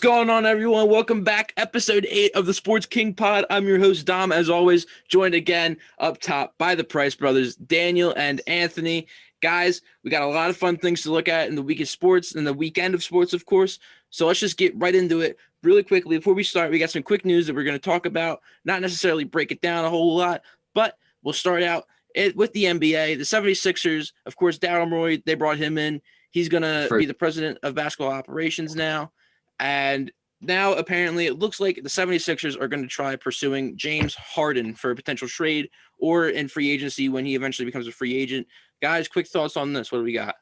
going on, everyone? Welcome back. Episode 8 of the Sports King.Pod. I'm your host, Dom, as always, joined again up top by the Price brothers, Daniel and Anthony. Guys, we got a lot of fun things to look at in the week of sports and the weekend of sports, of course. So let's just get right into it really quickly. Before we start, we got some quick news that we're going to talk about, not necessarily break it down a whole lot, but we'll start out with the NBA. The 76ers, of course, Daryl Morey, they brought him in. He's going to be the president of basketball operations now. And now apparently it looks like the 76ers are going to try pursuing James Harden for a potential trade or in free agency when he eventually becomes a free agent. Guys, quick thoughts on this. What do we got?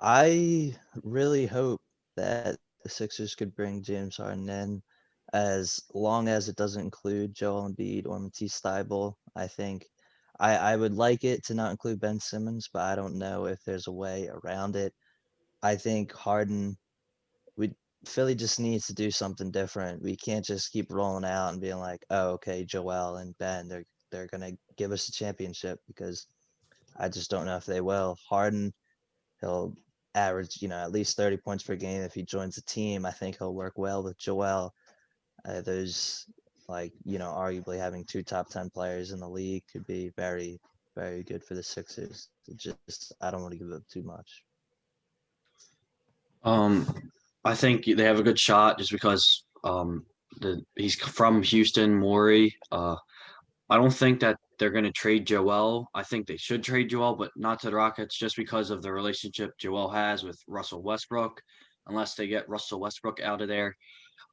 I really hope that the Sixers could bring James Harden in as long as it doesn't include Joel Embiid or Matisse Thybulle. I think I would like it to not include Ben Simmons, but I don't know if there's a way around it. I think Philly just needs to do something different. We can't just keep rolling out and being like, oh, okay, Joel and Ben, they're gonna give us a championship, because I just don't know if they will. Harden, he'll average, at least 30 points per game if he joins the team. I think he'll work well with Joel. There's arguably having two top 10 players in the league could be very, very good for the Sixers. I don't want to give up too much. I think they have a good shot just because he's from Houston, Morey. I don't think that they're going to trade Joel. I think they should trade Joel, but not to the Rockets, just because of the relationship Joel has with Russell Westbrook, unless they get Russell Westbrook out of there.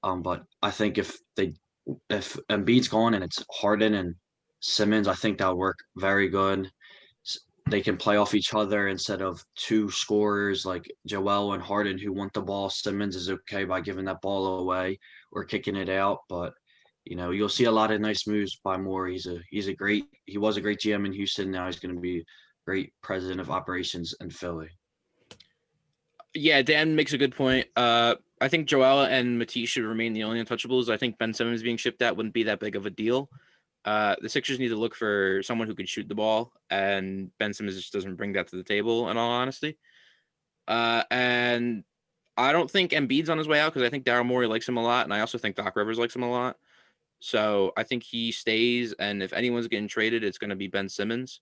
But I think if Embiid's gone and it's Harden and Simmons, I think that'll work very good. They can play off each other instead of two scorers like Joel and Harden who want the ball. Simmons is okay by giving that ball away or kicking it out, but you'll see a lot of nice moves by Moore. He was a great GM in Houston. Now he's going to be great president of operations in Philly. Yeah, Dan makes a good point. I think Joel and Matisse should remain the only untouchables. I think Ben Simmons being shipped out wouldn't be that big of a deal. The Sixers need to look for someone who could shoot the ball, and Ben Simmons just doesn't bring that to the table, in all honesty. And I don't think Embiid's on his way out because I think Daryl Morey likes him a lot, and I also think Doc Rivers likes him a lot. So I think he stays, and if anyone's getting traded, it's going to be Ben Simmons.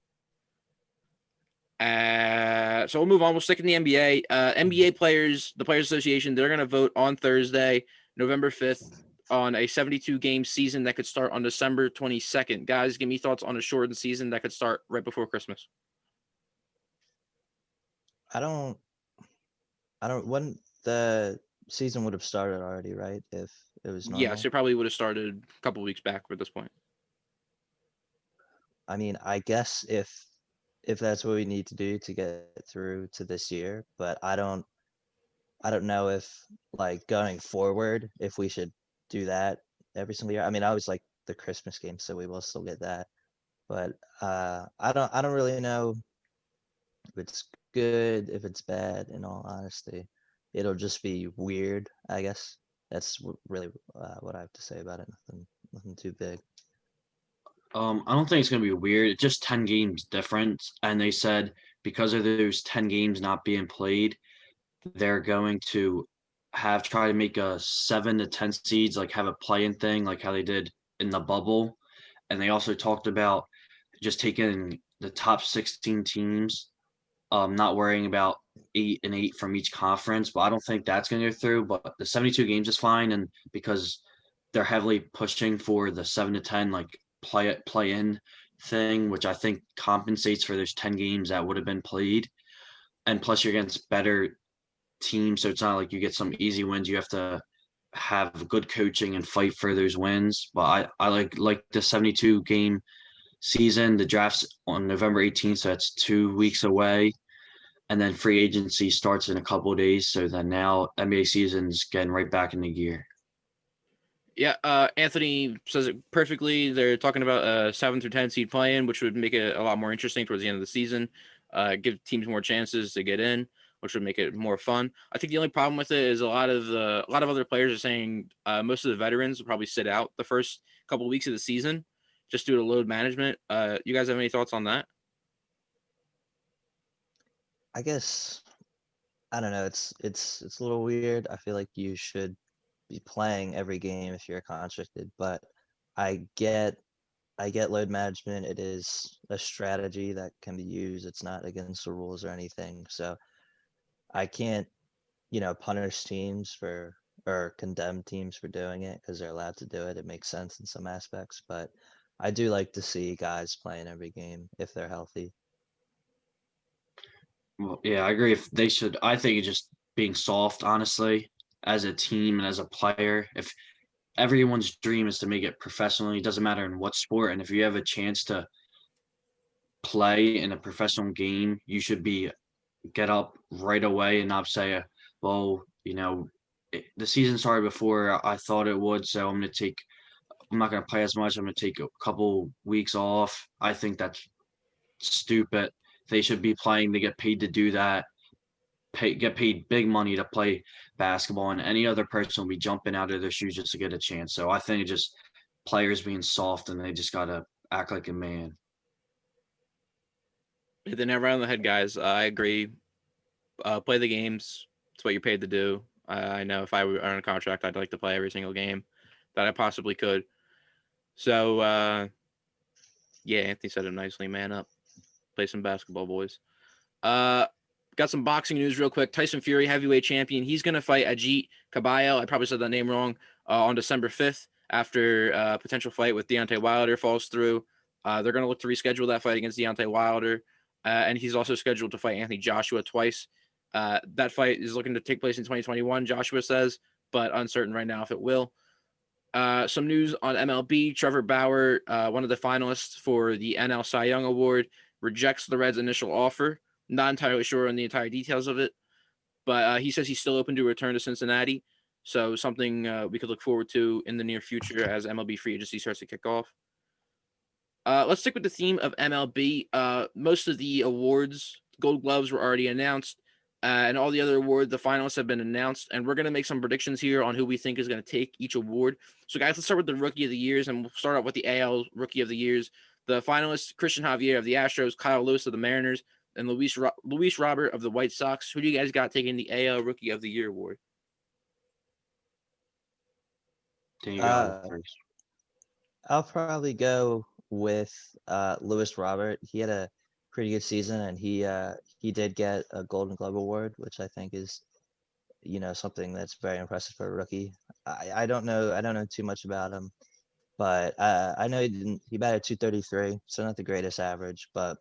So we'll move on. We'll stick in the NBA. NBA players, the Players Association, they're going to vote on Thursday, November 5th, on a 72-game season that could start on December 22nd. Guys, give me thoughts on a shortened season that could start right before Christmas. When the season would have started already, right? If it was normal. Yes, it probably would have started a couple weeks back at this point. I mean, I guess if that's what we need to do to get through to this year, but I don't know if, like, going forward, if we should do that every single year. I mean, I always like the Christmas game, so we will still get that. But I don't really know if it's good, if it's bad. In all honesty, it'll just be weird, I guess. That's really what I have to say about it. Nothing too big. I don't think it's going to be weird. It's just 10 games difference. And they said because of those 10 games not being played, they're going to try to make a 7 to 10 seeds, like have a play-in thing, like how they did in the bubble. And they also talked about just taking the top 16 teams, not worrying about 8 and 8 from each conference. But I don't think that's going to go through. But the 72 games is fine, and because they're heavily pushing for the 7 to 10, like play in thing, which I think compensates for those 10 games that would have been played. And plus you're against better teams, so it's not like you get some easy wins. You have to have good coaching and fight for those wins. But I like the 72 game season. The draft's on November 18th, so that's 2 weeks away. And then free agency starts in a couple of days. So then now NBA season's getting right back into gear. Yeah, Anthony says it perfectly. They're talking about a 7 through 10 seed play-in, which would make it a lot more interesting towards the end of the season. Give teams more chances to get in, which would make it more fun. I think the only problem with it is a lot of other players are saying most of the veterans will probably sit out the first couple of weeks of the season just due to load management. You guys have any thoughts on that? I guess I don't know. It's a little weird. I feel like you should be playing every game if you're contracted, but I get I get load management. It is a strategy that can be used. It's not against the rules or anything. So I can't, punish teams for or condemn teams for doing it because they're allowed to do it. It makes sense in some aspects, but I do like to see guys playing every game if they're healthy. Well, yeah, I agree. If they should, I think it's just being soft, honestly, as a team and as a player. If everyone's dream is to make it professionally, it doesn't matter in what sport. And if you have a chance to play in a professional game, you should be get up right away and not say, well, the season started before I thought it would, so I'm not going to play as much. I'm going to take a couple weeks off. I think that's stupid. They should be playing. They get paid to do that. Get paid big money to play basketball, and any other person will be jumping out of their shoes just to get a chance. So I think it's just players being soft, and they just got to act like a man. Hit the nail right on the head, guys. I agree. Play the games. It's what you're paid to do. I know if I were on a contract, I'd like to play every single game that I possibly could. So, yeah, Anthony said it nicely. Man up. Play some basketball, boys. Got some boxing news real quick. Tyson Fury, heavyweight champion. He's going to fight Ajit Caballo. I probably said that name wrong. On December 5th after a potential fight with Deontay Wilder falls through. They're going to look to reschedule that fight against Deontay Wilder. And he's also scheduled to fight Anthony Joshua twice. That fight is looking to take place in 2021, Joshua says, but uncertain right now if it will. Some news on MLB. Trevor Bauer, one of the finalists for the NL Cy Young Award, rejects the Reds' initial offer. Not entirely sure on the entire details of it, but he says he's still open to return to Cincinnati. So something we could look forward to in the near future as MLB free agency starts to kick off. Let's stick with the theme of MLB. Most of the awards, Gold Gloves, were already announced, and all the other awards, the finalists have been announced. And we're going to make some predictions here on who we think is going to take each award. So, guys, let's start with the Rookie of the Years, and we'll start out with the AL Rookie of the Years. The finalists: Christian Javier of the Astros, Kyle Lewis of the Mariners, and Luis Robert of the White Sox. Who do you guys got taking the AL Rookie of the Year award? Then you got first. I'll probably go with Luis Robert. He had a pretty good season, and he did get a Golden Glove award, which I think is something that's very impressive for a rookie. I don't know too much about him, but I know he batted 233, so not the greatest average, but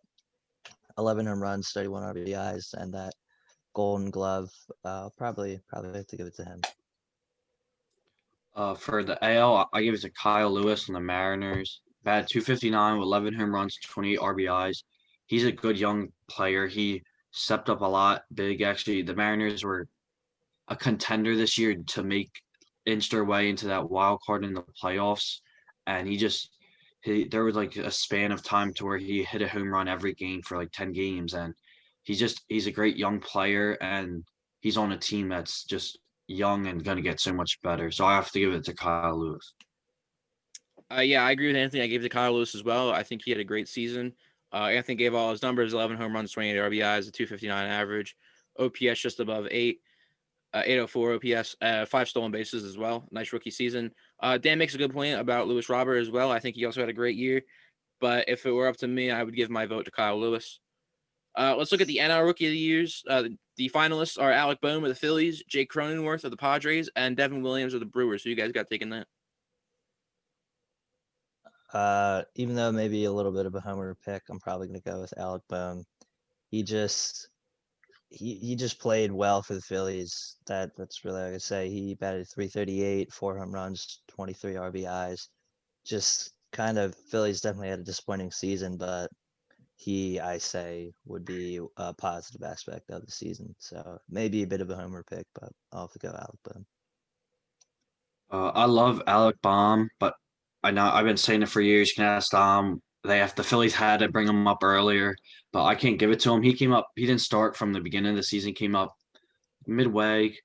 11 home runs, 31 RBIs, and that Golden Glove. Probably have to give it to him. For the AL, I give it to Kyle Lewis on the Mariners. Batted 259 with 11 home runs, 28 RBIs. He's a good young player. He stepped up a lot big. Actually, the Mariners were a contender this year to inch their way into that wild card in the playoffs. And there was like a span of time to where he hit a home run every game for like 10 games. And he's a great young player, and he's on a team that's just young and going to get so much better. So I have to give it to Kyle Lewis. Yeah, I agree with Anthony. I gave it to Kyle Lewis as well. I think he had a great season. Anthony gave all his numbers: 11 home runs, 28 RBIs, a 259 average, OPS just above 8, 804 OPS, 5 stolen bases as well. Nice rookie season. Dan makes a good point about Luis Robert as well. I think he also had a great year. But if it were up to me, I would give my vote to Kyle Lewis. Let's look at the NL Rookie of the Years. The finalists are Alec Bohm of the Phillies, Jake Cronenworth of the Padres, and Devin Williams of the Brewers. Who you guys got taking that? Even though maybe a little bit of a homer pick, I'm probably going to go with Alec Bohm. He just played well for the Phillies. That's really all I can say. He batted 338, 4 home runs, 23 RBIs. Just kind of Phillies definitely had a disappointing season, but I say would be a positive aspect of the season. So maybe a bit of a homer pick, but I'll have to go Alec Bohm. I love Alec Bohm, but I know I've been saying it for years. You can ask Dom. The Phillies had to bring him up earlier, but I can't give it to him. He came up. He didn't start from the beginning of the season. Came up midway,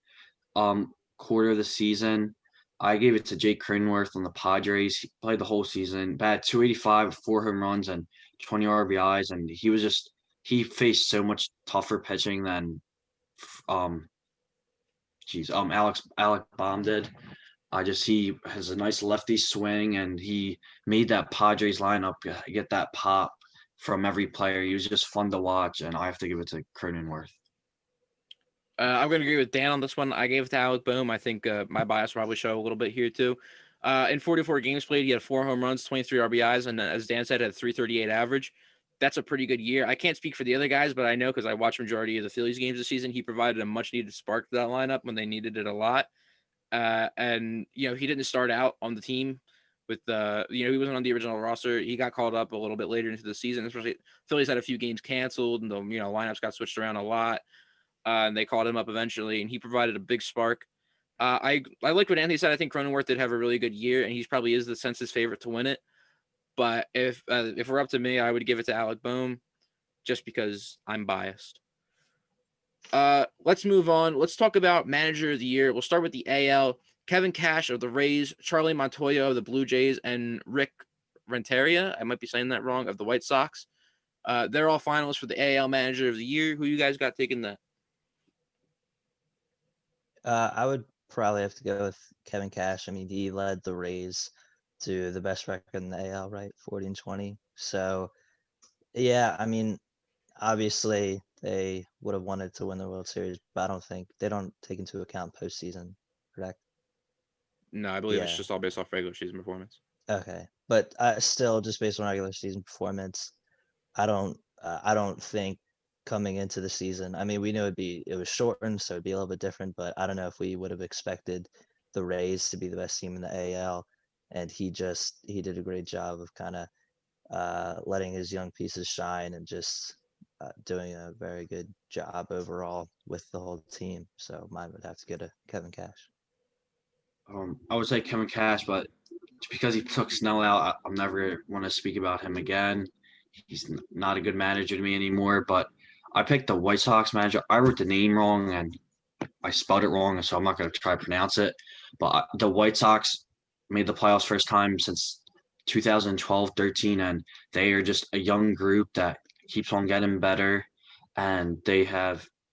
quarter of the season. I gave it to Jake Cronenworth on the Padres. He played the whole season. Batted 285, 4 home runs, and 20 RBIs. And he faced so much tougher pitching than Alec Baum did. He has a nice lefty swing, and he made that Padres lineup get that pop from every player. He was just fun to watch, and I have to give it to Cronenworth. I'm going to agree with Dan on this one. I gave it to Alec Boehm. I think my bias will probably show a little bit here too. In 44 games played, he had 4 home runs, 23 RBIs, and as Dan said, had a 338 average. That's a pretty good year. I can't speak for the other guys, but I know because I watched majority of the Phillies games this season, he provided a much needed spark to that lineup when they needed it a lot. And he didn't start out on the team with he wasn't on the original roster. He got called up a little bit later into the season. Especially Phillies had a few games canceled, and the lineups got switched around a lot. And they called him up eventually, and he provided a big spark. I like what Anthony said. I think Cronenworth did have a really good year, and he probably is the census favorite to win it. But if we're up to me, I would give it to Alec Boehm, just because I'm biased. Let's move on. Let's talk about manager of the year. We'll start with the AL. Kevin Cash of the Rays, Charlie Montoyo of the Blue Jays, and Rick Renteria, I might be saying that wrong, of the White Sox. They're all finalists for the AL manager of the year. Who you guys got taking that? I would probably have to go with Kevin Cash. I mean, he led the Rays to the best record in the AL, right? 40-20. So, yeah, I mean, obviously they would have wanted to win the World Series, but I don't think they don't take into account postseason, correct? No, I believe it's Yeah. just all based off regular season performance. Okay, but still, just based on regular season performance, I don't think coming into the season. I mean, we knew it was shortened, so it'd be a little bit different. But I don't know if we would have expected the Rays to be the best team in the AL, and he did a great job of kind of letting his young pieces shine and just doing a very good job overall with the whole team. So mine would have to go to Kevin Cash. I would say Kevin Cash, but because he took Snell out, I'll never want to speak about him again. He's not a good manager to me anymore. But I picked the White Sox manager. I wrote the name wrong and I spelled it wrong, so I'm not going to try to pronounce it. But the White Sox made the playoffs first time since 2012-13, and they are just a young group that keeps on getting better. And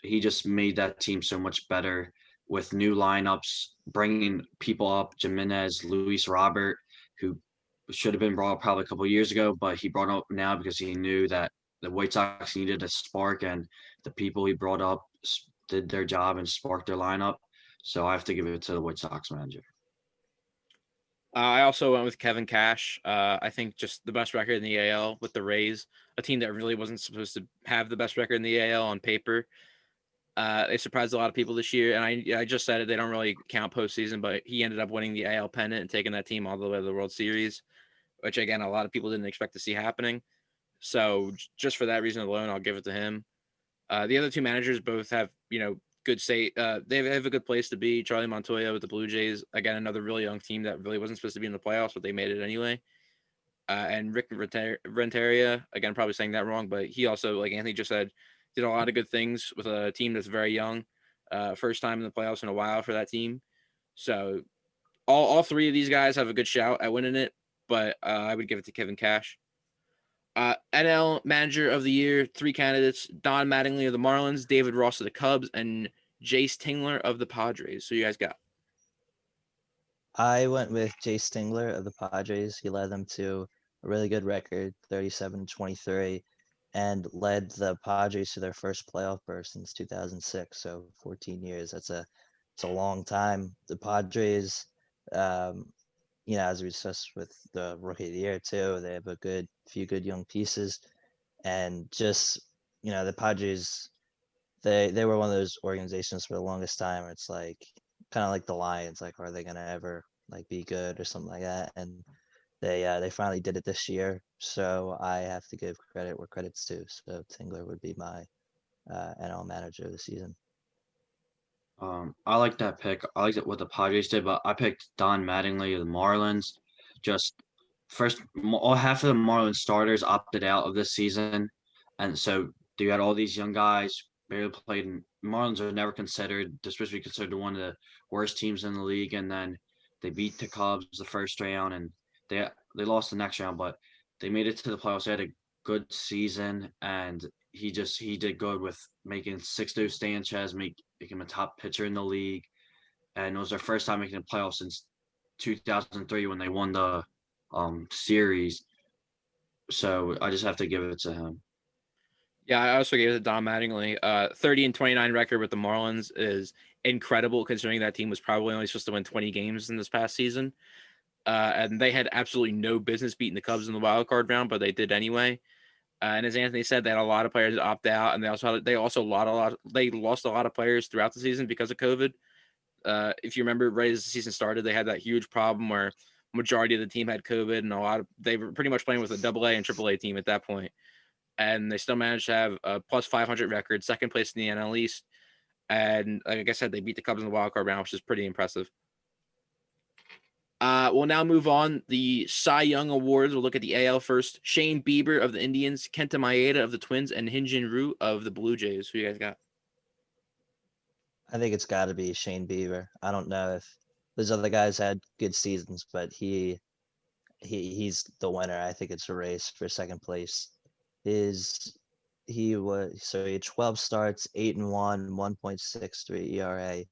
he just made that team so much better with new lineups, bringing people up, Jimenez, Luis Robert, who should have been brought up probably a couple of years ago, but he brought up now because he knew that the White Sox needed a spark, and the people he brought up did their job and sparked their lineup. So I have to give it to the White Sox manager. I also went with Kevin Cash. I think just the best record in the AL with the Rays, a team that really wasn't supposed to have the best record in the AL on paper. They surprised a lot of people this year, and I just said it. They don't really count postseason, but he ended up winning the AL pennant and taking that team all the way to the World Series, which again a lot of people didn't expect to see happening. So just for that reason alone, I'll give it to him. The other two managers both have good state. They have a good place to be. Charlie Montoyo with the Blue Jays, again another really young team that really wasn't supposed to be in the playoffs, but they made it anyway. And Rick Renteria, again probably saying that wrong, but he also, like Anthony just said, did a lot of good things with a team that's very young. First time in the playoffs in a while for that team. So all three of these guys have a good shout at winning it, but I would give it to Kevin Cash. NL Manager of the Year, 3 candidates: Don Mattingly of the Marlins, David Ross of the Cubs, and Jace Tingler of the Padres. So you guys got? I went with Jay Stingler of the Padres. He led them to a really good record, 37-23, and led the Padres to their first playoff berth since 2006. So 14 years. It's a long time. The Padres, as we discussed with the Rookie of the Year too, they have a few good young pieces, and just the Padres. They were one of those organizations for the longest time where it's like kind of like the Lions, like are they gonna ever like be good or something like that? And they finally did it this year. So I have to give credit where credit's due. So Tingler would be my NL manager of the season. I like that pick. I liked what the Padres did, but I picked Don Mattingly of the Marlins. Just all half of the Marlins starters opted out of this season, and so you had all these young guys barely played. And Marlins are never considered. They're supposed to be considered one of the worst teams in the league, and then they beat the Cubs the first round, and they lost the next round, but they made it to the playoffs. They had a good season, and he did good with making Sixto Sanchez make him a top pitcher in the league, and it was their first time making the playoffs since 2003 when they won the series. So I just have to give it to him. Yeah, I also gave it to Dom Mattingly. 30-29 record with the Marlins is incredible considering that team was probably only supposed to win 20 games in this past season. And they had absolutely no business beating the Cubs in the wild card round, but they did anyway. And as Anthony said, they had a lot of players opt out, and they lost a lot of players throughout the season because of COVID. If you remember, right as the season started, they had that huge problem where majority of the team had COVID, and they were pretty much playing with a AA and AAA team at that point. And they still managed to have a plus 500 record, second place in the NL East. And like I said, they beat the Cubs in the wild card round, which is pretty impressive. We'll now move on. The Cy Young Awards. We'll look at the AL first. Shane Bieber of the Indians, Kenta Maeda of the Twins, and Hyun-Jin Ryu of the Blue Jays. Who you guys got? I think it's got to be Shane Bieber. I don't know if those other guys had good seasons, but he's the winner. I think it's a race for second place. He had 12 starts, 8-1, 1.63 ERA.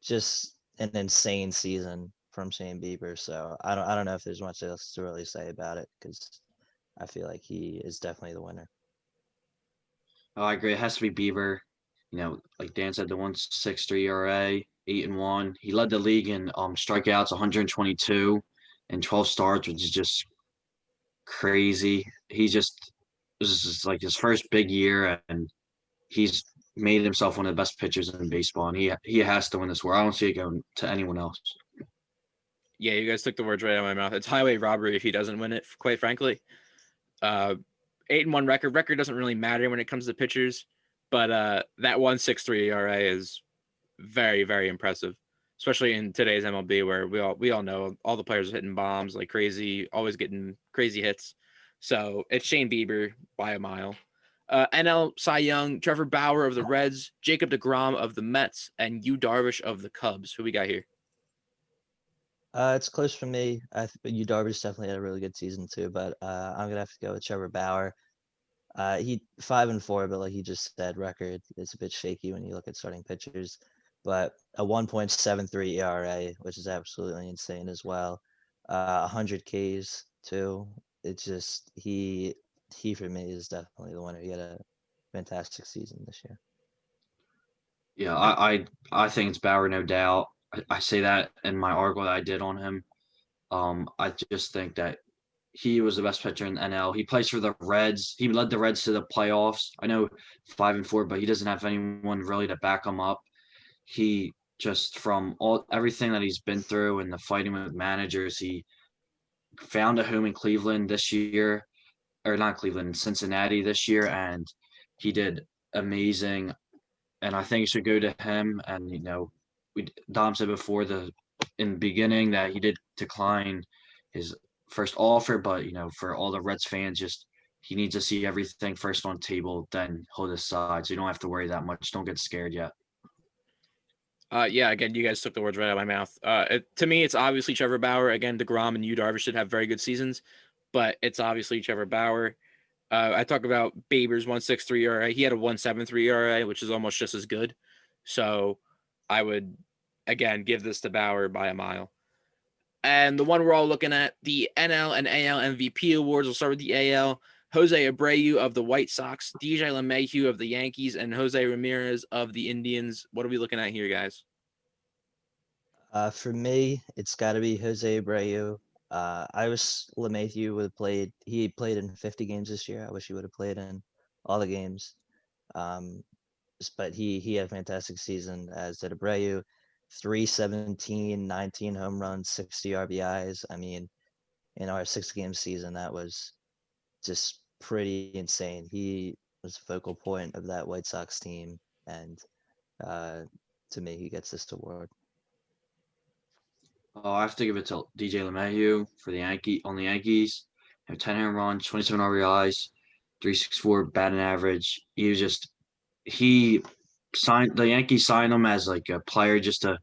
Just an insane season from Shane Bieber. So I don't know if there's much else to really say about it because I feel like he is definitely the winner. Oh, I agree. It has to be Bieber. Like Dan said, the 1.63 ERA, 8-1. He led the league in strikeouts, 122 and 12 starts, which is just crazy. This is like his first big year, and he's made himself one of the best pitchers in baseball, and he has to win this war. I don't see it going to anyone else. Yeah, you guys took the words right out of my mouth. It's highway robbery if he doesn't win it, quite frankly. 8-1 record. Record doesn't really matter when it comes to pitchers, but that 1.63 ERA is very, very impressive, especially in today's MLB where we all know all the players are hitting bombs like crazy, always getting crazy hits. So it's Shane Bieber by a mile. NL Cy Young, Trevor Bauer of the Reds, Jacob deGrom of the Mets, and Yu Darvish of the Cubs. Who we got here? It's close for me. Yu Darvish definitely had a really good season too, but I'm gonna have to go with Trevor Bauer. He 5-4, but like he just said, record is a bit shaky when you look at starting pitchers. But a 1.73 ERA, which is absolutely insane as well. 100 Ks too. It's just he for me is definitely the winner. He had a fantastic season this year. Yeah, I think it's Bauer, no doubt. I say that in my article that I did on him. I just think that he was the best pitcher in the NL. He plays for the Reds. He led the Reds to the playoffs. I know 5-4, but he doesn't have anyone really to back him up. He just from everything that he's been through and the fighting with managers, he found a home in Cleveland this year, or not Cleveland, Cincinnati this year, and he did amazing. And I think it should go to him. And Dom said before in the beginning that he did decline his first offer, but for all the Reds fans, just he needs to see everything first on table, then he'll decide. So you don't have to worry that much. Don't get scared yet. Yeah, again, you guys took the words right out of my mouth. To me, it's obviously Trevor Bauer. Again, deGrom and Yu Darvish should have very good seasons, but it's obviously Trevor Bauer. I talk about Bieber's 1.63 ERA. He had a 1.73 ERA, which is almost just as good. So I would, again, give this to Bauer by a mile. And the one we're all looking at, the NL and AL MVP awards. We'll start with the AL. Jose Abreu of the White Sox, DJ LeMahieu of the Yankees, and Jose Ramirez of the Indians. What are we looking at here, guys? For me, it's got to be Jose Abreu. I wish LeMahieu would have played. He played in 50 games this year. I wish he would have played in all the games. But he had a fantastic season, as did Abreu. 317, 19 home runs, 60 RBIs. I mean, in our 6-game season, that was just pretty insane. He was a focal point of that White Sox team, and to me, he gets this award. I have to give it to DJ LeMahieu for the Yankees. 10 home runs, 27 RBIs, 364 batting average. The Yankees signed him as like a player just to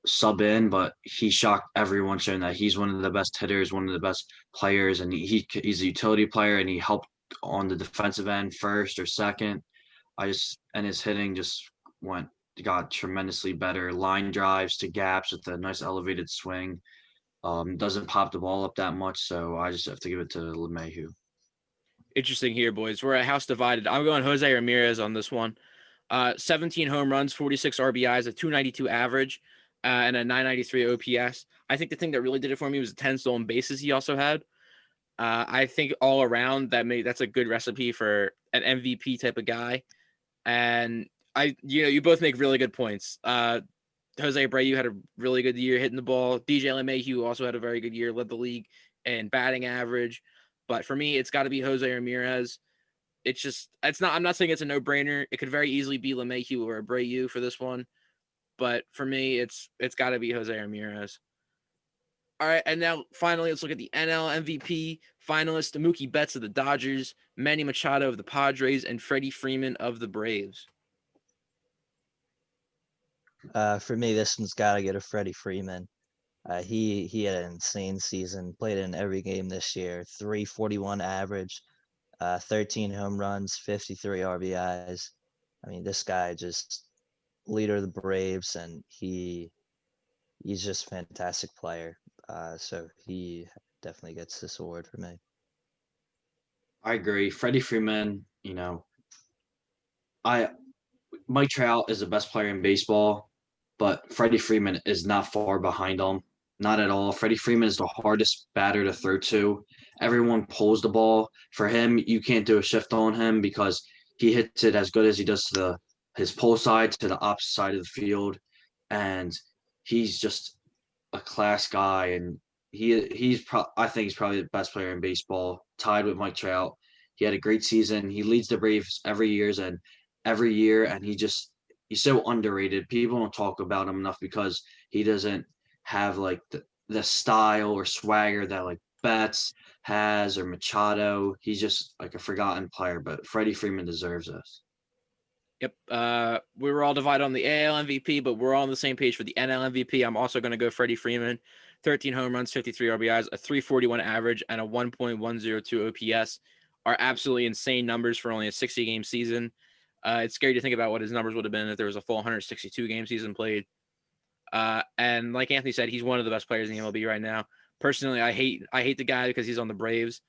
sub in, but he shocked everyone, showing that he's one of the best hitters, one of the best players, and he's a utility player, and he helped on the defensive end first or second. And his hitting just got tremendously better. Line drives to gaps with a nice elevated swing. Doesn't pop the ball up that much, so I just have to give it to LeMahieu. Interesting here, boys. We're a house divided. I'm going Jose Ramirez on this one. 17 home runs, 46 RBIs, a 292 average, and a 993 OPS. I think the thing that really did it for me was the 10 stolen bases he also had. I think all around that's a good recipe for an MVP type of guy. And you both make really good points. Jose Abreu had a really good year hitting the ball. DJ LeMahieu also had a very good year, led the league in batting average. But for me, it's got to be Jose Ramirez. I'm not saying it's a no-brainer. It could very easily be LeMahieu or Abreu for this one. But for me, it's got to be Jose Ramirez. All right, and now finally, let's look at the NL MVP finalists: Mookie Betts of the Dodgers, Manny Machado of the Padres, and Freddie Freeman of the Braves. For me, this one's got to get a Freddie Freeman. He had an insane season, played in every game this year, 341 average, 13 home runs, 53 RBIs. I mean, this guy just leader of the Braves, and he's just a fantastic player. So he definitely gets this award for me. I agree. Freddie Freeman, Mike Trout is the best player in baseball, but Freddie Freeman is not far behind him. Not at all. Freddie Freeman is the hardest batter to throw to. Everyone pulls the ball. For him, you can't do a shift on him because he hits it as good as he does to his pull side to the opposite side of the field. And he's just a class guy. And I think he's probably the best player in baseball, tied with Mike Trout. He had a great season. He leads the Braves every year, and he's so underrated. People don't talk about him enough because he doesn't have like the style or swagger that like Betts has or Machado. He's just like a forgotten player, but Freddie Freeman deserves this. Yep. We were all divided on the AL MVP, but we're all on the same page for the NL MVP. I'm also going to go Freddie Freeman. 13 home runs, 53 RBIs, a 341 average, and a 1.102 OPS are absolutely insane numbers for only a 60-game season. It's scary to think about what his numbers would have been if there was a full 162-game season played. And like Anthony said, he's one of the best players in the MLB right now. Personally, I hate the guy because he's on the Braves,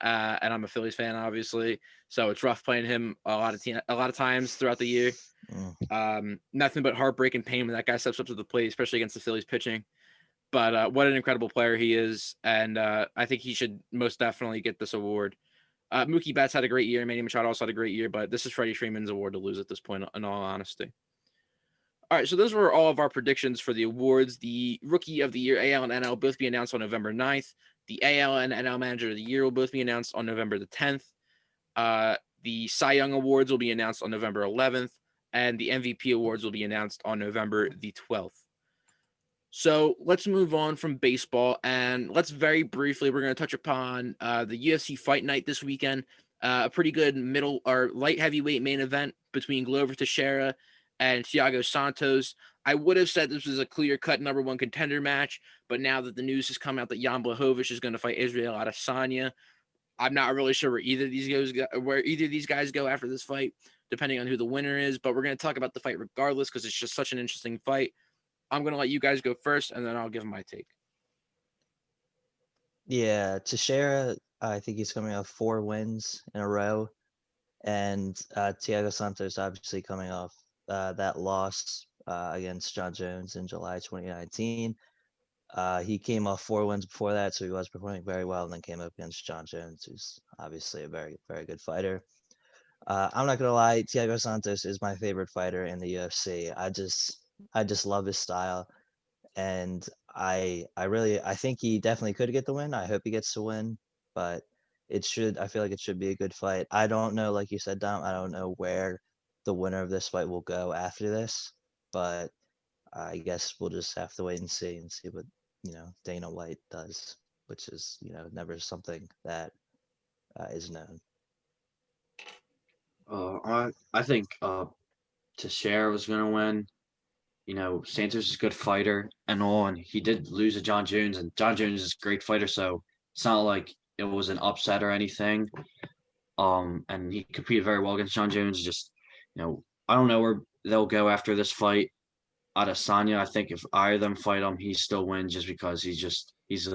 and I'm a Phillies fan, obviously. So it's rough playing him a lot of times throughout the year. Nothing but heartbreak and pain when that guy steps up to the plate, especially against the Phillies pitching. But what an incredible player he is, and I think he should most definitely get this award. Mookie Betts had a great year. Manny Machado also had a great year, but this is Freddie Freeman's award to lose at this point, in all honesty. All right, so those were all of our predictions for the awards. The Rookie of the Year, AL and NL, will both be announced on November 9th. The AL and NL Manager of the Year will both be announced on November the 10th. The Cy Young Awards will be announced on November 11th, and the MVP Awards will be announced on November the 12th. So let's move on from baseball, and let's very briefly, we're going to touch upon the UFC Fight Night this weekend. A pretty good middle or light heavyweight main event between Glover Teixeira and Thiago Santos. I would have said this was a clear-cut number one contender match, but now that the news has come out that Jan Blachowicz is going to fight Israel Adesanya, I'm not really sure where either of these guys go after this fight, depending on who the winner is. But we're going to talk about the fight regardless because it's just such an interesting fight. I'm going to let you guys go first, and then I'll give my take. Yeah, Teixeira, I think he's coming off 4 wins in a row. And Thiago Santos obviously coming off that loss against John Jones in July 2019. He came off 4 wins before that, so he was performing very well, and then came up against John Jones, who's obviously a very, very good fighter. I'm not going to lie, Thiago Santos is my favorite fighter in the UFC. I just love his style, and I think he definitely could get the win. I hope he gets the win, but I feel like it should be a good fight. I don't know, like you said, Dom, I don't know where the winner of this fight will go after this, but I guess we'll just have to wait and see what, Dana White does, which is, never something that is known. I think Teixeira was going to win. Santos is a good fighter and all, and he did lose to John Jones, and John Jones is a great fighter, so it's not like it was an upset or anything. And he competed very well against John Jones. Just, I don't know where they'll go after this fight. Adesanya, I think if either of them fight him, he still wins just because he's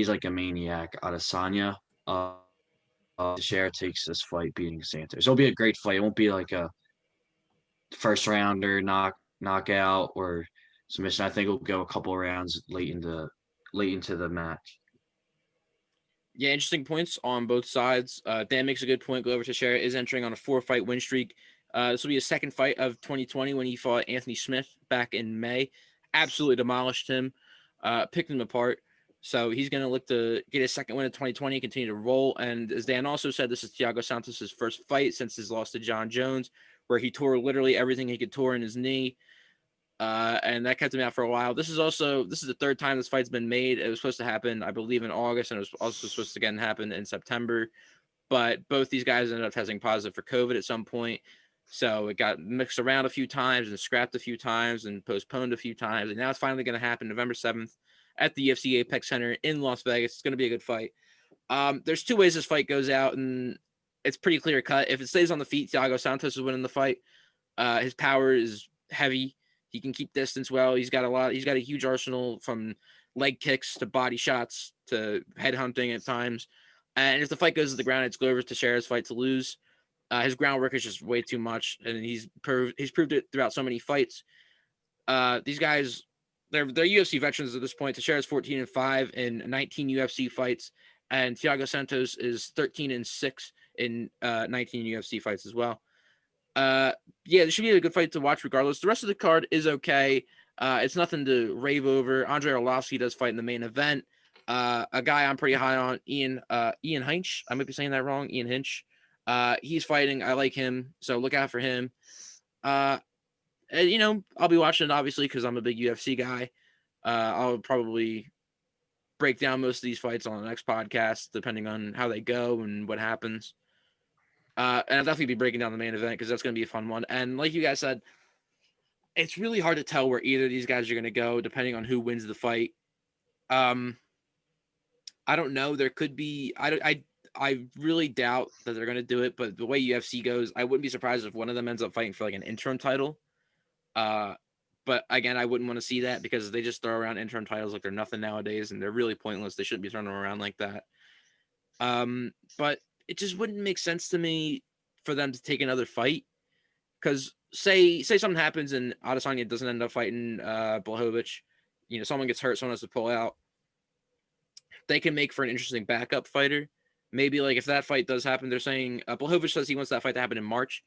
like a maniac. Adesanya, Teixiera takes this fight beating Santos. It'll be a great fight. It won't be like a first rounder knockout or submission. I think it'll go a couple rounds late into the match. Yeah, interesting points on both sides. Dan makes a good point. Glover Teixeira is entering on a 4-fight win streak. This will be his second fight of 2020 when he fought Anthony Smith back in May. Absolutely demolished him, picked him apart. So he's going to look to get his second win of 2020, continue to roll. And as Dan also said, this is Thiago Santos' first fight since his loss to John Jones, where he tore literally everything he could tore in his knee. And that kept him out for a while. This is the third time this fight's been made. It was supposed to happen, I believe, in August, and it was also supposed to again happen in September. But both these guys ended up testing positive for COVID at some point. So it got mixed around a few times and scrapped a few times and postponed a few times. And now it's finally going to happen November 7th at the UFC Apex Center in Las Vegas. It's going to be a good fight. There's two ways this fight goes out, and it's pretty clear cut. If it stays on the feet, Thiago Santos is winning the fight. His power is heavy. He can keep distance well. He's got a huge arsenal from leg kicks to body shots to head hunting at times. And if the fight goes to the ground, it's Glover Teixeira's fight to lose. His groundwork is just way too much, and he's proved it throughout so many fights. These guys, they're UFC veterans at this point. Teixeira's 14-5 in 19 UFC fights, and Thiago Santos is 13-6 in 19 UFC fights as well. Yeah, this should be a good fight to watch regardless. The rest of the card is okay. It's nothing to rave over. Andrei Arlovski does fight in the main event. A guy I'm pretty high on, Ian Hinch. I might be saying that wrong. Ian Hinch. He's fighting. I like him, so look out for him. And, I'll be watching it obviously because I'm a big UFC guy. I'll probably break down most of these fights on the next podcast, depending on how they go and what happens. And I'll definitely be breaking down the main event because that's going to be a fun one. And like you guys said, it's really hard to tell where either of these guys are going to go depending on who wins the fight. I don't know. There could be. I really doubt that they're going to do it. But the way UFC goes, I wouldn't be surprised if one of them ends up fighting for like an interim title. But again, I wouldn't want to see that because they just throw around interim titles like they're nothing nowadays, and they're really pointless. They shouldn't be throwing them around like that. But it just wouldn't make sense to me for them to take another fight because say something happens and Adesanya doesn't end up fighting Blachowicz, someone gets hurt, someone has to pull out. They can make for an interesting backup fighter. Maybe like if that fight does happen, they're saying Blachowicz says he wants that fight to happen in March.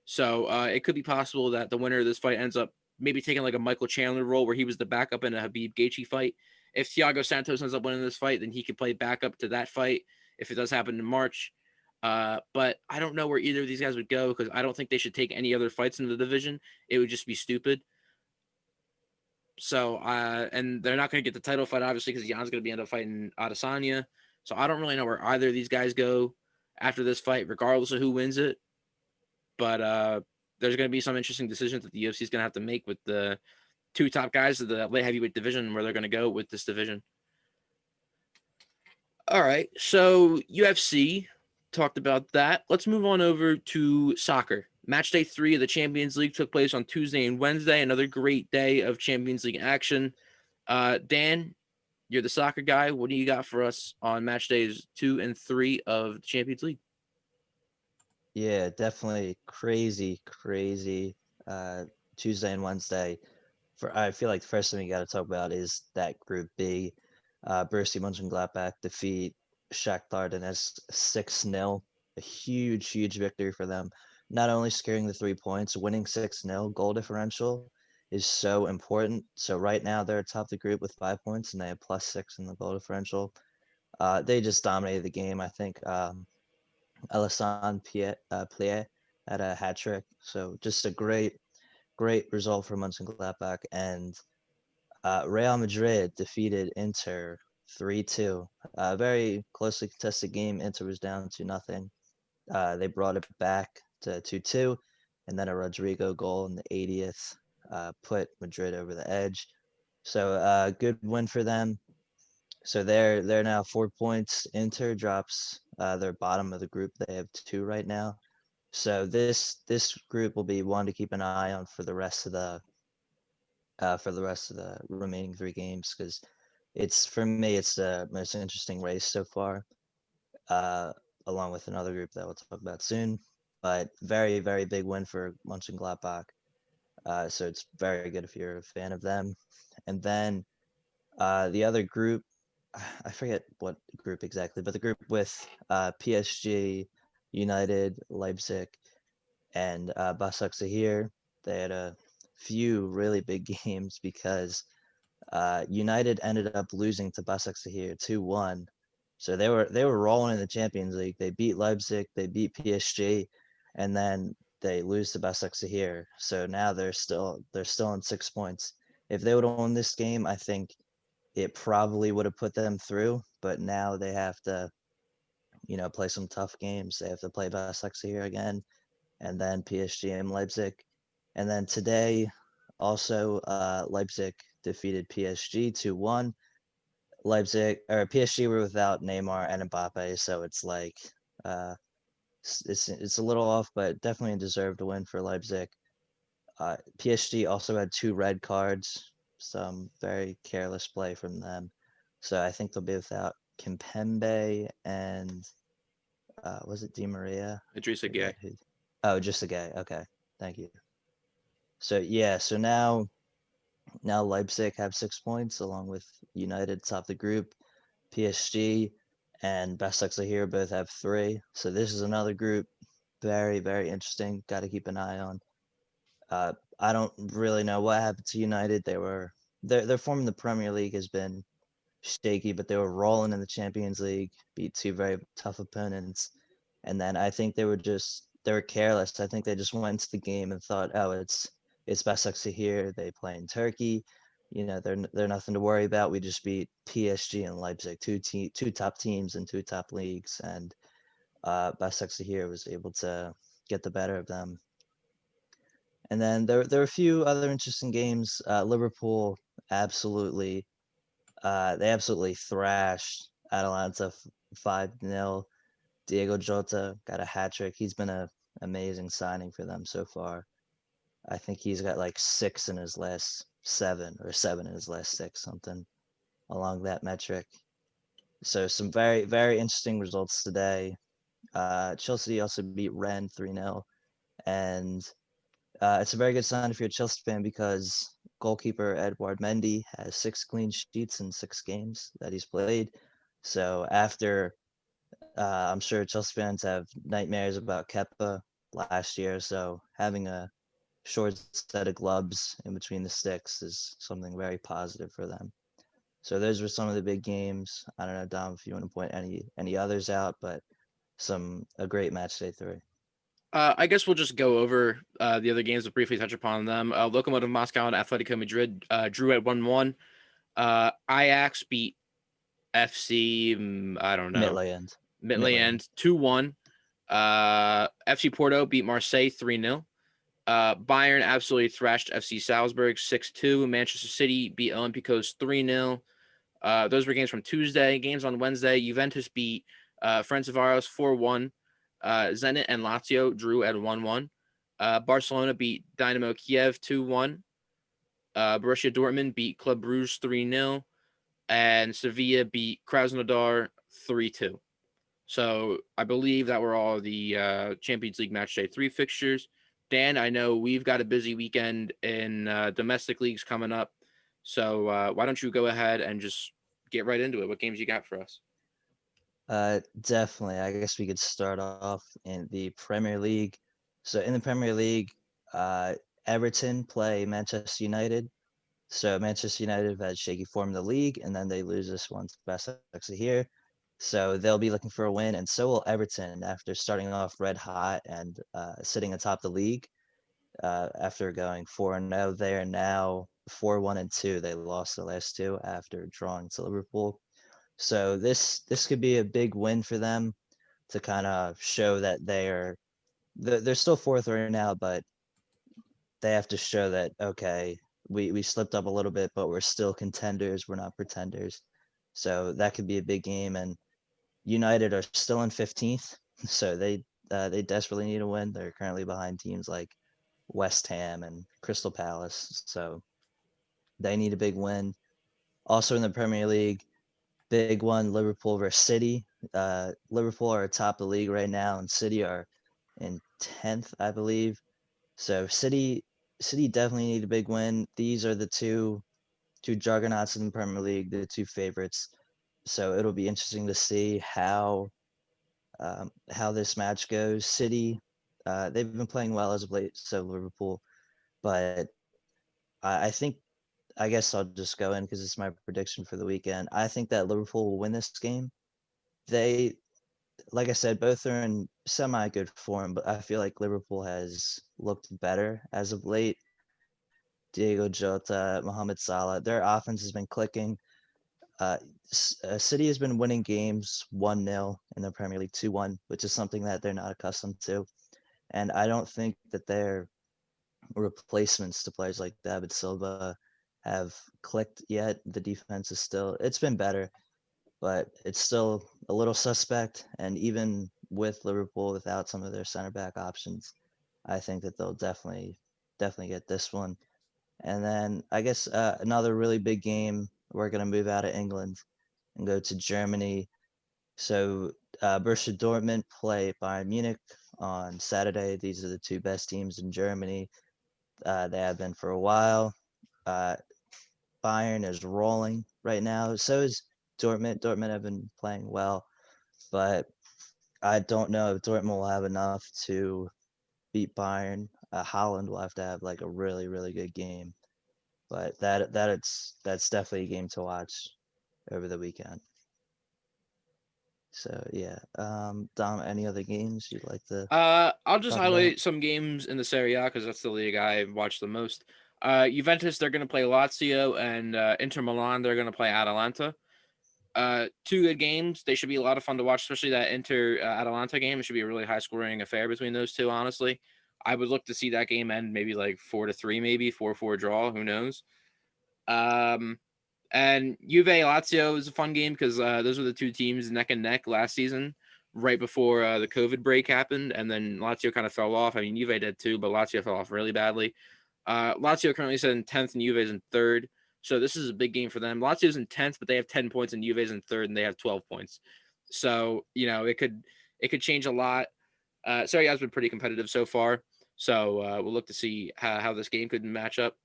So it could be possible that the winner of this fight ends up maybe taking like a Michael Chandler role where he was the backup in a Khabib Gaethje fight. If Thiago Santos ends up winning this fight, then he could play backup to that fight if it does happen in March. But I don't know where either of these guys would go because I don't think they should take any other fights in the division. It would just be stupid. So, and they're not going to get the title fight, obviously, because Jan's going to end up fighting Adesanya. So I don't really know where either of these guys go after this fight, regardless of who wins it. But there's going to be some interesting decisions that the UFC is going to have to make with the two top guys of the light heavyweight division, where they're going to go with this division. All right, so UFC talked about that. Let's move on over to soccer. Matchday 3 of the Champions League took place on Tuesday and Wednesday. Another great day of Champions League action. Dan, you're the soccer guy. What do you got for us on match days 2 and 3 of the Champions League? Yeah, definitely crazy Tuesday and Wednesday. I feel like the first thing we got to talk about is that Group B. Borussia Mönchengladbach defeat Shakhtar Donetsk 6-0. A huge victory for them. Not only securing the 3 points, winning 6-0 goal differential is so important. So right now they're atop the group with 5 points and they have +6 in the goal differential. They just dominated the game. I think Alassane Plie had a hat trick. So just a great result for Mönchengladbach. And Real Madrid defeated Inter 3-2. A very closely contested game. Inter was down 2-0. They brought it back to 2-2, and then a Rodrigo goal in the 80th put Madrid over the edge. So good win for them. So they're now 4 points. Inter drops They're bottom of the group. They have 2 right now. So this group will be one to keep an eye on for the rest of the remaining 3 games, because for me it's the most interesting race so far, uh, along with another group that we'll talk about soon. But very, very big win for Mönchengladbach. So it's very good if you're a fan of them. And then the other group, I forget what group exactly, but the group with PSG, United, Leipzig, and Başakşehir, they had a few really big games because United ended up losing to Başakşehir 2-1. So they were rolling in the Champions League. They beat Leipzig, they beat PSG, and then they lose to Başakşehir. So now they're still on 6 points. If they would have won this game, I think it probably would have put them through. But now they have to, play some tough games. They have to play Başakşehir again, and then PSG and Leipzig. And then today, also Leipzig defeated PSG 2-1. PSG were without Neymar and Mbappe, so it's like uh, it's a little off, but definitely a deserved win for Leipzig. PSG also had 2 red cards, some very careless play from them. So I think they'll be without Kimpembe and was it Di Maria? Idrissa Gueye. Oh, just a guy. Okay, thank you. So yeah, so now Leipzig have 6 points along with United top the group. PSG and Başakşehir both have 3. So this is another group, very, very interesting. Got to keep an eye on. I don't really know what happened to United. Their form in the Premier League has been shaky, but they were rolling in the Champions League, beat 2 very tough opponents, and then I think they were careless. I think they just went into the game and thought, oh, it's Başakşehir. They play in Turkey. They're nothing to worry about. We just beat PSG and Leipzig, 2 top teams in 2 top leagues, and Başakşehir was able to get the better of them. And then there were a few other interesting games. Liverpool absolutely thrashed Atalanta 5-0. Diego Jota got a hat trick. He's been an amazing signing for them so far. I think he's got like 6 in his last 7 or 7 in his last 6, something along that metric. So some very, very interesting results today. Chelsea also beat Rennes 3-0. And it's a very good sign if you're a Chelsea fan, because goalkeeper Edouard Mendy has 6 clean sheets in 6 games that he's played. So after, I'm sure Chelsea fans have nightmares about Kepa last year. So having a short set of gloves in between the sticks is something very positive for them. So those were some of the big games. I don't know, Dom, if you want to point any others out, but a great match day 3. I guess we'll just go over the other games to briefly touch upon them. Lokomotiv Moscow and Atletico Madrid drew at 1-1. Ajax beat FC, I don't know. Midland 2-1. FC Porto beat Marseille 3-0. Bayern absolutely thrashed FC Salzburg 6-2. Manchester City beat Olympiacos 3-0. Those were games from Tuesday. Games on Wednesday, Juventus beat Ferencváros 4-1. Zenit and Lazio drew at 1-1. Barcelona beat Dynamo Kiev 2-1. Borussia Dortmund beat Club Brugge 3-0. And Sevilla beat Krasnodar 3-2. So I believe that were all the Champions League Matchday 3 fixtures. Dan, I know we've got a busy weekend in domestic leagues coming up. So why don't you go ahead and just get right into it? What games you got for us? Definitely. I guess we could start off in the Premier League. So in the Premier League, Everton play Manchester United. So Manchester United have had shaky form in the league, and then they lose this one to Başakşehir. So they'll be looking for a win, and so will Everton after starting off red hot and sitting atop the league. After going 4-0, they are now 4-1-2. They lost the last 2 after drawing to Liverpool. So this could be a big win for them to kind of show that they're still 4th right now, but they have to show that, okay, we slipped up a little bit, but we're still contenders. We're not pretenders. So that could be a big game. And United are still in 15th, so they desperately need a win. They're currently behind teams like West Ham and Crystal Palace, so they need a big win. Also in the Premier League, big one, Liverpool versus City. Liverpool are atop the league right now, and City are in 10th, I believe. So City definitely need a big win. These are the two juggernauts in the Premier League, the two favorites. So it'll be interesting to see how this match goes. City, they've been playing well as of late, so Liverpool. But I think I guess I'll just go in because it's my prediction for the weekend. I think that Liverpool will win this game. They, like I said, both are in semi good form, but I feel like Liverpool has looked better as of late. Diego Jota, Mohamed Salah, their offense has been clicking. Uh, City has been winning games 1-0 in the Premier League, 2-1, which is something that they're not accustomed to. And I don't think that their replacements to players like David Silva have clicked yet. The defense is still, it's been better, but it's still a little suspect. And even with Liverpool without some of their center back options, I think that they'll definitely get this one. And then I guess another really big game, we're going to move out of England and go to Germany. So Borussia Dortmund play Bayern Munich on Saturday. These are the two best teams in Germany. They have been for a while. Uh, Bayern is rolling right now. So is Dortmund. Dortmund have been playing well, but I don't know if Dortmund will have enough to beat Bayern. Holland will have to have like a really, really good game. But that's definitely a game to watch over the weekend. So yeah, Dom, any other games you'd like to I'll just talk about? highlight some games in the Serie A because that's the league I watch the most. Juventus, they're going to play Lazio, and Inter Milan, they're going to play Atalanta. Two good games. They should be a lot of fun to watch, especially that Inter Atalanta game. It should be a really high scoring affair between those two. Honestly, I would look to see that game end maybe like 4-3, maybe 4-4 draw. Who knows? And Juve Lazio is a fun game because those were the two teams neck and neck last season, right before the COVID break happened, and then Lazio kind of fell off. I mean, Juve did too, but Lazio fell off really badly. Lazio currently sits in 10th, and Juve is in 3rd. So this is a big game for them. Lazio's in 10th, but they have 10 points, and Juve's in 3rd, and they have 12 points. So it could change a lot. Serie A has been pretty competitive so far. So we'll look to see how this game could match up.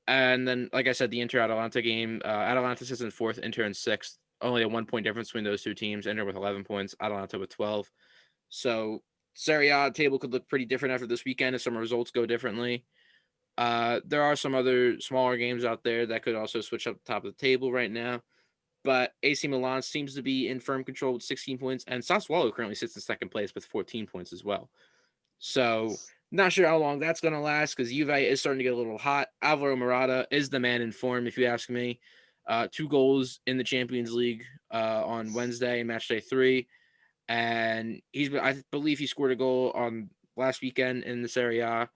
And then, like I said, the Inter Atalanta game. Atalanta sits in 4th, Inter in 6th. Only a 1 point difference between those two teams. Inter with 11 points, Atalanta with 12. So Serie A table could look pretty different after this weekend if some results go differently. There are some other smaller games out there that could also switch up the top of the table right now. But AC Milan seems to be in firm control with 16 points, and Sassuolo currently sits in 2nd place with 14 points as well. So not sure how long that's going to last because Juve is starting to get a little hot. Alvaro Morata is the man in form, if you ask me. 2 goals in the Champions League on Wednesday, Matchday 3. And I believe he scored a goal on last weekend in the Serie A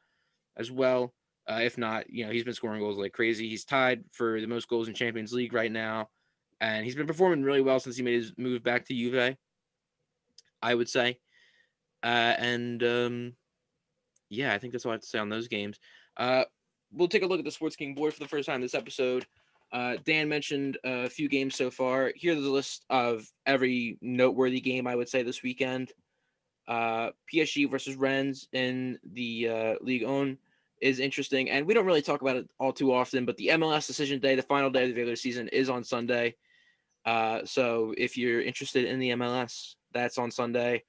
as well. If not, he's been scoring goals like crazy. He's tied for the most goals in Champions League right now. And he's been performing really well since he made his move back to Juve, I would say. Yeah, I think that's all I have to say on those games. We'll take a look at the Sports King board for the first time this episode. Dan mentioned a few games so far. Here's the list of every noteworthy game I would say this weekend. PSG versus Rennes in the Ligue 1 is interesting, and we don't really talk about it all too often, but the MLS decision day, the final day of the regular season, is on Sunday. So if you're interested in the MLS, that's on Sunday.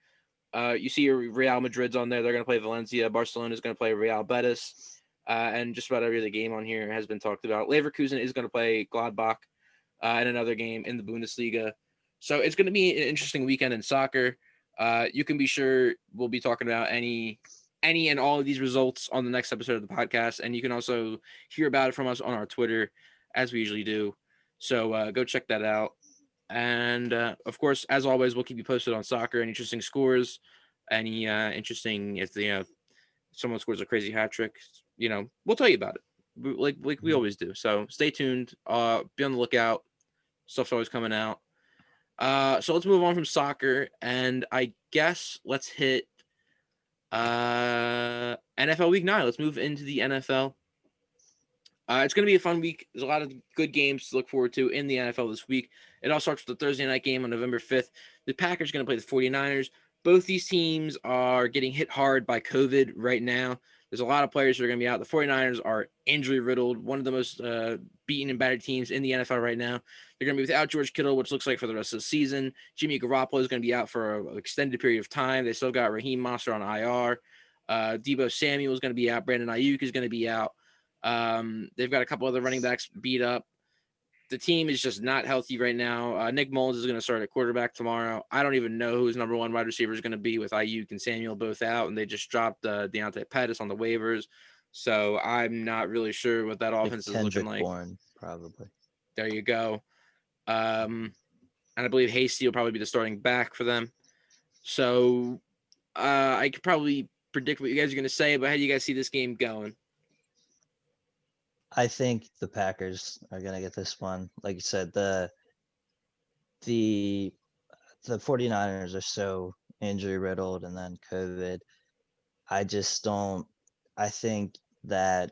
You see your Real Madrid's on there. They're going to play Valencia. Barcelona is going to play Real Betis. And just about every other game on here has been talked about. Leverkusen is going to play Gladbach in another game in the Bundesliga. So it's going to be an interesting weekend in soccer. You can be sure we'll be talking about any and all of these results on the next episode of the podcast. And you can also hear about it from us on our Twitter, as we usually do. So go check that out. And of course, as always, we'll keep you posted on soccer and interesting scores. Any interesting, if someone scores a crazy hat trick, we'll tell you about it, like we always do. So stay tuned. Be on the lookout. Stuff's always coming out. So let's move on from soccer, and I guess let's hit NFL Week 9. Let's move into the NFL. It's going to be a fun week. There's a lot of good games to look forward to in the NFL this week. It all starts with the Thursday night game on November 5th. The Packers are going to play the 49ers. Both these teams are getting hit hard by COVID right now. There's a lot of players who are going to be out. The 49ers are injury-riddled, one of the most beaten and battered teams in the NFL right now. They're going to be without George Kittle, which looks like for the rest of the season. Jimmy Garoppolo is going to be out for an extended period of time. They still got Raheem Mostert on IR. Deebo Samuel is going to be out. Brandon Ayuk is going to be out. They've got a couple other running backs beat up. The team is just not healthy right now. Nick Mullins is going to start at quarterback tomorrow. I don't even know who his number one wide receiver is going to be with Ayuk and Samuel both out, and they just dropped Deontay Pettis on the waivers. So I'm not really sure what that offense is looking like. Bourne, probably. There you go. And I believe Hasty will probably be the starting back for them. So I could probably predict what you guys are going to say, but how do you guys see this game going? I think the Packers are gonna get this one. Like you said, the 49ers are so injury riddled, and then COVID. I just don't. I think that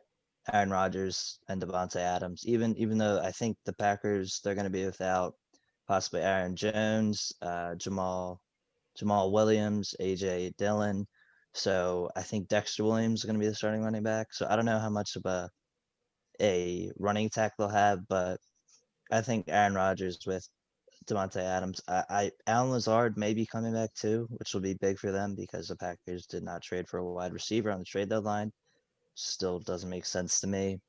Aaron Rodgers and Devontae Adams, even though I think the Packers, they're gonna be without possibly Aaron Jones, Jamal Williams, AJ Dillon. So I think Dexter Williams is gonna be the starting running back. So I don't know how much of a running attack they'll have, but I think Aaron Rodgers with Devontae Adams, Allen Lazard may be coming back too, which will be big for them because the Packers did not trade for a wide receiver on the trade deadline. Still doesn't make sense to me.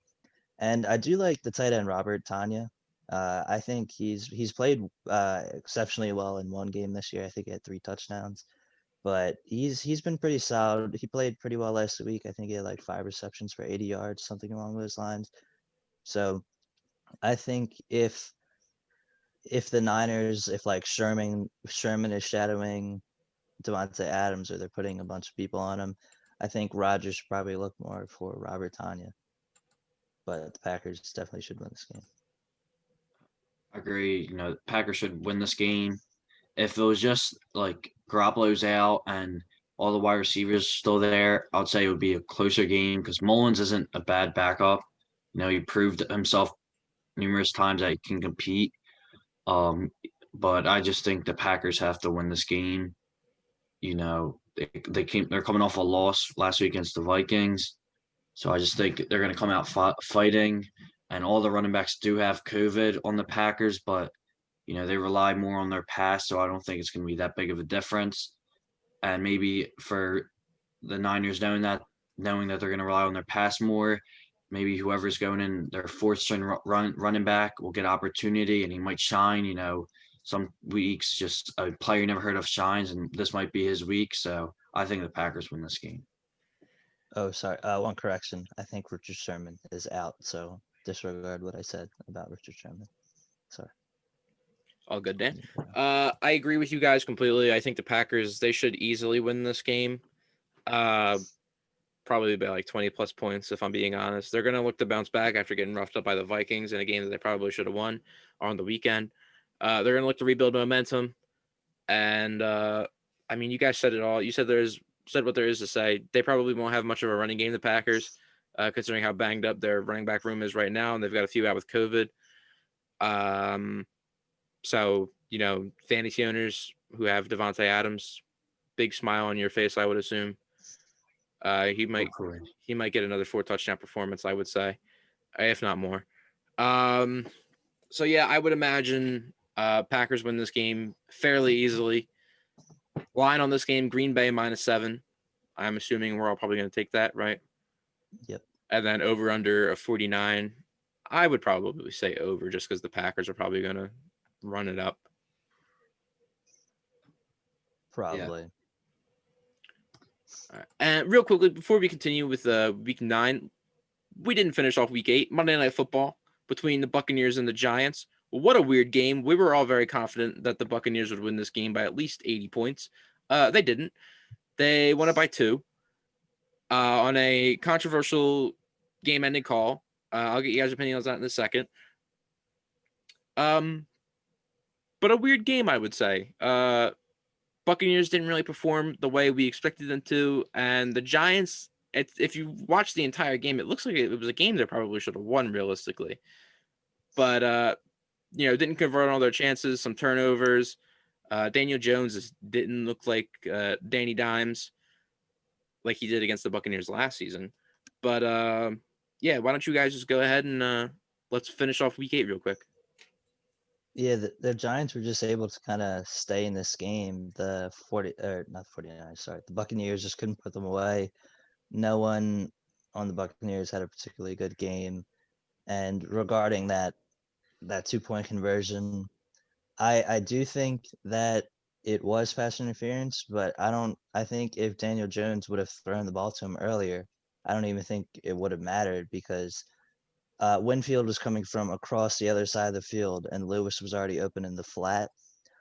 And I do like the tight end Robert Tanya. I think he's played exceptionally well in one game this year. I think he had 3 touchdowns, but he's been pretty solid. He played pretty well last week. I think he had like 5 receptions for 80 yards, something along those lines. So I think if the Niners, if like Sherman is shadowing Devontae Adams, or they're putting a bunch of people on him, I think Rodgers should probably look more for Robert Tanya. But the Packers definitely should win this game. I agree. The Packers should win this game. If it was just like Garoppolo's out and all the wide receivers still there, I'd say it would be a closer game because Mullins isn't a bad backup. He proved himself numerous times that he can compete. But I just think the Packers have to win this game. They're coming off a loss last week against the Vikings. So I just think they're going to come out fighting, and all the running backs do have COVID on the Packers, but they rely more on their pass, so I don't think it's going to be that big of a difference. And maybe for the Niners knowing that they're going to rely on their pass more, maybe whoever's going in their 4th-string running back will get opportunity, and he might shine. Some weeks just a player you never heard of shines, and this might be his week. So I think the Packers win this game. Oh, sorry. One correction. I think Richard Sherman is out, so disregard what I said about Richard Sherman. Sorry. All good, Dan. I agree with you guys completely. I think the Packers, they should easily win this game. Probably by like 20 plus points, if I'm being honest. They're going to look to bounce back after getting roughed up by the Vikings in a game that they probably should have won on the weekend. They're going to look to rebuild momentum. And, you guys said it all. You said what there is to say. They probably won't have much of a running game, the Packers, considering how banged up their running back room is right now, and they've got a few out with COVID. So, fantasy owners who have Devontae Adams, big smile on your face, I would assume. He might get another 4 touchdown performance, I would say, if not more. So yeah, I would imagine Packers win this game fairly easily. Line on this game, Green Bay -7. I'm assuming we're all probably going to take that, right? Yep. And then over under a 49. I would probably say over just because the Packers are probably going to run it up. Probably. Yeah. All right. And real quickly, before we continue with week 9, we didn't finish off week 8, Monday Night Football between the Buccaneers and the Giants. Well, what a weird game. We were all very confident that the Buccaneers would win this game by at least 80 points. They didn't. They won it by 2 on a controversial game-ending call. I'll get you guys' opinion on that in a second. but a weird game, I would say. Buccaneers didn't really perform the way we expected them to, and the Giants, if you watch the entire game, it looks like it was a game they probably should have won realistically. But didn't convert on all their chances, some turnovers. Daniel Jones didn't look like Danny Dimes like he did against the Buccaneers last season. But why don't you guys just go ahead and let's finish off week 8 real quick. Yeah, the Giants were just able to kind of stay in this game. The Buccaneers just couldn't put them away. No one on the Buccaneers had a particularly good game. And regarding that 2-point conversion, I do think that it was pass interference, but I think if Daniel Jones would have thrown the ball to him earlier, I don't even think it would have mattered because Winfield was coming from across the other side of the field and Lewis was already open in the flat.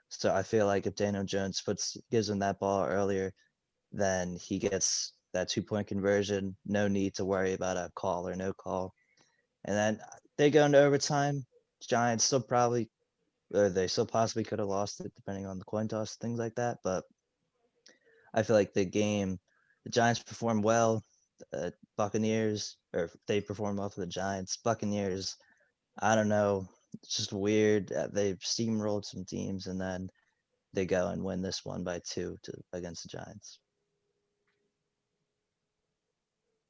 So I feel like if Daniel Jones gives him that ball earlier, then he gets that 2-point conversion. No need to worry about a call or no call. And then they go into overtime. Giants they still possibly could have lost it depending on the coin toss, things like that. But I feel like the Giants performed well. They performed well for the Giants. Buccaneers, I don't know. It's just weird. They've steamrolled some teams and then they go and win this one by 2 against the Giants.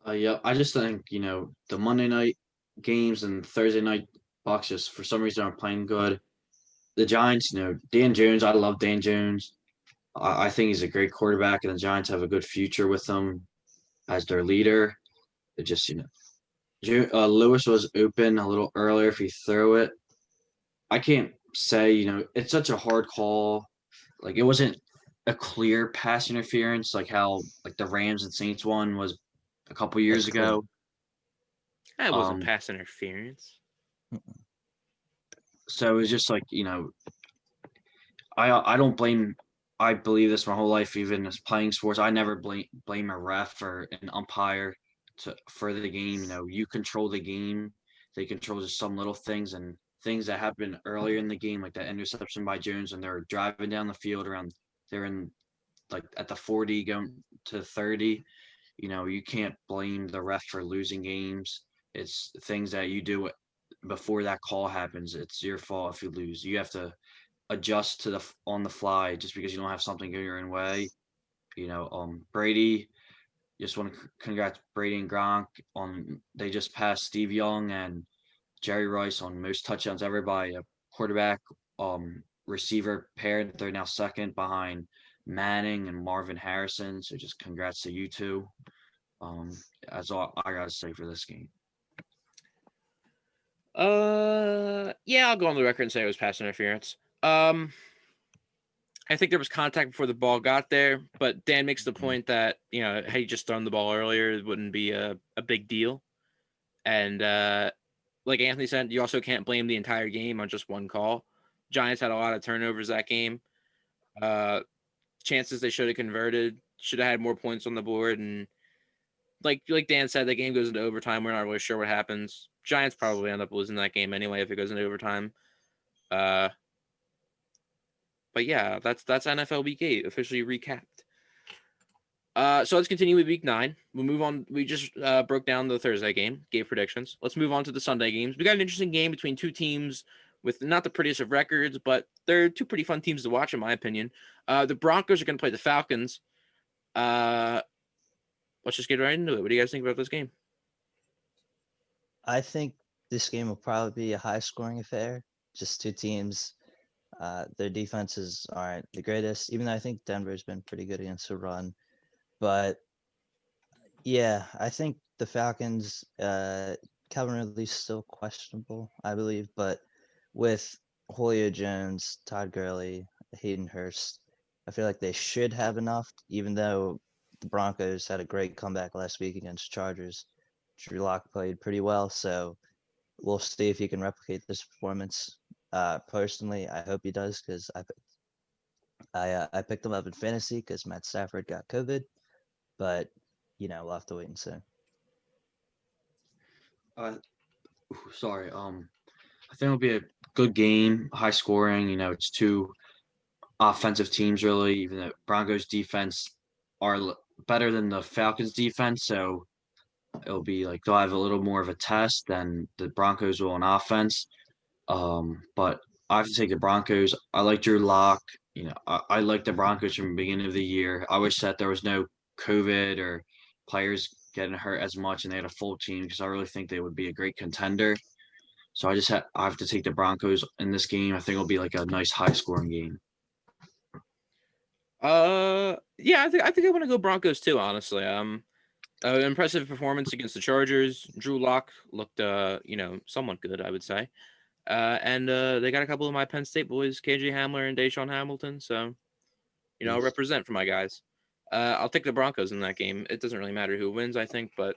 Yeah, I just think, the Monday night games and Thursday night Bucks just for some reason aren't playing good. The Giants, Dan Jones, I love Dan Jones. I think he's a great quarterback, and the Giants have a good future with him as their leader. It just, Lewis was open a little earlier if he threw it. I can't say, it's such a hard call. Like, it wasn't a clear pass interference like how like the Rams and Saints one was a couple years That's clean. ago. That wasn't pass interference. So it was just like, I don't blame. I believe this my whole life, even as playing sports. I never blame a ref or an umpire for the game. You control the game. They control just some little things and things that happened earlier in the game, like that interception by Jones when they were driving down the field they're in like at the 40 going to 30. You can't blame the ref for losing games. It's things that you do before that call happens. It's your fault if you lose. You have to adjust to on the fly just because you don't have something going your own way. Brady, just want to congrats Brady and Gronk they just passed Steve Young and Jerry Rice on most touchdowns ever by a quarterback receiver pair. They're now second behind Manning and Marvin Harrison. So just congrats to you two. That's all I gotta say for this game. I'll go on the record and say it was pass interference. I think there was contact before the ball got there, but Dan makes the point that, had he just thrown the ball earlier, it wouldn't be a big deal. And like Anthony said, you also can't blame the entire game on just one call. Giants had a lot of turnovers that game. Chances they should have converted, should have had more points on the board. And like Dan said, the game goes into overtime. We're not really sure what happens. Giants probably end up losing that game anyway if it goes into overtime. But yeah, that's NFL Week 8 officially recapped. So let's continue with Week 9. We'll move on. We just broke down the Thursday game, gave predictions. Let's move on to the Sunday games. We got an interesting game between two teams with not the prettiest of records, but they're two pretty fun teams to watch, in my opinion. The Broncos are going to play the Falcons. Let's just get right into it. What do you guys think about this game? I think this game will probably be a high-scoring affair. Just two teams. Their defenses aren't the greatest, even though I think Denver's been pretty good against the run. But yeah, I think the Falcons, Calvin Ridley's still questionable, I believe. But with Julio Jones, Todd Gurley, Hayden Hurst, I feel like they should have enough, even though the Broncos had a great comeback last week against Chargers. Drew Lock played pretty well, so we'll see if he can replicate this performance. Personally, I hope he does because I picked him up in fantasy because Matt Stafford got COVID, but we'll have to wait and see. Sorry. I think it'll be a good game, high scoring. It's two offensive teams really. Even the Broncos defense are better than the Falcons defense, so it'll be like they'll have a little more of a test than the Broncos will on offense. But I have to take the Broncos. I like Drew Lock. I like the Broncos from the beginning of the year. I wish that there was no COVID or players getting hurt as much and they had a full team because I really think they would be a great contender. So I have to take the Broncos in this game. I think it'll be like a nice high scoring game. Yeah, I think I want to go Broncos too, honestly. Impressive performance against the Chargers. Drew Lock looked somewhat good, I would say. And they got a couple of my Penn State boys, KJ Hamler and Deshaun Hamilton, so Yes. represent for my guys. I'll take the Broncos in that game. It doesn't really matter who wins, I think, but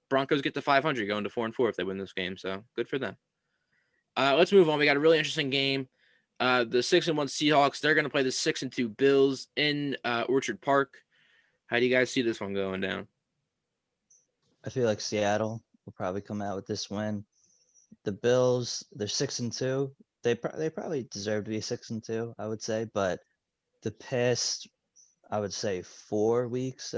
Broncos get to 500 going to 4-4 if they win this game, so good for them. Let's move on. We got a really interesting game. The 6-1 Seahawks, they're going to play the 6-2 Bills in Orchard Park. How do you guys see this one going down? I feel like Seattle will probably come out with this win. The Bills, they're 6-2. They probably deserve to be 6-2, I would say. But the past, I would say 4 weeks,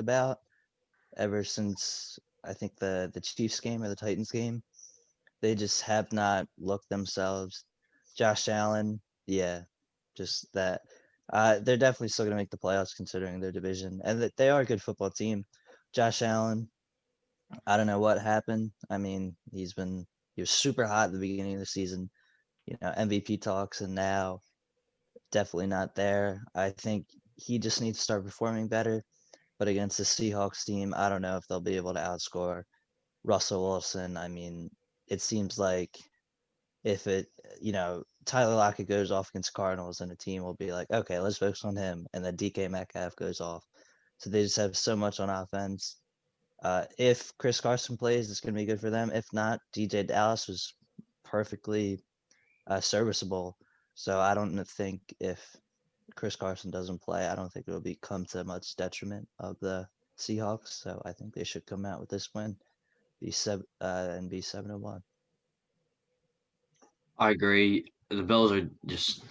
ever since I think the Chiefs game or the Titans game, they just have not looked themselves. Josh Allen, yeah, just that. They're definitely still going to make the playoffs considering their division, and that they are a good football team. Josh Allen, I don't know what happened. I mean, he was super hot at the beginning of the season, MVP talks, and now definitely not there. I think he just needs to start performing better. But against the Seahawks team, I don't know if they'll be able to outscore Russell Wilson. I mean, it seems like if Tyler Lockett goes off against Cardinals and the team will be like, okay, let's focus on him. And then DK Metcalf goes off. So they just have so much on offense. If Chris Carson plays, it's going to be good for them. If not, DJ Dallas was perfectly serviceable. So I don't think if Chris Carson doesn't play, I don't think it'll become to much detriment of the Seahawks. So I think they should come out with this win, be 7-1. I agree. The Bills are just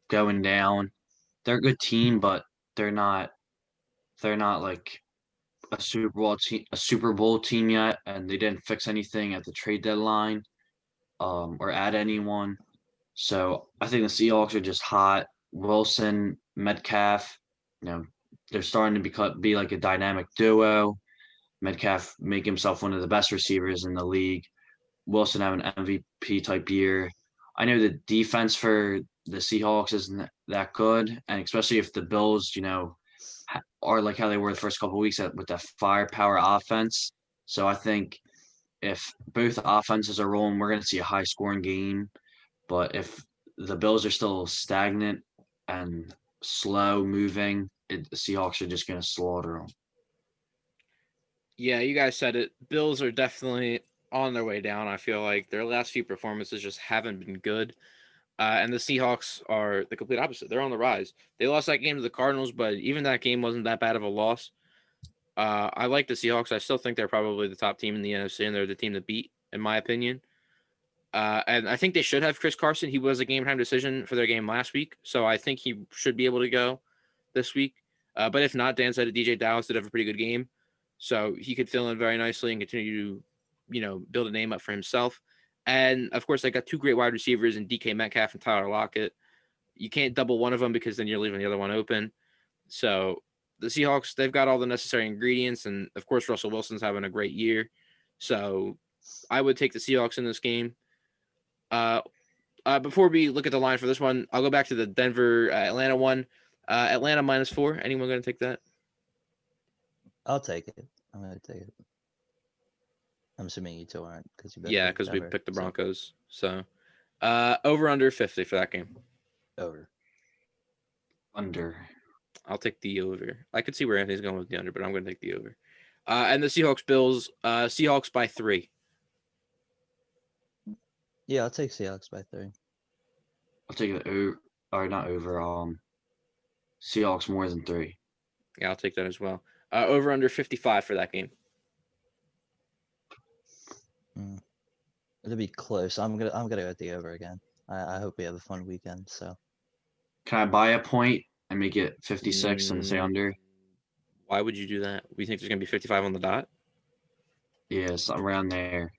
going down. They're a good team, but they're not. They're not like a Super Bowl team yet, and they didn't fix anything at the trade deadline, or add anyone. So I think the Seahawks are just hot. Wilson, Metcalf, they're starting to be like a dynamic duo. Metcalf make himself one of the best receivers in the league. Wilson have an MVP type year. I know the defense for the Seahawks isn't that good, and especially if the Bills, are like how they were the first couple of weeks with that firepower offense. So I think if both offenses are rolling, we're going to see a high scoring game. But if the Bills are still stagnant and slow moving, the Seahawks are just going to slaughter them. Yeah, you guys said it. Bills are definitely on their way down. I feel like their last few performances just haven't been good. And the Seahawks are the complete opposite. They're on the rise. They lost that game to the Cardinals, but even that game wasn't that bad of a loss. I like the Seahawks. I still think they're probably the top team in the NFC, and they're the team to beat, in my opinion. And I think they should have Chris Carson. He was a game-time decision for their game last week, so I think he should be able to go this week. But if not, Dan said DJ Dallas did have a pretty good game, so he could fill in very nicely and continue to, build a name up for himself. And of course, they got two great wide receivers in DK Metcalf and Tyler Lockett. You can't double one of them because then you're leaving the other one open. So the Seahawks, they've got all the necessary ingredients, and of course, Russell Wilson's having a great year. So I would take the Seahawks in this game. Before we look at the line for this one, I'll go back to the Denver Atlanta one. Atlanta -4. Anyone going to take that? I'll take it. I'm going to take it. I'm assuming you two aren't because we picked the Broncos. So over under 50 for that game. Over. Under. I'll take the over. I could see where Anthony's going with the under, but I'm going to take the over. And the Seahawks Bills. Seahawks by 3. Yeah, I'll take Seahawks by 3. I'll take it over, or not over. Seahawks more than 3. Yeah, I'll take that as well. Over under 55 for that game. It'll be close. I'm gonna go with the over again. I hope we have a fun weekend. So Can I buy a point and make it 56 and say Mm, under? Why would you do that? We think there's gonna be 55 on the dot. Yes, around there.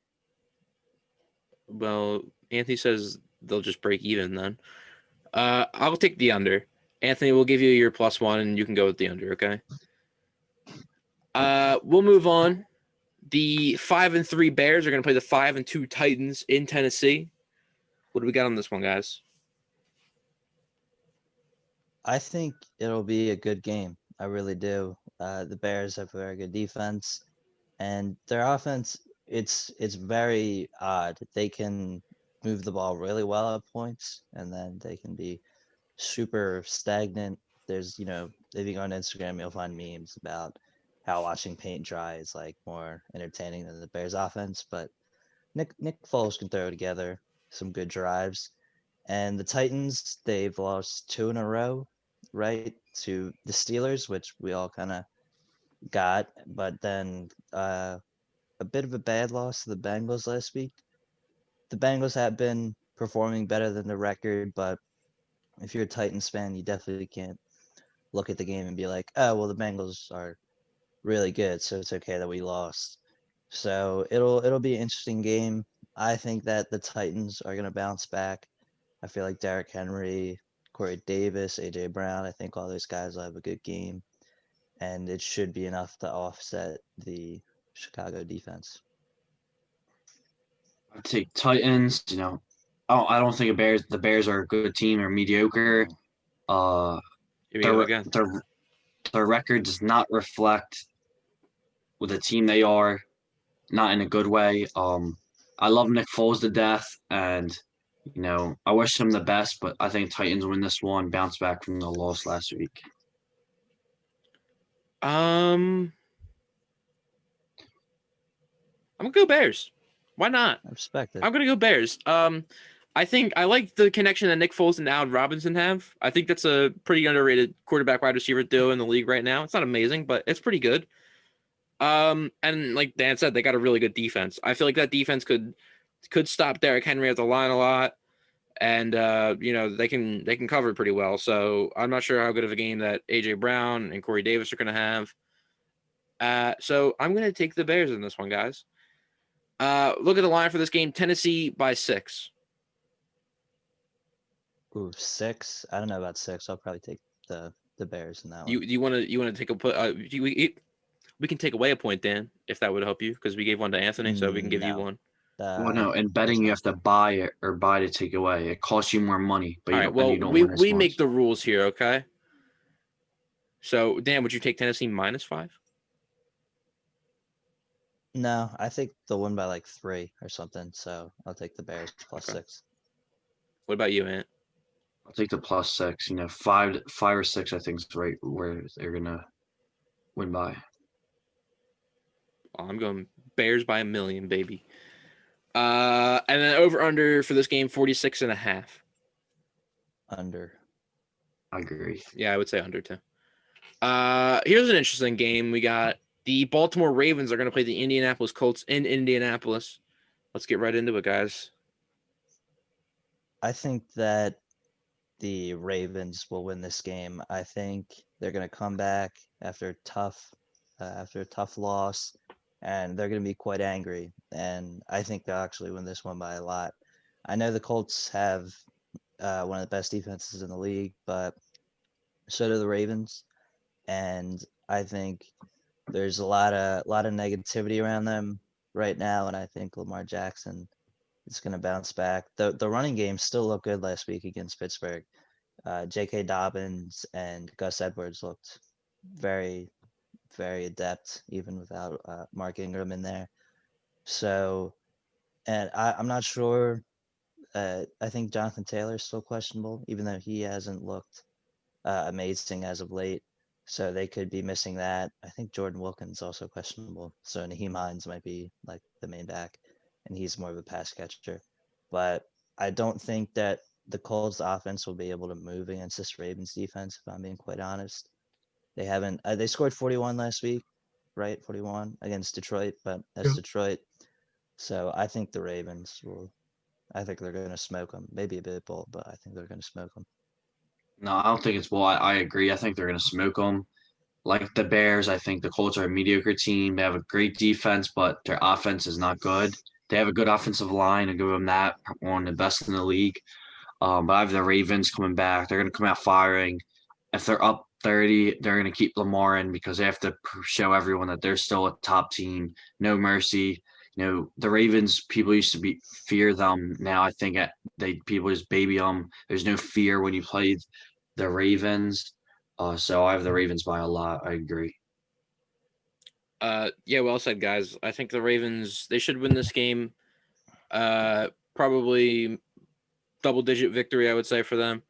Well, Anthony says they'll just break even then. I'll take the under. Anthony, we'll give you your +1, and you can go with the under. Okay. We'll move on. The 5-3 Bears are going to play the 5-2 Titans in Tennessee. What do we got on this one, guys? I think it'll be a good game. I really do. The Bears have a very good defense, and their offense. It's very odd. They can move the ball really well at points, and then they can be super stagnant. There's, if you go on Instagram, you'll find memes about how watching paint dry is like more entertaining than the Bears offense. But Nick Foles can throw together some good drives. And the Titans, they've lost 2 in a row, right, to the Steelers, which we all kind of got, but then a bit of a bad loss to the Bengals last week. The Bengals have been performing better than the record, but if you're a Titans fan, you definitely can't look at the game and be like, oh, well, the Bengals are really good, so it's okay that we lost. So it'll be an interesting game. I think that the Titans are gonna bounce back. I feel like Derrick Henry, Corey Davis, AJ Brown, I think all those guys will have a good game, and it should be enough to offset the Chicago defense. I take Titans. I don't think the Bears are a good team or mediocre. Here we go Their again. their their record does not reflect with the team they are, not in a good way. I love Nick Foles to death, and I wish him the best, but I think Titans win this one, bounce back from the loss last week. I'm gonna go Bears. Why not? I respect it. I'm gonna go Bears. I think I like the connection that Nick Foles and Allen Robinson have. I think that's a pretty underrated quarterback wide receiver duo in the league right now. It's not amazing, but it's pretty good. And like Dan said, they got a really good defense. I feel like that defense could stop Derrick Henry at the line a lot, and they can cover pretty well. So I'm not sure how good of a game that AJ Brown and Corey Davis are gonna have. So I'm gonna take the Bears in this one, guys. Look at the line for this game: Tennessee by 6. Ooh, 6. I don't know about 6. I'll probably take the Bears in that one. You want to take a put? We can take away a point, Dan, if that would help you, because we gave one to Anthony, so we can give you No. one. Well, no, in betting you have to buy it or buy to take away. It costs you more money, but All you right. don't, and Well, you don't win as we make much. the rules here, okay? So Dan, would you take Tennessee -5? No, I think they'll win by like 3 or something. So I'll take the Bears plus Okay. 6. What about you, Ant? I'll take the +6. 5 or 6, I think is right where they're gonna win by. I'm going Bears by 1 million, baby. And then over under for this game 46.5. Under. I agree. Yeah, I would say under too. Here's an interesting game. We got the Baltimore Ravens are going to play the Indianapolis Colts in Indianapolis. Let's get right into it, guys. I think that the Ravens will win this game. I think they're going to come back after a tough loss, and they're going to be quite angry. And I think they'll actually win this one by a lot. I know the Colts have one of the best defenses in the league, but so do the Ravens. And I think there's a lot of negativity around them right now, and I think Lamar Jackson is going to bounce back. The running game still looked good last week against Pittsburgh. J.K. Dobbins and Gus Edwards looked very, very adept, even without Mark Ingram in there. So, and I'm not sure. I think Jonathan Taylor is still questionable, even though he hasn't looked amazing as of late. So they could be missing that. I think Jordan Wilkins also questionable. So Naheem Hines might be like the main back, and he's more of a pass catcher. But I don't think that the Colts offense will be able to move against this Ravens defense, if I'm being quite honest. They haven't they scored 41 last week, right? 41 against Detroit, but that's Detroit. So I think the Ravens will. I think they're going to smoke them. Maybe a bit bold, but I think they're going to smoke them. No, I don't think it's well. I agree. I think they're going to smoke them. Like the Bears, I think the Colts are a mediocre team. They have a great defense, but their offense is not good. They have a good offensive line. I give them that, one of the best in the league. But I have the Ravens coming back. They're going to come out firing. If they're up 30, they're going to keep Lamar in because they have to show everyone that they're still a top team. No mercy. The Ravens, people used to fear them. Now I think people just baby them. There's no fear when you play the Ravens. So I have the Ravens by a lot. I agree. Yeah, well said, guys. I think the Ravens, they should win this game. Probably double-digit victory, I would say, for them.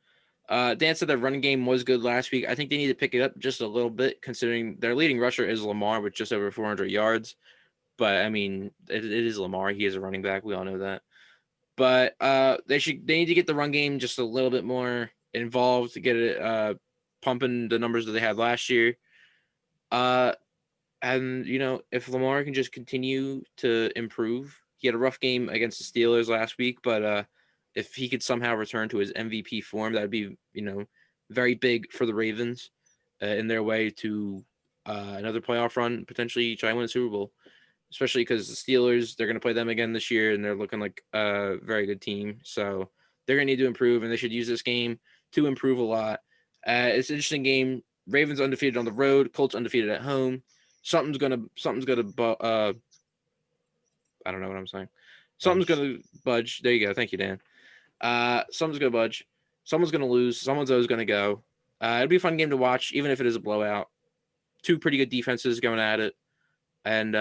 Dan said their running game was good last week. I think they need to pick it up just a little bit, considering their leading rusher is Lamar with just over 400 yards. But I mean, it is Lamar. He is a running back. We all know that. But they need to get the run game just a little bit more involved to get it pumping the numbers that they had last year. And if Lamar can just continue to improve, he had a rough game against the Steelers last week, but if he could somehow return to his MVP form, that would be very big for the Ravens in their way to another playoff run, potentially try and win a Super Bowl. Especially because the Steelers, they're going to play them again this year, and they're looking like a very good team. So they're going to need to improve, and they should use this game to improve a lot. It's an interesting game. Ravens undefeated on the road, Colts undefeated at home. Something's gonna I don't know what I'm saying. Something's gonna budge. There you go. Thank you, Dan. Something's gonna budge. Someone's gonna lose. Someone's always gonna go. It'll be a fun game to watch, even if it is a blowout. Two pretty good defenses going at it. And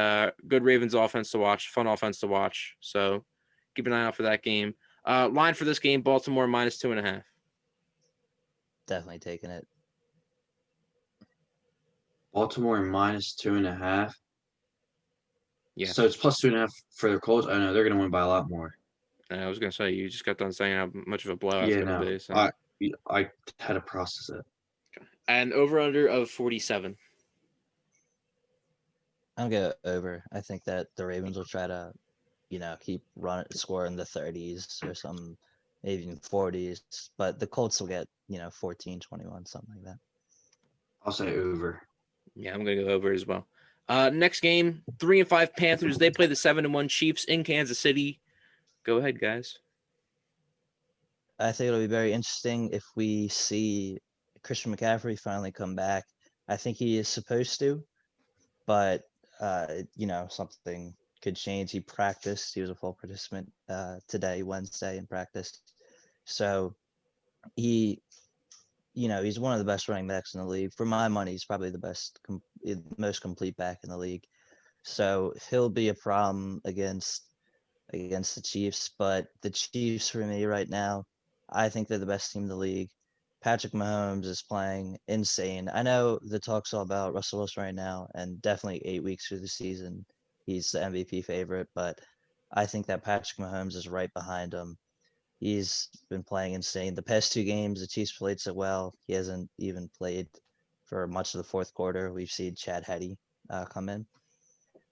good Ravens offense to watch, fun offense to watch. So keep an eye out for that game. Line for this game, Baltimore -2.5. Definitely taking it. Baltimore -2.5. Yeah. So it's +2.5 for the Colts. I know they're going to win by a lot more. I was gonna say you just got done saying how much of a blowout Yeah, it's gonna no, be. So. I had to process it. And over under of 47. I'm going to over. I think that the Ravens will try to, keep score in the 30s or some, maybe even 40s. But the Colts will get, 14, 21, something like that. I'll say over. Yeah, I'm gonna go over as well. Next game, 3-5 Panthers. They play the 7-1 Chiefs in Kansas City. Go ahead, guys. I think it'll be very interesting if we see Christian McCaffrey finally come back. I think he is supposed to, but something could change. He practiced. He was a full participant today, Wednesday, in practice. So he's one of the best running backs in the league. For my money, he's probably the best, most complete back in the league. So he'll be a problem against the Chiefs. But the Chiefs, for me right now, I think they're the best team in the league. Patrick Mahomes is playing insane. I know the talk's all about Russell Wilson right now, and definitely 8 weeks through the season, he's the MVP favorite. But I think that Patrick Mahomes is right behind him. He's been playing insane. The past 2 games, the Chiefs played so well. He hasn't even played for much of the fourth quarter. We've seen Chad Henne come in,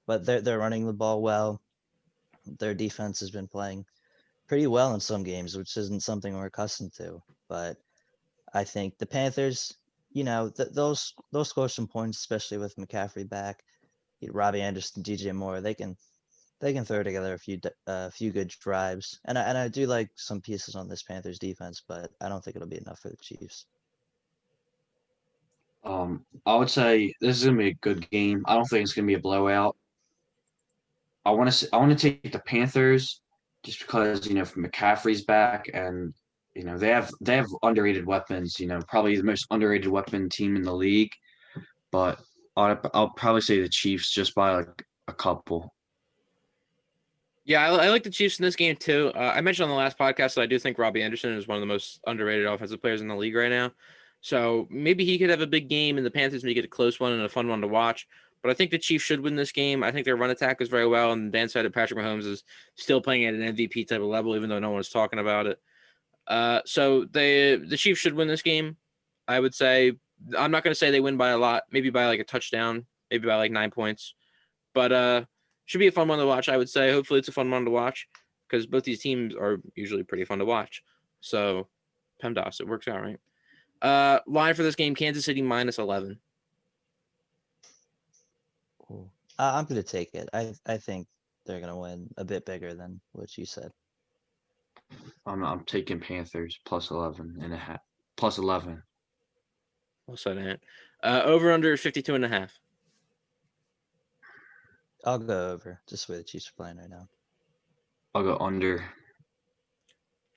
but they're running the ball well. Their defense has been playing pretty well in some games, which isn't something we're accustomed to. But I think the Panthers, they'll score some points, especially with McCaffrey back. Robbie Anderson, DJ Moore, they can throw together a few good drives. And I do like some pieces on this Panthers defense, but I don't think it'll be enough for the Chiefs. I would say this is gonna be a good game. I don't think it's gonna be a blowout. I want to take the Panthers just because if McCaffrey's back and they have underrated weapons. Probably the most underrated weapon team in the league. But I'll probably say the Chiefs just by like a couple. Yeah, I like the Chiefs in this game too. I mentioned on the last podcast that I do think Robbie Anderson is one of the most underrated offensive players in the league right now. So maybe he could have a big game and the Panthers may get a close one and a fun one to watch. But I think the Chiefs should win this game. I think their run attack is very well, and Dan said that Patrick Mahomes is still playing at an MVP type of level, even though no one's talking about it. So the Chiefs should win this game. I would say I'm not going to say they win by a lot, maybe by like a touchdown, maybe by like 9 points, but should be a fun one to watch, I would say. Hopefully it's a fun one to watch because both these teams are usually pretty fun to watch. So PEMDAS, it works out, right? Line for this game, Kansas City -11. Ooh. I'm gonna take it. I think they're gonna win a bit bigger than what you said. I'm taking Panthers +11.5. +11. I'll say that. Over under 52.5. I'll go over just the way the Chiefs are playing right now. I'll go under.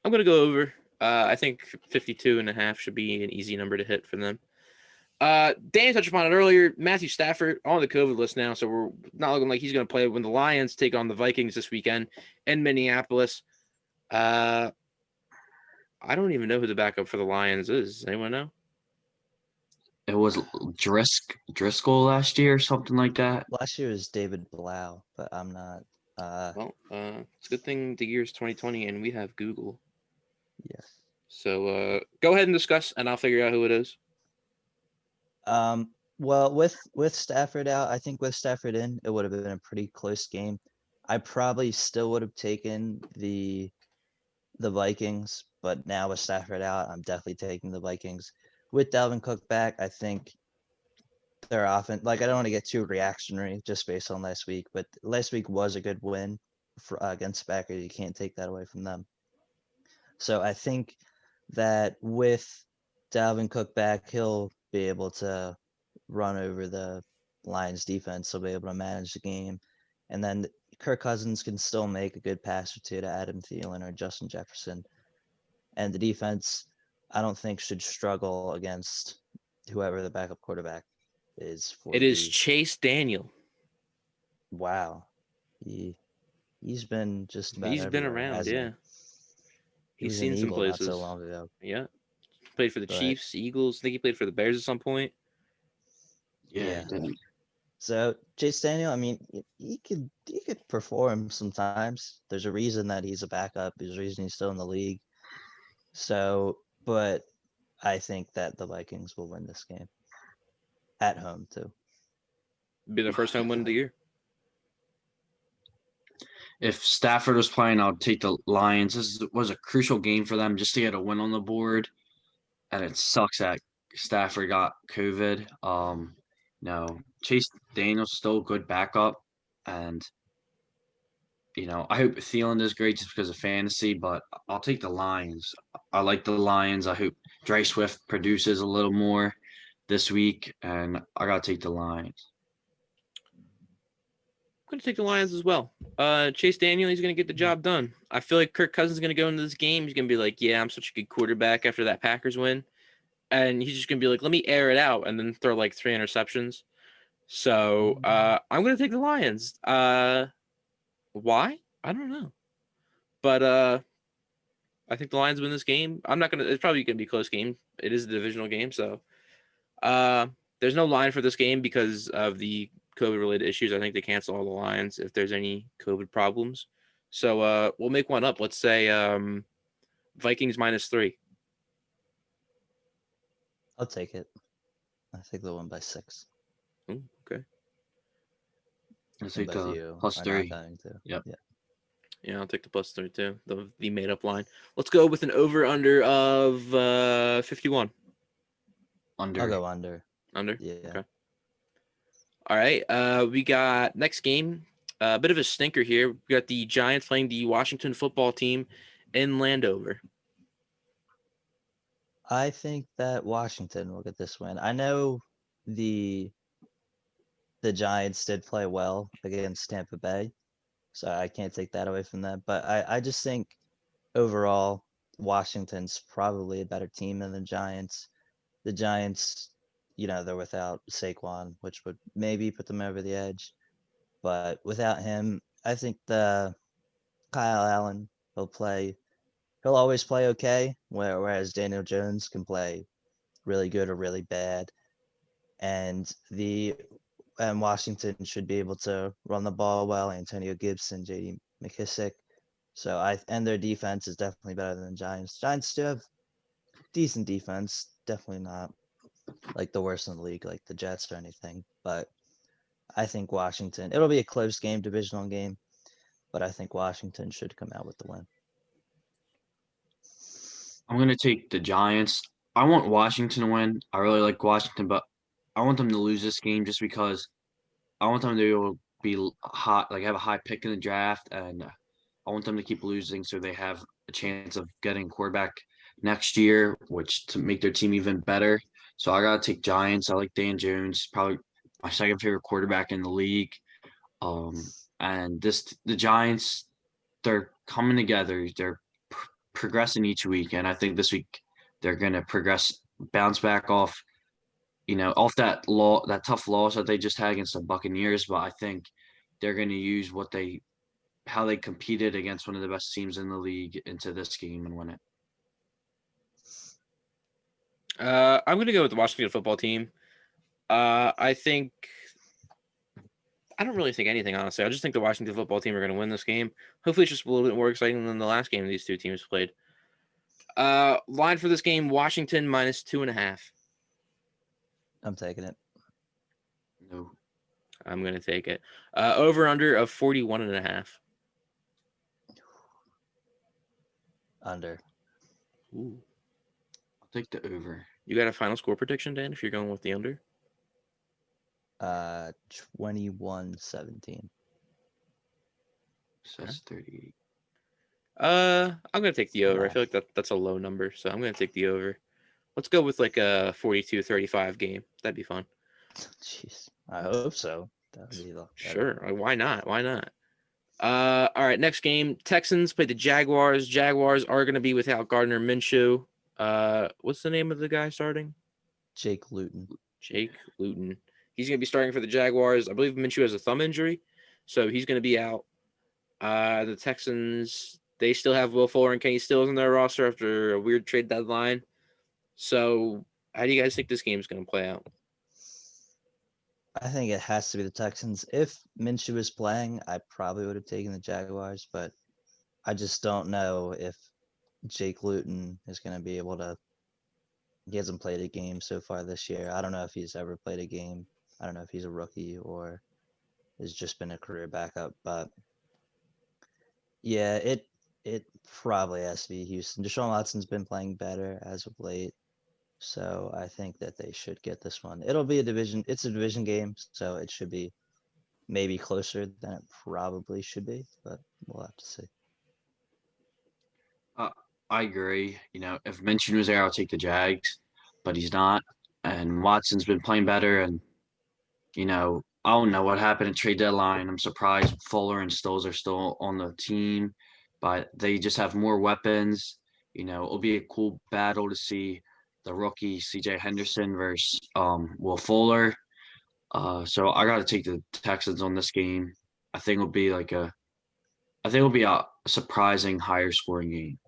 I'm going to go over. I think 52.5 should be an easy number to hit for them. Dan touched upon it earlier. Matthew Stafford on the COVID list now, so we're not looking like he's going to play when the Lions take on the Vikings this weekend in Minneapolis. I don't even know who the backup for the Lions is. Does anyone know? It was Driscoll last year or something like that. Last year was David Blau, but I'm not. Well, it's a good thing the year's 2020 and we have Google. Yes. So go ahead and discuss, and I'll figure out who it is. Well, with Stafford out, I think with Stafford in, it would have been a pretty close game. I probably still would have taken the Vikings, but now with Stafford out, I'm definitely taking the Vikings. With Dalvin Cook back, I think they're often like I don't want to get too reactionary just based on last week, but last week was a good win for against Packers. You can't take that away from them. So I think that with Dalvin Cook back, he'll be able to run over the Lions defense. He'll be able to manage the game. And then Kirk Cousins can still make a good pass or two to Adam Thielen or Justin Jefferson. And the defense, I don't think should struggle against whoever the backup quarterback is for It is Chase Daniel. Wow. He's been just about He's been everywhere, around, hasn't yeah. he? He He's was an seen some Eagle not places. so long ago. Yeah. Played for the But- Chiefs, Eagles. I think he played for the Bears at some point. Yeah. Yeah. So Chase Daniel, I mean, he could perform sometimes. There's a reason that he's a backup. There's a reason he's still in the league. So, but I think that the Vikings will win this game at home too. Be the first home win of the year. If Stafford was playing, I'll take the Lions. This was a crucial game for them just to get a win on the board. And it sucks that Stafford got COVID. No, Chase Daniel's still a good backup. And, I hope Thielen does great just because of fantasy, but I'll take the Lions. I like the Lions. I hope Dre Swift produces a little more this week, and I got to take the Lions. I'm going to take the Lions as well. Chase Daniel, he's going to get the job done. I feel like Kirk Cousins is going to go into this game. He's going to be like, yeah, I'm such a good quarterback after that Packers win. And he's just going to be like, let me air it out and then throw like 3 interceptions. So I'm going to take the Lions. Why? I don't know. But I think the Lions win this game. It's probably going to be a close game. It is a divisional game. So there's no line for this game because of the COVID-related issues. I think they cancel all the lines if there's any COVID problems. So we'll make one up. Let's say Vikings -3. I'll take it. I think they'll win by 6. Ooh, okay. I'll take Both of the you plus are not 3. going to. Yep. Yeah. Yeah, I'll take the +3 too. The made-up line. Let's go with an over/under of 51. Under. I'll go under. Under? Yeah. Okay. All right. We got next game. A bit of a stinker here. We got the Giants playing the Washington football team in Landover. I think that Washington will get this win. I know the Giants did play well against Tampa Bay, so I can't take that away from them. But I just think overall Washington's probably a better team than the Giants. The Giants, they're without Saquon, which would maybe put them over the edge. But without him, I think the Kyle Allen he'll always play okay, whereas Daniel Jones can play really good or really bad. And Washington should be able to run the ball well. Antonio Gibson, J.D. McKissick. And their defense is definitely better than the Giants. Giants do have decent defense, definitely not like the worst in the league, like the Jets or anything. But I think Washington. It'll be a close game, divisional game, but I think Washington should come out with the win. I'm gonna take the Giants. I want Washington to win. I really like Washington, but I want them to lose this game just because I want them to be able to be hot, like have a high pick in the draft, and I want them to keep losing so they have a chance of getting quarterback next year, which to make their team even better. So I gotta take Giants. I like Dan Jones, probably my second favorite quarterback in the league. Um, and the Giants, they're coming together. They're progressing each week, and I think this week they're gonna bounce back off, off that tough loss that they just had against the Buccaneers. But I think they're gonna use how they competed against one of the best teams in the league into this game and win it. I'm gonna go with the Washington football team. I don't really think anything, honestly. I just think the Washington football team are going to win this game. Hopefully, it's just a little bit more exciting than the last game these two teams played. Line for this game: Washington minus 2.5. I'm taking it. No, I'm going to take it. Over under of 41.5. Under. Ooh. I'll take the over. You got a final score prediction, Dan? If you're going with the under, 21-17. So that's 38. I'm going to take the over. I Nah. feel like that's a low number, so I'm going to take the over. Let's go with like a 42-35 game. That'd be fun. Jeez, I hope so. That would be better. Sure. Why not? Why not? All right. Next game: Texans play the Jaguars. Jaguars are going to be without Gardner Minshew. What's the name of the guy starting? Jake Luton. Jake Luton. He's going to be starting for the Jaguars. I believe Minshew has a thumb injury, so he's going to be out. The Texans, they still have Will Fuller and Kenny Stills in their roster after a weird trade deadline. So, how do you guys think this game is going to play out? I think it has to be the Texans. If Minshew was playing, I probably would have taken the Jaguars, but I just don't know if Jake Luton is going to be able to. He hasn't played a game so far this year. I don't know if he's ever played a game. I don't know if he's a rookie or has just been a career backup, but yeah, it probably has to be Houston. Deshaun Watson's been playing better as of late, so I think that they should get this one. It'll be it's a division game, so it should be maybe closer than it probably should be, but we'll have to see. I agree. If Minshew was there, I would take the Jags, but he's not. And Watson's been playing better. And, I don't know what happened at trade deadline. I'm surprised Fuller and Stills are still on the team, but they just have more weapons. It'll be a cool battle to see the rookie CJ Henderson versus Will Fuller. So I got to take the Texans on this game. I think it'll be a surprising higher scoring game.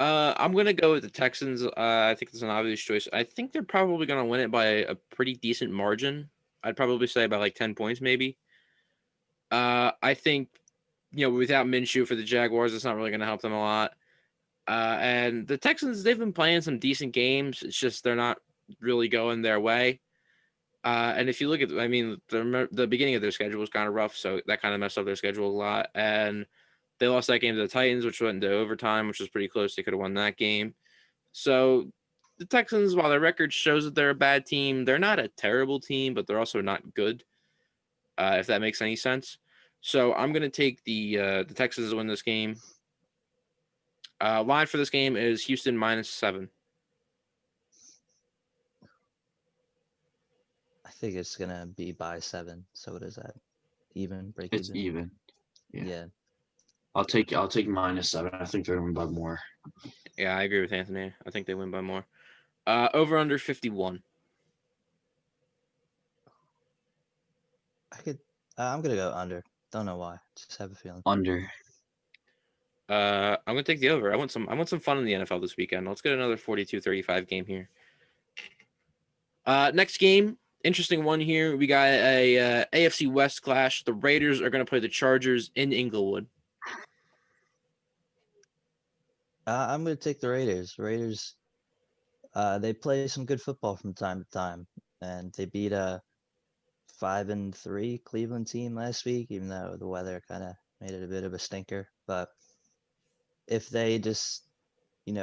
I'm gonna go with the Texans. I think it's an obvious choice. I think they're probably gonna win it by a pretty decent margin. I'd probably say by like 10 points, maybe. I think, without Minshew for the Jaguars, it's not really gonna help them a lot. And the Texans, they've been playing some decent games. It's just they're not really going their way. And if you look at, the beginning of their schedule was kind of rough, so that kind of messed up their schedule a lot. And they lost that game to the Titans, which went into overtime, which was pretty close. They could have won that game. So the Texans, while their record shows that they're a bad team, they're not a terrible team, but they're also not good, if that makes any sense. So I'm going to take the Texans to win this game. Line for this game is Houston -7. I think it's gonna be by 7. So what is that? Even? Break It's even? even. Yeah. I'll take -7. I think they're going to win by more. Yeah, I agree with Anthony. I think they win by more. Over under 51. I'm gonna go under. Don't know why. Just have a feeling. Under. I'm gonna take the over. I want some fun in the NFL this weekend. Let's get another 42-35 game here. Next game, interesting one here. We got a AFC West clash. The Raiders are gonna play the Chargers in Inglewood. I'm gonna take the Raiders. Raiders, they play some good football from time to time, and they beat a 5-3 Cleveland team last week, even though the weather kind of made it a bit of a stinker. But if they just,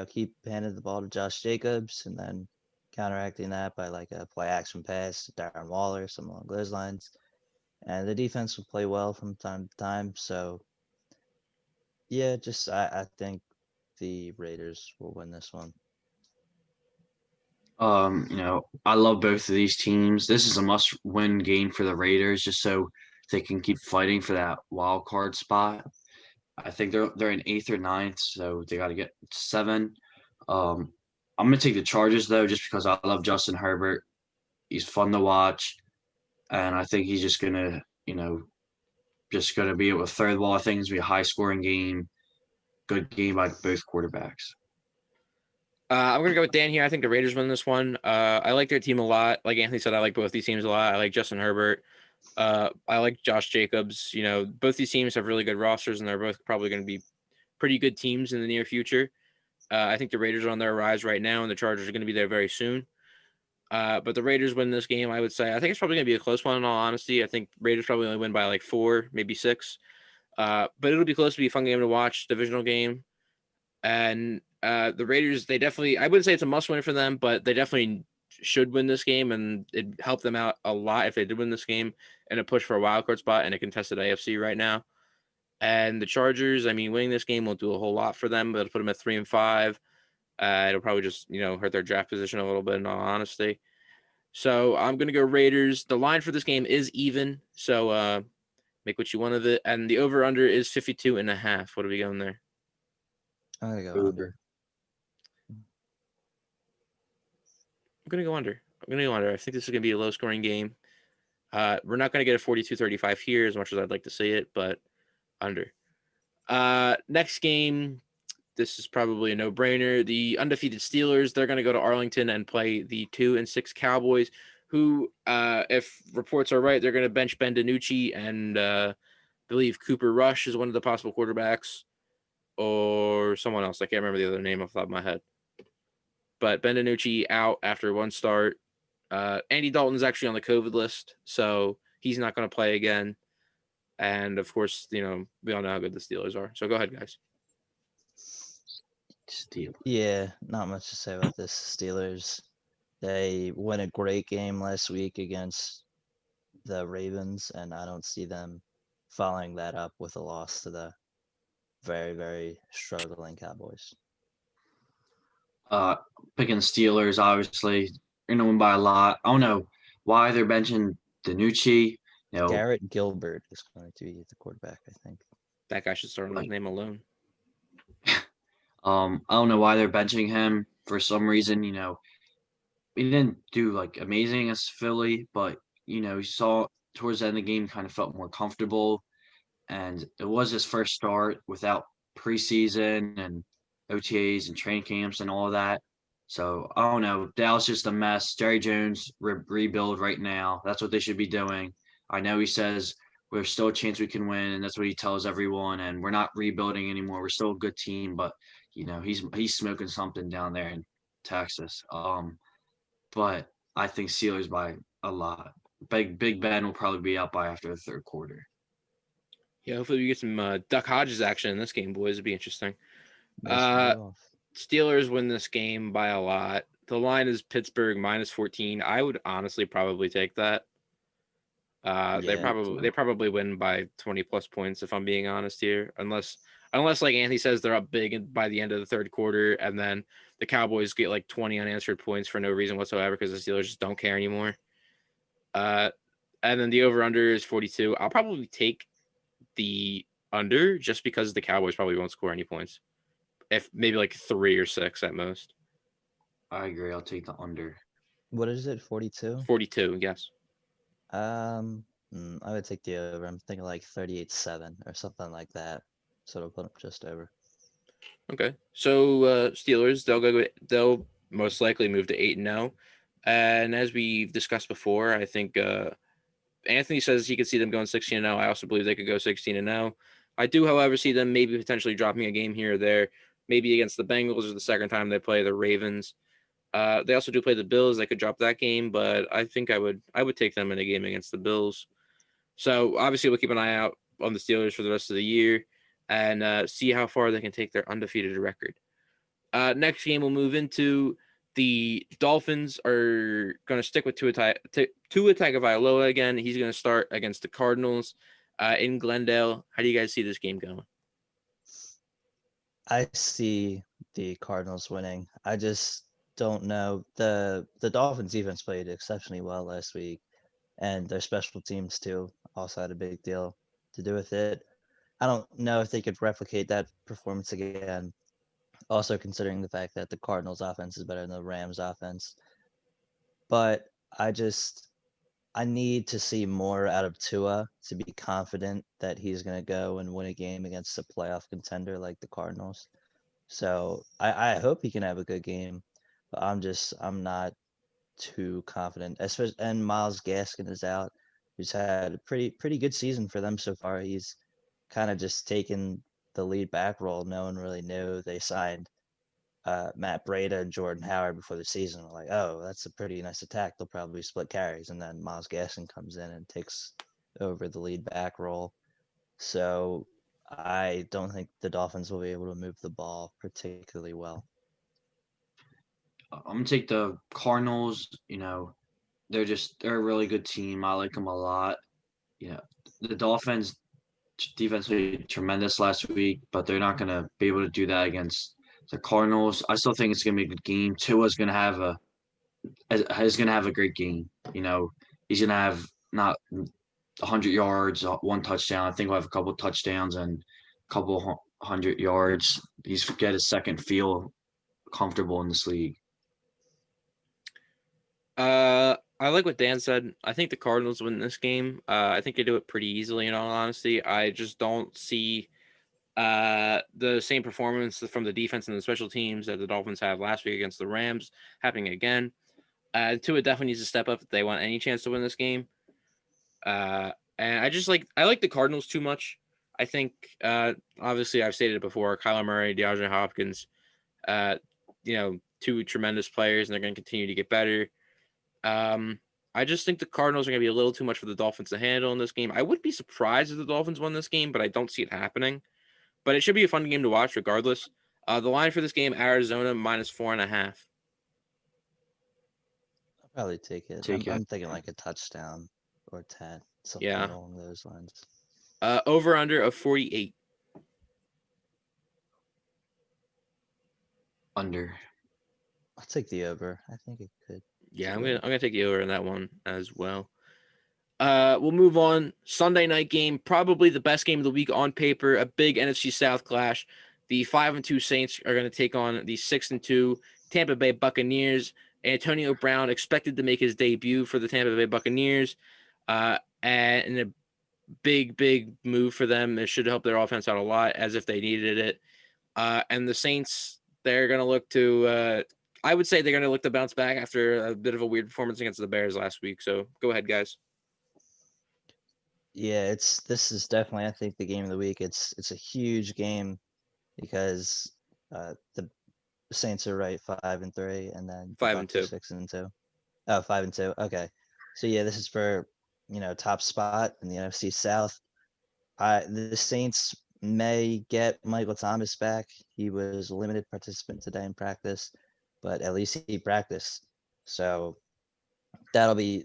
keep handing the ball to Josh Jacobs and then counteracting that by like a play action pass to Darren Waller, something along those lines, and the defense will play well from time to time. So yeah, just I think the Raiders will win this one. I love both of these teams. This is a must-win game for the Raiders, just so they can keep fighting for that wild card spot. I think they're in 8th or 9th, so they got to get 7. I'm gonna take the Chargers though, just because I love Justin Herbert. He's fun to watch, and I think he's just gonna, be able to throw the ball. I think it's gonna be a high-scoring game, good game by both quarterbacks. I'm going to go with Dan here. I think the Raiders win this one. I like their team a lot. Like Anthony said, I like both these teams a lot. I like Justin Herbert. I like Josh Jacobs. Both these teams have really good rosters, and they're both probably going to be pretty good teams in the near future. I think the Raiders are on their rise right now, and the Chargers are going to be there very soon. But the Raiders win this game, I would say. I think it's probably going to be a close one, in all honesty. I think Raiders probably only win by like 4, maybe 6. But it'll be close to be a fun game to watch, divisional game. And the Raiders, they definitely, I wouldn't say it's a must win for them, but they definitely should win this game, and it'd help them out a lot if they did win this game and a push for a wild card spot in a contested AFC right now. And the Chargers, I mean, winning this game won't do a whole lot for them, but it'll put them at 3-5. It'll probably just, hurt their draft position a little bit, in all honesty. So I'm going to go Raiders. The line for this game is even, so make what you want of it. And the over-under is 52.5. What are we going there? I'm gonna go under. I'm going to go under. I think this is going to be a low-scoring game. We're not going to get a 42-35 here as much as I'd like to see it, but under. Next game, this is probably a no-brainer. The undefeated Steelers, they're going to go to Arlington and play the 2-6 Cowboys, who, if reports are right, they're going to bench Ben DiNucci and believe Cooper Rush is one of the possible quarterbacks, or someone else. I can't remember the other name off the top of my head. But Ben DiNucci out after one start. Andy Dalton's actually on the COVID list, so he's not going to play again. And, of course, we all know how good the Steelers are. So go ahead, guys. Steelers. Yeah, not much to say about this. Steelers, they won a great game last week against the Ravens, and I don't see them following that up with a loss to the very, very struggling Cowboys. Picking Steelers, obviously, you're gonna win by a lot. I don't know why they're benching DiNucci. Garrett Gilbert is going to be the quarterback, I think. That guy should start on his name alone. I don't know why they're benching him. For some reason, he didn't do like amazing as Philly, but he saw towards the end of the game kind of felt more comfortable, and it was his first start without preseason and OTAs and training camps and all of that. So I don't know. Dallas just a mess. Jerry Jones rebuild right now. That's what they should be doing. I know he says there's still a chance we can win, and that's what he tells everyone. And we're not rebuilding anymore. We're still a good team, but he's smoking something down there in Texas. But I think Steelers by a lot. Big Ben will probably be out by after the third quarter. Yeah, hopefully we get some Duck Hodges action in this game, boys. It'd be interesting. Steelers win this game by a lot. The line is Pittsburgh -14. I would honestly probably take that. They probably win by 20+ points, if I'm being honest here, unless like Anthony says they're up big by the end of the third quarter, and then the Cowboys get like 20 unanswered points for no reason whatsoever because the Steelers just don't care anymore. And then the over/under is 42. I'll probably take the under just because the Cowboys probably won't score any points, if maybe like 3 or 6 at most. I agree. I'll take the under. What is it? 42? 42, yes. I would take the over. I'm thinking like 38-7 or something like that. So it'll put them just over. Okay. So Steelers, they'll most likely move to 8-0. And as we've discussed before, I think Anthony says he could see them going 16-0. I also believe they could go 16-0. I do, however, see them maybe potentially dropping a game here or there, maybe against the Bengals or the second time they play the Ravens. They also do play the Bills. They could drop that game, but I think I would take them in a game against the Bills. So obviously we'll keep an eye out on the Steelers for the rest of the year and see how far they can take their undefeated record. Next game we'll move into the Dolphins are going to stick with Tua Tagovailoa again. He's going to start against the Cardinals in Glendale. How do you guys see this game going? I see the Cardinals winning. I just don't know. The Dolphins defense played exceptionally well last week, and their special teams too also had a big deal to do with it. I don't know if they could replicate that performance again. Also considering the fact that the Cardinals offense is better than the Rams offense. But I need to see more out of Tua to be confident that he's going to go and win a game against a playoff contender like the Cardinals. So I hope he can have a good game, but I'm not too confident. Especially, and Miles Gaskin is out, who's had a pretty good season for them so far. He's kind of just taken the lead back role. No one really knew they signed Matt Breida and Jordan Howard before the season. We're like, oh, that's a pretty nice attack. They'll probably split carries, and then Miles Gaskin comes in and takes over the lead back role. So I don't think the Dolphins will be able to move the ball particularly well. I'm gonna take the Cardinals. They're a really good team. I like them a lot. You know, the Dolphins defense played tremendous last week, but they're not gonna be able to do that against the Cardinals. I still think it's gonna be a good game. Tua's gonna have a great game. He's gonna have not 100 yards, one touchdown. I think we'll have a couple touchdowns and a couple 100 yards. He's get his second feel comfortable in this league. I like what Dan said. I think the Cardinals win this game. I think they do it pretty easily, in all honesty. I just don't see the same performance from the defense and the special teams that the Dolphins have last week against the Rams happening again. Tua definitely needs to step up if they want any chance to win this game. And I like the Cardinals too much. I think obviously I've stated it before. Kyler Murray, DeAndre Hopkins, two tremendous players, and they're going to continue to get better. I just think the Cardinals are going to be a little too much for the Dolphins to handle in this game. I would be surprised if the Dolphins won this game, but I don't see it happening. But it should be a fun game to watch regardless. The line for this game, Arizona -4.5. I'll probably take it. I'm thinking like a touchdown or 10, something along those lines. Over under of 48. Under. I'll take the over. I think it could. Yeah, I'm gonna take the over in that one as well. We'll move on. Sunday night game, probably the best game of the week on paper. A big NFC South clash. The 5-2 Saints are going to take on the 6-2 Tampa Bay Buccaneers. Antonio Brown expected to make his debut for the Tampa Bay Buccaneers, and a big move for them. It should help their offense out a lot, as if they needed it. And the Saints, they're going to look to. I would say they're going to look to bounce back after a bit of a weird performance against the Bears last week. So go ahead, guys. Yeah, this is definitely, I think, the game of the week. It's a huge game because the Saints are right 5-3, and then 5-2, 6-2. Oh, 5-2. Okay, so yeah, this is for top spot in the NFC South. The Saints may get Michael Thomas back. He was a limited participant today in practice, but at least he practiced. So that'll be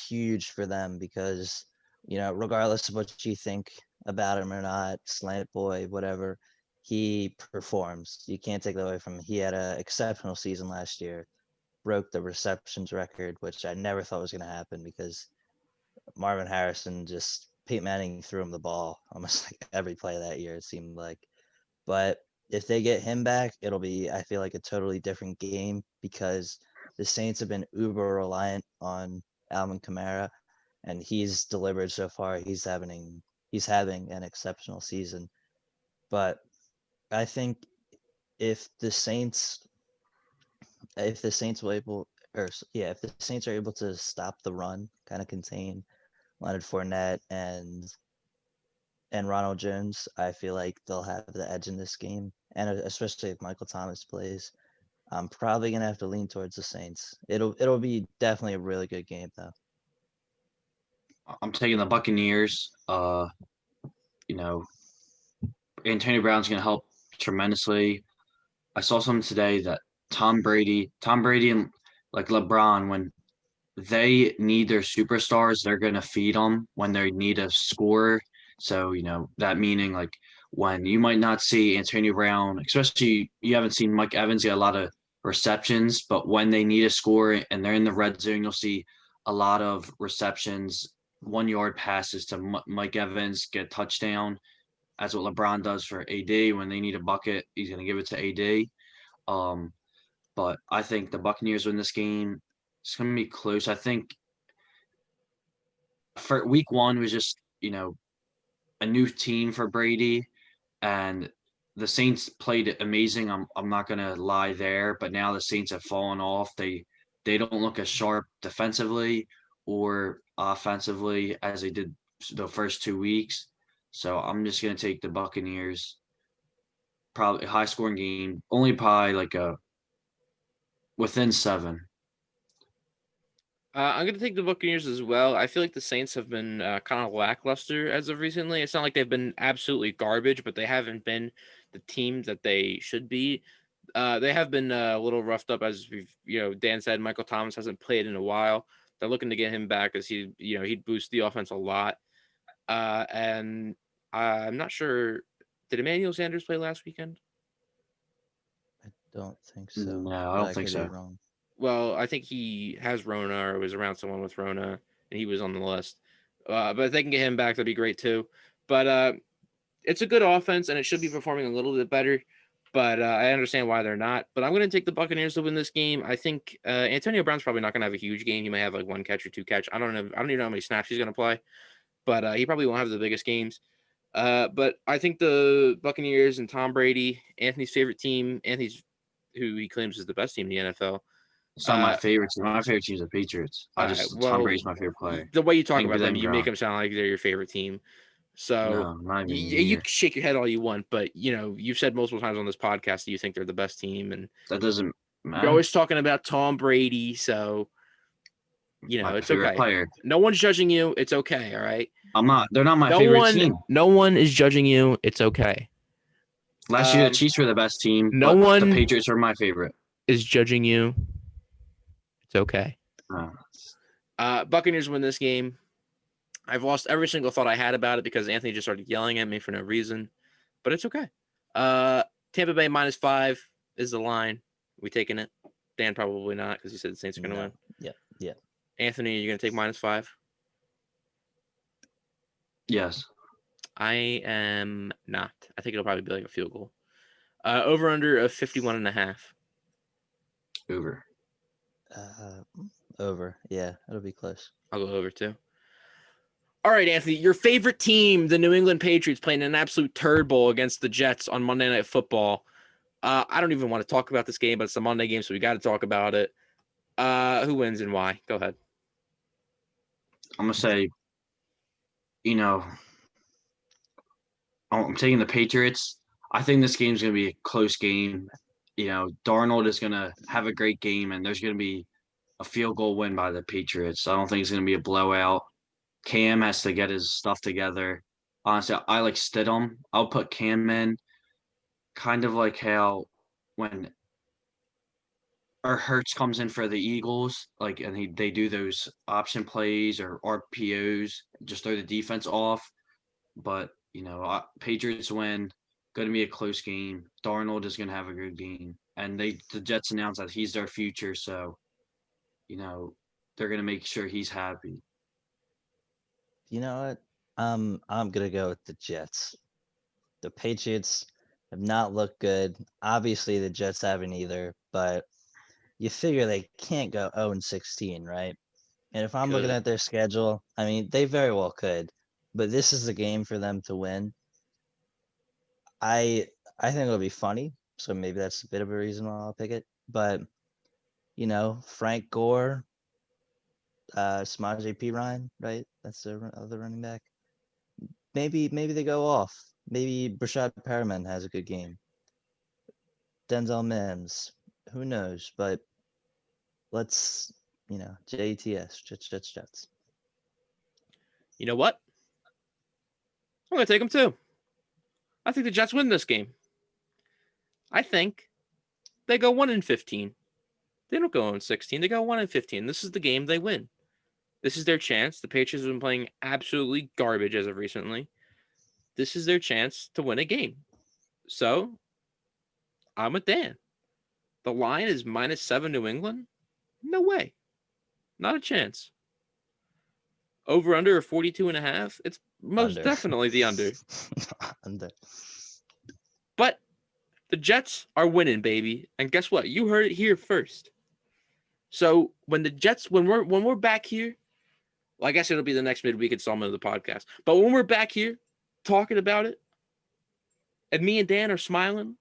huge for them because regardless of what you think about him or not, slant boy, whatever, he performs. You can't take that away from him. He had an exceptional season last year, broke the receptions record, which I never thought was going to happen because Marvin Harrison Peyton Manning threw him the ball almost like every play that year, it seemed like. But if they get him back, it'll be, I feel like, a totally different game because the Saints have been uber reliant on Alvin Kamara, and he's delivered so far. He's having an exceptional season. But I think if the Saints if the Saints are able to stop the run, kind of contain Leonard Fournette and Ronald Jones, I feel like they'll have the edge in this game. And especially if Michael Thomas plays, I'm probably gonna have to lean towards the Saints. It'll be definitely a really good game though. I'm taking the Buccaneers. You know, Antonio Brown's going to help tremendously. I saw something today that Tom Brady and like LeBron, when they need their superstars, they're going to feed them when they need a scorer. So, that meaning like when you might not see Antonio Brown, especially you haven't seen Mike Evans get a lot of receptions, but when they need a score and they're in the red zone, you'll see a lot of receptions, 1 yard passes to Mike Evans, get touchdown. That's what LeBron does for AD. When they need a bucket, he's going to give it to AD. Um, but I think the Buccaneers win this game. It's going to be close. I think for week one was just, a new team for Brady, and the Saints played amazing. I'm not going to lie there, but now the Saints have fallen off. They don't look as sharp defensively or offensively as they did the first 2 weeks. So I'm just going to take the Buccaneers. Probably a high scoring game, only by like a within 7. I'm going to take the Buccaneers as well. I feel like the Saints have been kind of lackluster as of recently. It's not like they've been absolutely garbage, but they haven't been the team that they should be. They have been a little roughed up, as Dan said. Michael Thomas hasn't played in a while. They're looking to get him back as he'd boost the offense a lot. And I'm not sure. Did Emmanuel Sanders play last weekend? I don't think so. No, I but don't think could so. be wrong. Well, I think he has Rona or was around someone with Rona, and he was on the list. But if they can get him back, that'd be great too. But it's a good offense, and it should be performing a little bit better. But I understand why they're not. But I'm going to take the Buccaneers to win this game. I think Antonio Brown's probably not going to have a huge game. He may have like 1 catch or 2 catch. I don't know. I don't even know how many snaps he's going to play. But he probably won't have the biggest games. But I think the Buccaneers and Tom Brady, Anthony's favorite team, Anthony's who he claims is the best team in the NFL. It's not my favorite team. My favorite team is the Patriots. Tom Brady's my favorite player. The way you talk Think about them, them you make Gronk. them sound like they're your favorite team. So No, not even you near. can shake your head all you want, but you've said multiple times on this podcast that you think they're the best team, and That doesn't you're matter. always talking about Tom Brady. So My it's favorite okay. player. No one's judging you. It's okay. All right. I'm not. They're not my favorite team. No one is judging you. It's okay. Last year the Chiefs were the best team, no but the one- Patriots were my favorite. Is judging you. It's okay. Oh. Buccaneers win this game. I've lost every single thought I had about it because Anthony just started yelling at me for no reason, but it's okay. Tampa Bay -5 is the line. We taking it? Dan probably not because he said the Saints are going to win. Yeah. Anthony, are you going to take -5? Yes. I am not. I think it'll probably be like a field goal. Over under of 51.5. Over. Over. Yeah, it'll be close. I'll go over too. All right, Anthony, your favorite team, the New England Patriots, playing an absolute turd bowl against the Jets on Monday Night Football. I don't even want to talk about this game, but it's a Monday game, so we got to talk about it. Who wins and why? Go ahead. I'm gonna say, I'm taking the Patriots. I think this game's gonna be a close game. Darnold is gonna have a great game, and there's gonna be a field goal win by the Patriots. I don't think it's gonna be a blowout. Cam has to get his stuff together. Honestly, I like Stidham. I'll put Cam in, kind of like how when Hurts comes in for the Eagles, and they do those option plays or RPOs, just throw the defense off. But Patriots win. Going to be a close game. Darnold is going to have a good game, and the Jets announced that he's their future, so they're going to make sure he's happy. You know what? I'm gonna go with the Jets. The Patriots have not looked good. Obviously, the Jets haven't either, but you figure they can't go 0-16, right? And if I'm looking at their schedule, I mean, they very well could, but this is the game for them to win. I think it'll be funny, so maybe that's a bit of a reason why I'll pick it. But Frank Gore, Samaje Perine, right? That's the other running back. Maybe they go off. Maybe Brashad Perriman has a good game. Denzel Mims. who knows? But let's, JETS, Jets. You know what? I'm going to take them too. I think the Jets win this game. I think they go 1-15. They don't go 1-16. They go 1-15. This is the game they win. This is their chance. The Patriots have been playing absolutely garbage as of recently. This is their chance to win a game. So I'm with Dan. The line is -7 New England. No way. Not a chance. Over under or 42.5. It's most Under. definitely the under. Under. But the Jets are winning, baby. And guess what? You heard it here first. So when the Jets, when we're back here, well, I guess it'll be the next midweek installment of the podcast. But when we're back here talking about it, and me and Dan are smiling,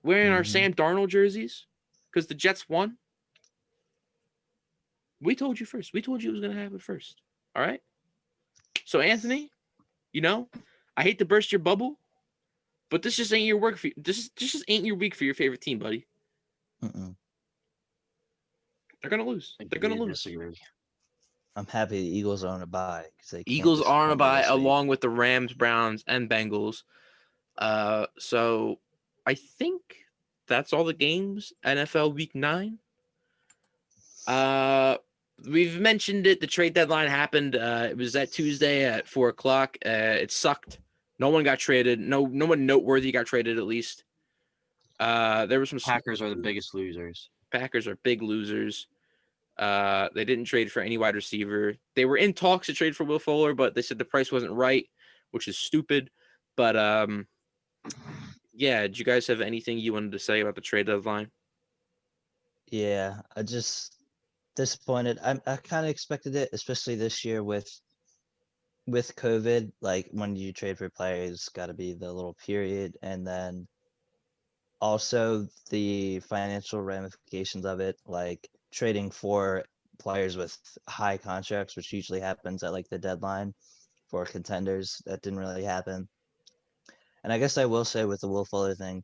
wearing our Sam Darnold jerseys because the Jets won, we told you first. We told you it was going to happen first. All right? So, Anthony, I hate to burst your bubble, but this just ain't your work for you. This just ain't your week for your favorite team, buddy. Mm-mm. They're going to lose. They're going to lose. I'm happy the Eagles are on a bye. Eagles are on a bye along with the Rams, Browns, and Bengals. So I think that's all the games. NFL Week 9. We've mentioned it. The trade deadline happened. It was that Tuesday at 4:00. It sucked. No one got traded. No one noteworthy got traded, at least. There were some Packers are the biggest losers. Packers are big losers. They didn't trade for any wide receiver. They were in talks to trade for Will Fuller, but they said the price wasn't right, which is stupid. But yeah, did you guys have anything you wanted to say about the trade deadline? Yeah, I just disappointed. I kind of expected it, especially this year with COVID. Like when you trade for players, got to be the little period, and then also the financial ramifications of it, like trading for players with high contracts, which usually happens at like the deadline for contenders. That didn't really happen. And I guess I will say with the Will Fuller thing,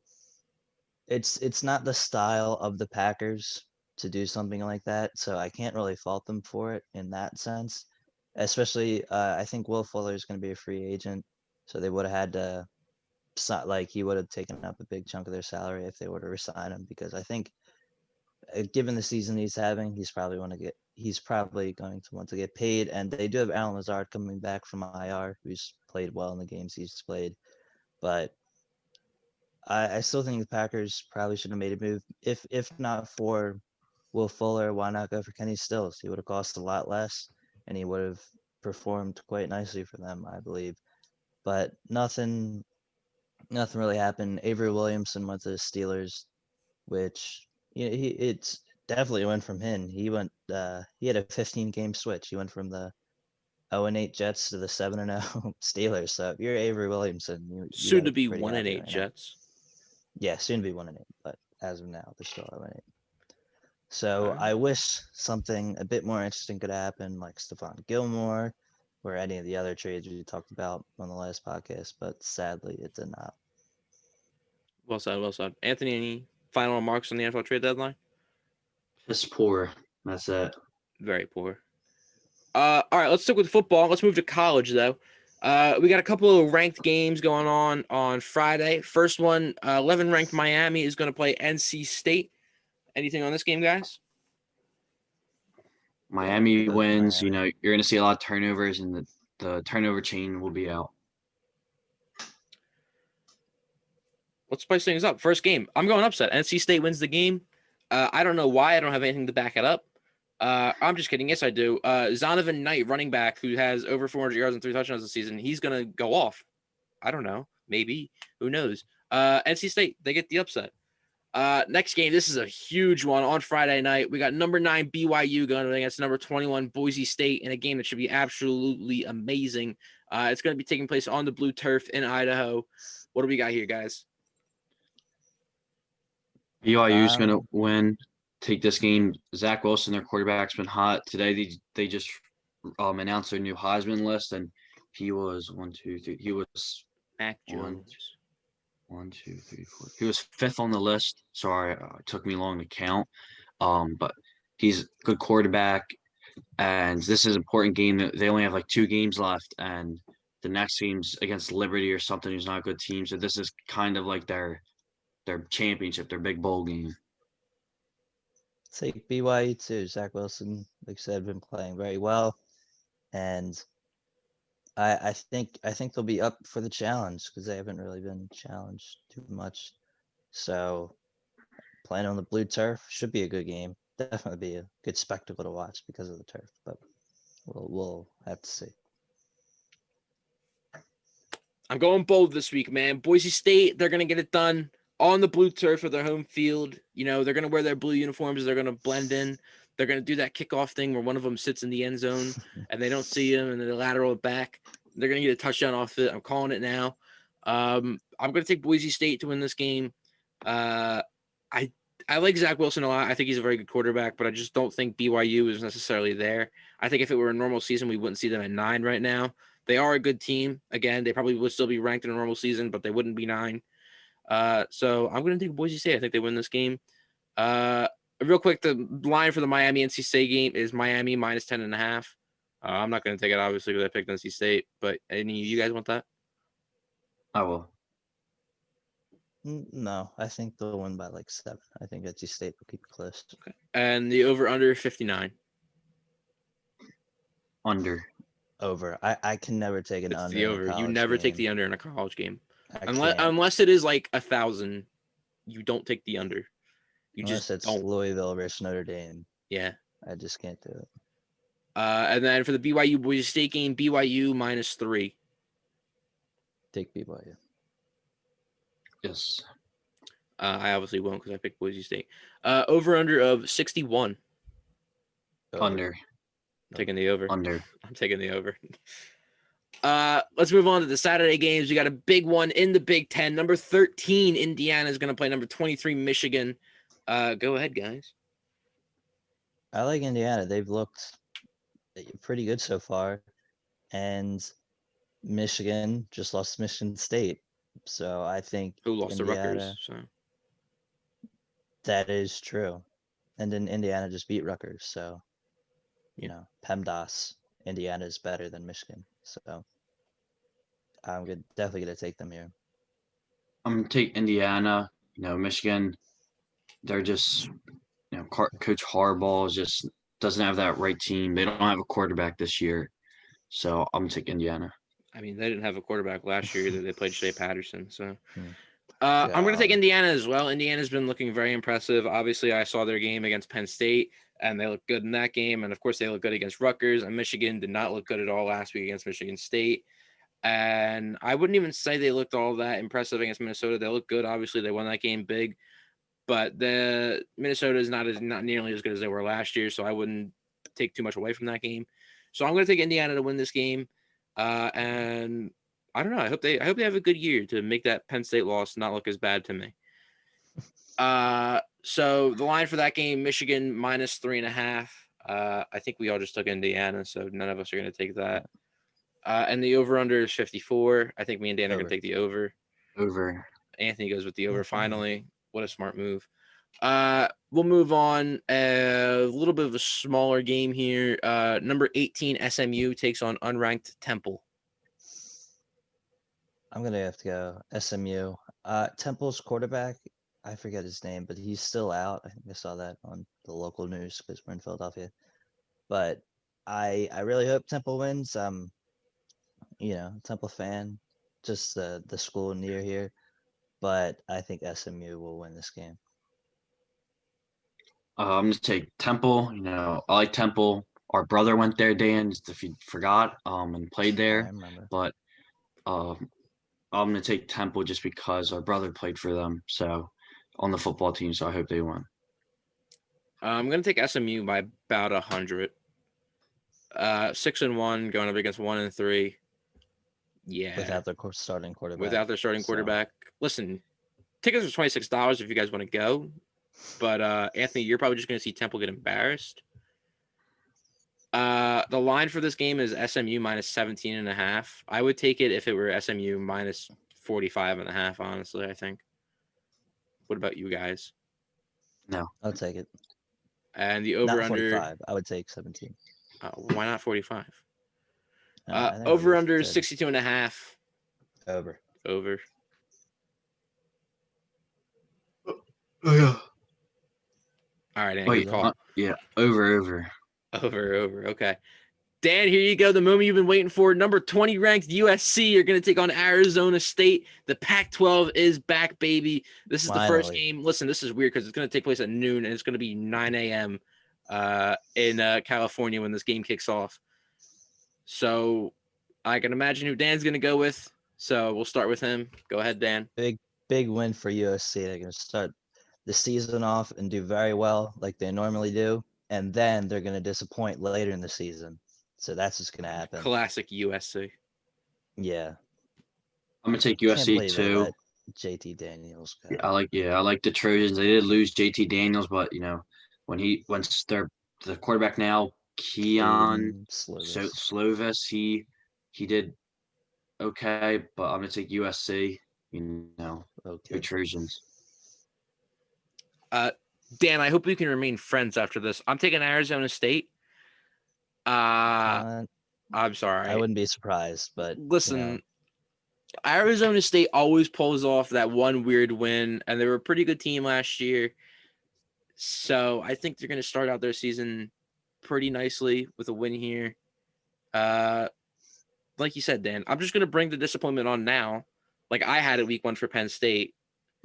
it's not the style of the Packers to do something like that, so I can't really fault them for it in that sense. Especially, I think Will Fuller is going to be a free agent, so they would have had to, like, he would have taken up a big chunk of their salary if they were to resign him, because I think, given the season he's having, he's probably going to want to get paid. And they do have Alan Lazard coming back from IR, who's played well in the games he's played, but I still think the Packers probably should have made a move. If not for Will Fuller, why not go for Kenny Stills? He would have cost a lot less, and he would have performed quite nicely for them, I believe. But nothing really happened. Avery Williamson went to the Steelers, which it's definitely went from him. He had a 15-game switch. He went from the 0-8 Jets to the 7-0 Steelers. So if you're Avery Williamson, you Soon gotta to be pretty 1-8 happy right now. Jets. Yeah, soon to be 1-8, but as of now, they're still 0-8. So Alright. I wish something a bit more interesting could happen, like Stephon Gilmore or any of the other trades we talked about on the last podcast, but sadly it did not. Well said, well said. Anthony, any final remarks on the NFL trade deadline? Just poor. That's it. Very poor. All right, let's stick with football. Let's move to college, though. We got a couple of ranked games going on Friday. First one, 11-ranked Miami is going to play NC State. Anything on this game, guys? Miami Yeah, wins. Miami. You're going to see a lot of turnovers, and the turnover chain will be out. Let's spice things up. First game, I'm going upset. NC State wins the game. I don't know why. I don't have anything to back it up. I'm just kidding. Yes, I do. Zonovan Knight, running back, who has over 400 yards and 3 touchdowns this season, he's going to go off. I don't know. Maybe. Who knows? NC State, they get the upset. Next game, this is a huge one on Friday night. We got number 9 BYU going against number 21 Boise State in a game that should be absolutely amazing. It's going to be taking place on the blue turf in Idaho. What do we got here, guys? BYU is going to win. Take this game. Zach Wilson, their quarterback's been hot today. They just announced their new Heisman list, and he was 1, 2, 3. He was Mac Jones. 1, 2, 3, 4. He was 5th on the list. Sorry, it took me long to count. But he's a good quarterback, and this is an important game. They only have like 2 games left, and the next game's against Liberty or something who's not a good team. So this is kind of like their championship, their big bowl game. Take BYU too. Zach Wilson, like I said, been playing very well, and I think they'll be up for the challenge because they haven't really been challenged too much. So playing on the blue turf should be a good game. Definitely be a good spectacle to watch because of the turf, but we'll have to see. I'm going bold this week, man. Boise State, they're going to get it done on the blue turf of their home field. You know, they're going to wear their blue uniforms. They're going to blend in. They're going to do that kickoff thing where one of them sits in the end zone and they don't see him and then they lateral it back. They're going to get a touchdown off it. I'm calling it now. I'm going to take Boise State to win this game. I like Zach Wilson a lot. I think he's a very good quarterback, but I just don't think BYU is necessarily there. I think if it were a normal season, we wouldn't see them at 9 right now. They are a good team. Again, they probably would still be ranked in a normal season, but they wouldn't be 9. So I'm going to take Boise State. I think they win this game. Real quick, the line for the Miami NC State game is Miami minus 10.5. I'm not going to take it, obviously, because I picked NC State, but any of you guys want that? I will. No, I think they'll win by like 7. I think NC State will keep it close. Okay. And the over-under 59. Under. Over. I can never take an It's under. the in a over. You college never take game. the under in a college game. I Unless can't. it is like 1,000, you don't take the under. You Unless just it's don't. Louisville versus Notre Dame. Yeah. I just can't do it. And then for the BYU Boise State game, BYU minus 3. Take BYU. Yes. I obviously won't because I picked Boise State. Over-under of 61. Over. Under. I'm taking the over. Under. I'm taking the over. Let's move on to the Saturday games. We got a big one in the Big Ten. Number 13, Indiana is going to play number 23, Michigan. Go ahead, guys. I like Indiana. They've looked pretty good so far. And Michigan just lost to Michigan State. So I think Who lost to Indiana, Rutgers? So that is true. And then Indiana just beat Rutgers. So, PEMDAS, Indiana is better than Michigan. So I'm definitely going to take them here. I'm going to take Indiana. Michigan, they're just, Coach Harbaugh just doesn't have that right team. They don't have a quarterback this year. So I'm going to take Indiana. I mean, they didn't have a quarterback last year either. They played Shea Patterson. So Yeah. I'm going to take Indiana as well. Indiana's been looking very impressive. Obviously, I saw their game against Penn State, and they looked good in that game. And, of course, they look good against Rutgers. And Michigan did not look good at all last week against Michigan State. And I wouldn't even say they looked all that impressive against Minnesota. They looked good. Obviously, they won that game big. But the Minnesota is not nearly as good as they were last year, so I wouldn't take too much away from that game. So I'm going to take Indiana to win this game. And I don't know. I hope they have a good year to make that Penn State loss not look as bad to me. So the line for that game, Michigan minus 3.5. I think we all just took Indiana, so none of us are going to take that. And the over-under is 54. I think me and Dan are going to take the over. Over. Anthony goes with the over finally. What a smart move. We'll move on. A little bit of a smaller game here. Number 18, SMU takes on unranked Temple. I'm going to have to go SMU. Temple's quarterback, I forget his name, but he's still out. I think I saw that on the local news because we're in Philadelphia. But I really hope Temple wins. Temple fan, just the school near here. But I think SMU will win this game. I'm going to take Temple. I like Temple. Our brother went there, Dan, if you forgot, and played there. I remember. But I'm going to take Temple just because our brother played for them, so on the football team, so I hope they win. I'm going to take SMU by about 100. 6-1, going up against 1-3. Yeah. Without their starting quarterback. Without their starting quarterback. Listen, tickets are $26 if you guys want to go. But Anthony, you're probably just going to see Temple get embarrassed. The line for this game is SMU minus 17.5. I would take it if it were SMU minus 45.5, honestly, I think. What about you guys? No. I'll take it. And the Not over-under, 45. I would take 17. why not 45? I think it'll be Over-under 30. 62.5. Over. Over. Oh yeah. All right, Dan, Wait, good call. yeah, over. Over. Okay. Dan, here you go. The moment you've been waiting for. Number 20 ranked USC are going to take on Arizona State. The Pac-12 is back, baby. This is the first Finally. game. Listen, this is weird because it's going to take place at noon and it's going to be 9 a.m. In California when this game kicks off. So I can imagine who Dan's going to go with. So we'll start with him. Go ahead, Dan. Big win for USC. They're going to start the season off and do very well like they normally do. And then they're going to disappoint later in the season. So that's just going to happen. Classic USC. Yeah. I'm gonna take Can't USC believe they too. let JT Daniels go. I like the Trojans. They did lose JT Daniels, but when the quarterback now, Keon Slovis, he did okay, but I'm gonna take USC. The Okay. Trojans. Dan, I hope we can remain friends after this. I'm taking Arizona State. I'm sorry. I wouldn't be surprised, but listen, Arizona State always pulls off that one weird win, and they were a pretty good team last year. So I think they're going to start out their season pretty nicely with a win here. Like you said, Dan, I'm just going to bring the disappointment on now. Like I had it week 1 for Penn State.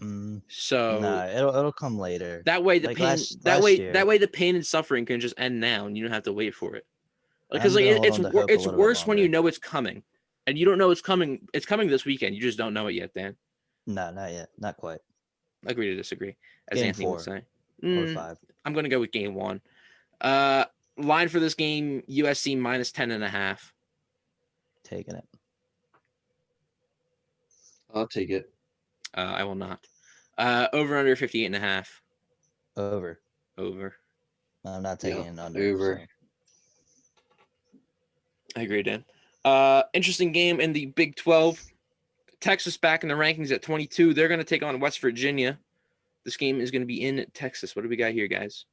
So no, it'll come later. That way the Like pain that way the pain and suffering can just end now, and you don't have to wait for it. Because it's worse when you know it's coming, and you don't know it's coming. It's coming this weekend. You just don't know it yet, Dan. No, not yet. Not quite. Agree to disagree, as Game Anthony 4 would say. or 5. I'm going to go with game 1. Line for this game: USC minus 10.5. Taking it. I'll take it. I will not. Over under 58.5. Over. I'm not taking it under. Over. So. I agree, Dan. Interesting game in the Big 12. Texas back in the rankings at 22. They're going to take on West Virginia. This game is going to be in Texas. What do we got here, guys?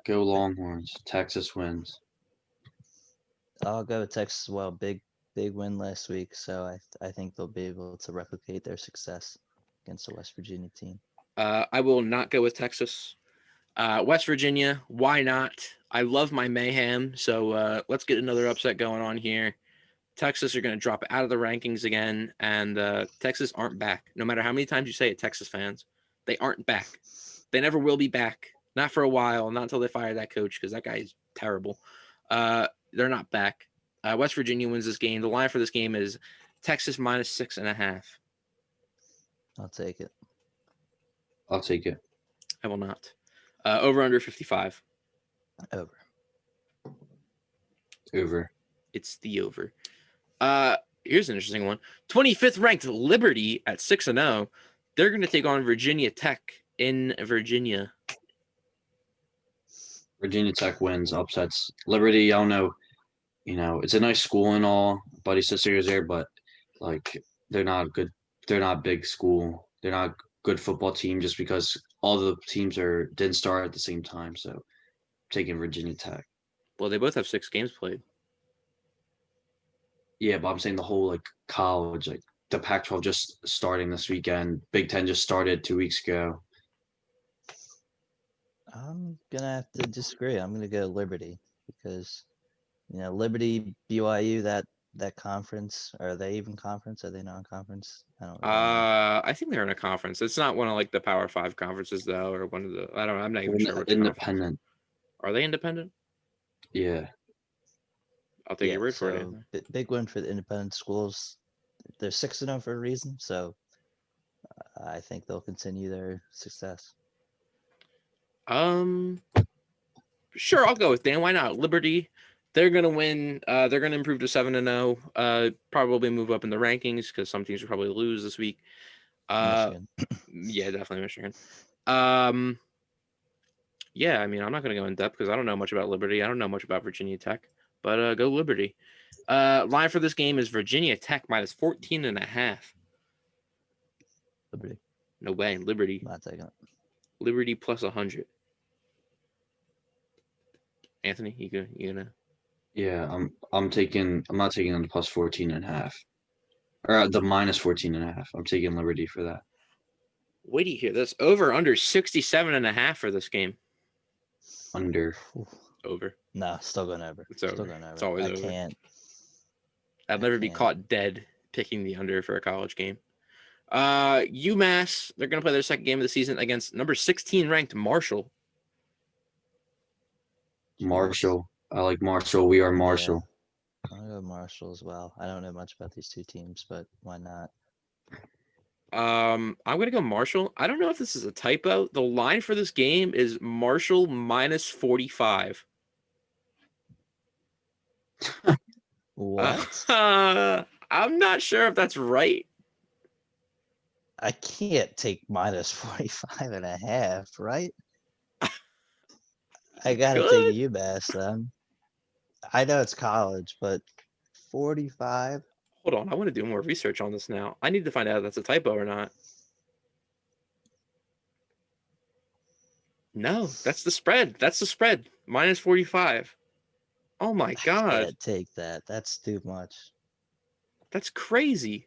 Go Longhorns. Texas wins. I'll go with Texas as well. Big win last week, so I think they'll be able to replicate their success against the West Virginia team. I will not go with Texas. West Virginia, why not? I love my mayhem, so let's get another upset going on here. Texas are going to drop out of the rankings again, and Texas aren't back. No matter how many times you say it, Texas fans, they aren't back. They never will be back. Not for a while, not until they fire that coach, because that guy is terrible. They're not back. West Virginia wins this game. The line for this game is Texas minus 6.5. I'll take it. I'll take it. I will not. Over under 55. Over. It's the over. Here's an interesting one. 25th ranked Liberty at 6-0. They're going to take on Virginia Tech in Virginia. Virginia Tech wins, upsets. Liberty, I don't know. It's a nice school and all. Buddy sister is there, but they're not good. They're not a big school. They're not a good football team just because all the teams didn't start at the same time. So, I'm taking Virginia Tech. Well, they both have 6 games played. Yeah, but I'm saying the whole college, the Pac-12 just starting this weekend. Big Ten just started 2 weeks ago. I'm gonna have to disagree. I'm gonna go Liberty because Liberty, BYU, that conference. Are they even conference? Are they non-conference? I don't really know. I think they're in a conference. It's not one of the Power 5 conferences though, or one of the. I don't know. I'm not even sure. Independent. Are they independent? Yeah. I'll take your word for it. Big win for the independent schools. They're 6-0 for a reason, so I think they'll continue their success. Sure, I'll go with Dan. Why not? Liberty, they're gonna win. They're gonna improve to 7-0. Probably move up in the rankings because some teams will probably lose this week. Michigan. Yeah, definitely Michigan. Yeah, I mean, I'm not gonna go in depth because I don't know much about Liberty. I don't know much about Virginia Tech, but go Liberty. Line for this game is Virginia Tech minus 14.5. Liberty. No way. Liberty. I'm not taking it. Liberty plus 100. Anthony, you gonna? Yeah, I'm not taking on the plus 14.5. Or the minus 14.5. I'm taking Liberty for that. Wait do you hear this? Over under 67.5 for this game. Under. Ooh. Over. No, still going over. It's over. Still going over. It's always I over. can't. I'll never be can't. caught dead picking the under for a college game. UMass, they're gonna play their second game of the season against number 16 ranked Marshall. Marshall. I like Marshall. We are Marshall. Yeah. I'll go Marshall as well. I don't know much about these two teams, but why not? I'm gonna go Marshall. I don't know if this is a typo. The line for this game is Marshall minus 45. What? I'm not sure if that's right. I can't take minus 45.5, right? I gotta take UMass then. I know it's college, but 45? Hold on, I want to do more research on this now. I need to find out if that's a typo or not. No, that's the spread. That's the spread. Minus 45. Oh my I God. can't take that. That's too much. That's crazy.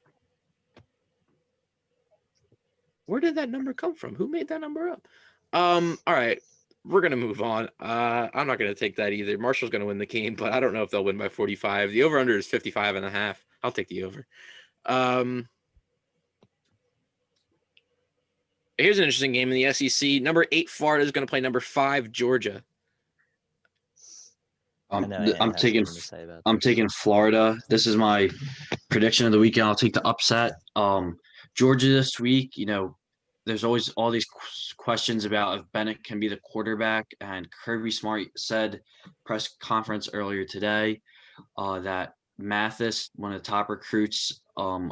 Where did that number come from? Who made that number up? All right. We're gonna move on. I'm not gonna take that either. Marshall's gonna win the game, but I don't know if they'll win by 45. The over-under is 55.5. I'll take the over. Here's an interesting game in the SEC. Number 8 Florida is gonna play number 5 Georgia. I'm taking Florida. This is my prediction of the weekend. I'll take the upset. Georgia this week, there's always all these questions about if Bennett can be the quarterback. And Kirby Smart said press conference earlier today that Mathis, one of the top recruits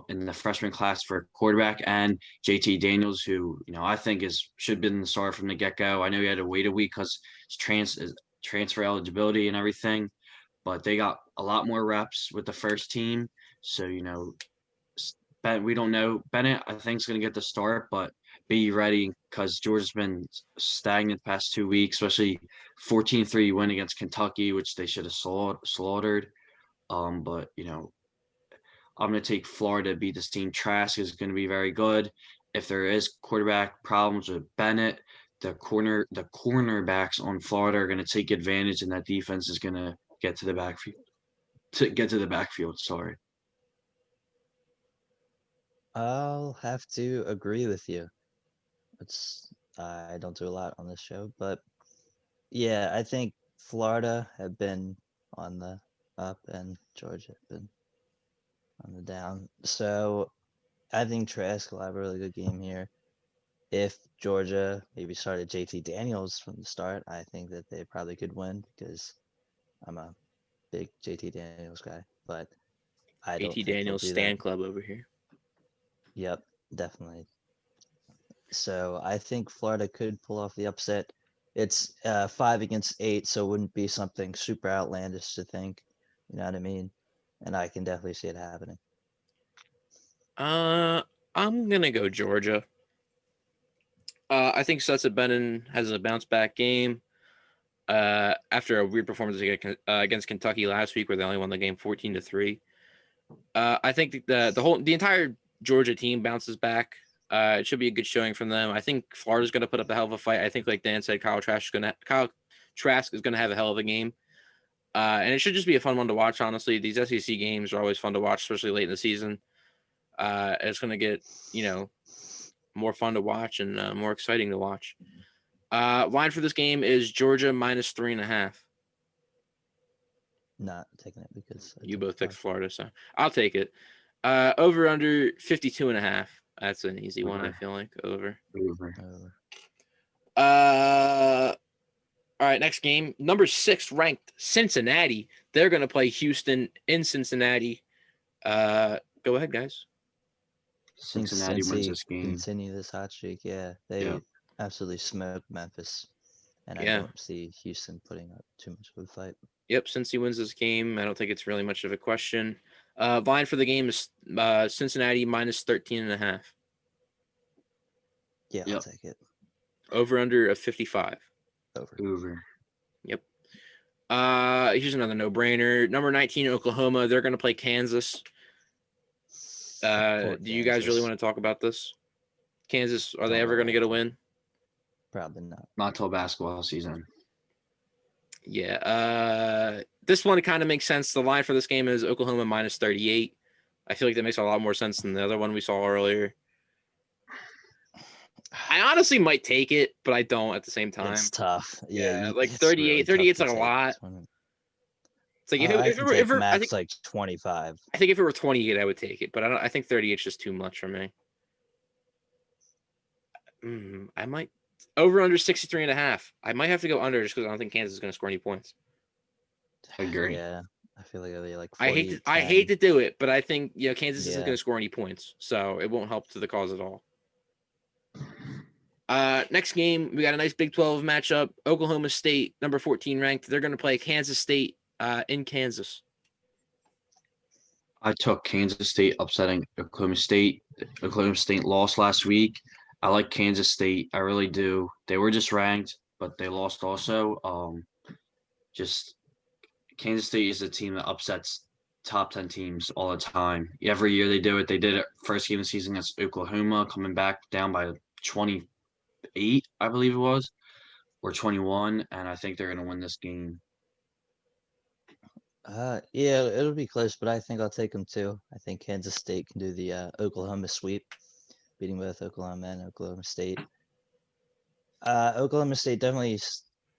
in the freshman class for quarterback, and JT Daniels, who I think should have been the starter from the get-go. I know he had to wait a week because his transfer eligibility and everything, but they got a lot more reps with the first team. So we don't know. Bennett, I think, is going to get the start, but be ready because Georgia's been stagnant the past 2 weeks, especially 14-3 win against Kentucky, which they should have slaughtered. But I'm going to take Florida to beat this team. Trask is going to be very good. If there is quarterback problems with Bennett, the cornerbacks on Florida are going to take advantage, and that defense is going to get to the backfield. Sorry. I'll have to agree with you. I don't do a lot on this show, but yeah, I think Florida have been on the up and Georgia have been on the down. So I think Trask will have a really good game here. If Georgia maybe started JT Daniels from the start, I think that they probably could win because I'm a big JT Daniels guy, but I don't think JT Daniels they'll do Stan that. Club over here. Yep, definitely. So I think Florida could pull off the upset. It's 5-8, so it wouldn't be something super outlandish to think. You know what I mean? And I can definitely see it happening. I'm gonna go Georgia. I think Stetson Bennett has a bounce back game. After a weird performance against Kentucky last week, where they only won the game 14-3. I think the entire Georgia team bounces back. It should be a good showing from them. I think Florida's going to put up a hell of a fight. I think, like Dan said, Kyle Trask is going to have a hell of a game. And it should just be a fun one to watch, honestly. These SEC games are always fun to watch, especially late in the season. It's going to get, more fun to watch and more exciting to watch. Line for this game is Georgia minus 3.5. Not taking it because You both picked Florida, so I'll take it. Over under 52.5. That's an easy one, I feel like. Over. All right, next game. Number 6 ranked Cincinnati. They're going to play Houston in Cincinnati. Go ahead, guys. Cincinnati wins this game. Continue this hot streak. Yeah, they absolutely smoked Memphis, and I don't see Houston putting up too much of a fight. Yep, Cincy wins this game. I don't think it's really much of a question. Line for the game is Cincinnati minus 13.5. Yeah, I'll Yep. take it. Over under of 55. Over. Yep. Here's another no-brainer. Number 19, Oklahoma. They're going to play Kansas. Poor Do you guys really Kansas. want to talk about this? Kansas, are they Don't ever know. going to get a win? Probably not. Not till basketball season. Yeah. This one kind of makes sense. The line for this game is Oklahoma minus 38. I feel like that makes a lot more sense than the other one we saw earlier. I honestly might take it, but I don't at the same time. It's tough. Yeah, like it's 38. really 38 is tough like to a lot. take. It's like I can take I max think like 25. I think if it were 28, I would take it, but I think 38 is just too much for me. I might over under 63.5. I might have to go under just because I don't think Kansas is going to score any points. Agree. Yeah, I feel like it'll be like 40, I hate to do it, but I think Kansas isn't Yeah. going to score any points, so it won't help to the cause at all. Next game, we got a nice Big 12 matchup. Oklahoma State, number 14 ranked. They're going to play Kansas State in Kansas. I took Kansas State upsetting Oklahoma State. Oklahoma State lost last week. I like Kansas State. I really do. They were just ranked, but they lost also. Just Kansas State is a team that upsets top 10 teams all the time. Every year they do it. They did it first game of the season against Oklahoma, coming back down by 28, I believe it was, or 21, and I think they're going to win this game. Yeah, it'll be close, but I think I'll take them too. I think Kansas State can do the Oklahoma sweep, beating both Oklahoma and Oklahoma State. Oklahoma State definitely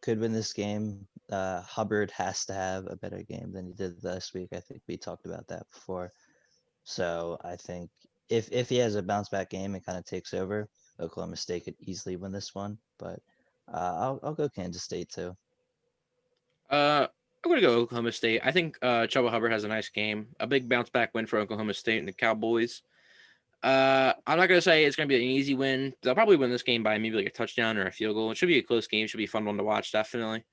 could win this game. Hubbard has to have a better game than he did last week. I think we talked about that before. So I think if he has a bounce back game and kind of takes over, Oklahoma State could easily win this one. But I'll go Kansas State too. I'm going to go Oklahoma State. I think Chuba Hubbard has a nice game. A big bounce back win for Oklahoma State and the Cowboys. I'm not going to say it's going to be an easy win. They'll probably win this game by maybe like a touchdown or a field goal. It should be a close game. It should be a fun one to watch, definitely.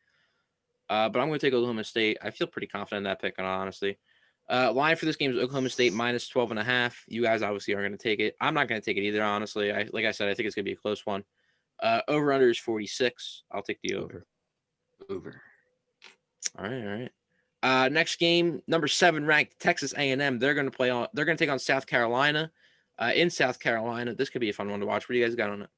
But I'm going to take Oklahoma State. I feel pretty confident in that pick, honestly. Line for this game is Oklahoma State minus 12.5. You guys obviously are going to take it. I'm not going to take it either, honestly. Like I said, I think it's going to be a close one. Over-under is 46. I'll take the over. Over. All right. Next game, number 7 ranked Texas A&M. They're going to take on South Carolina. In South Carolina, this could be a fun one to watch. What do you guys got on it?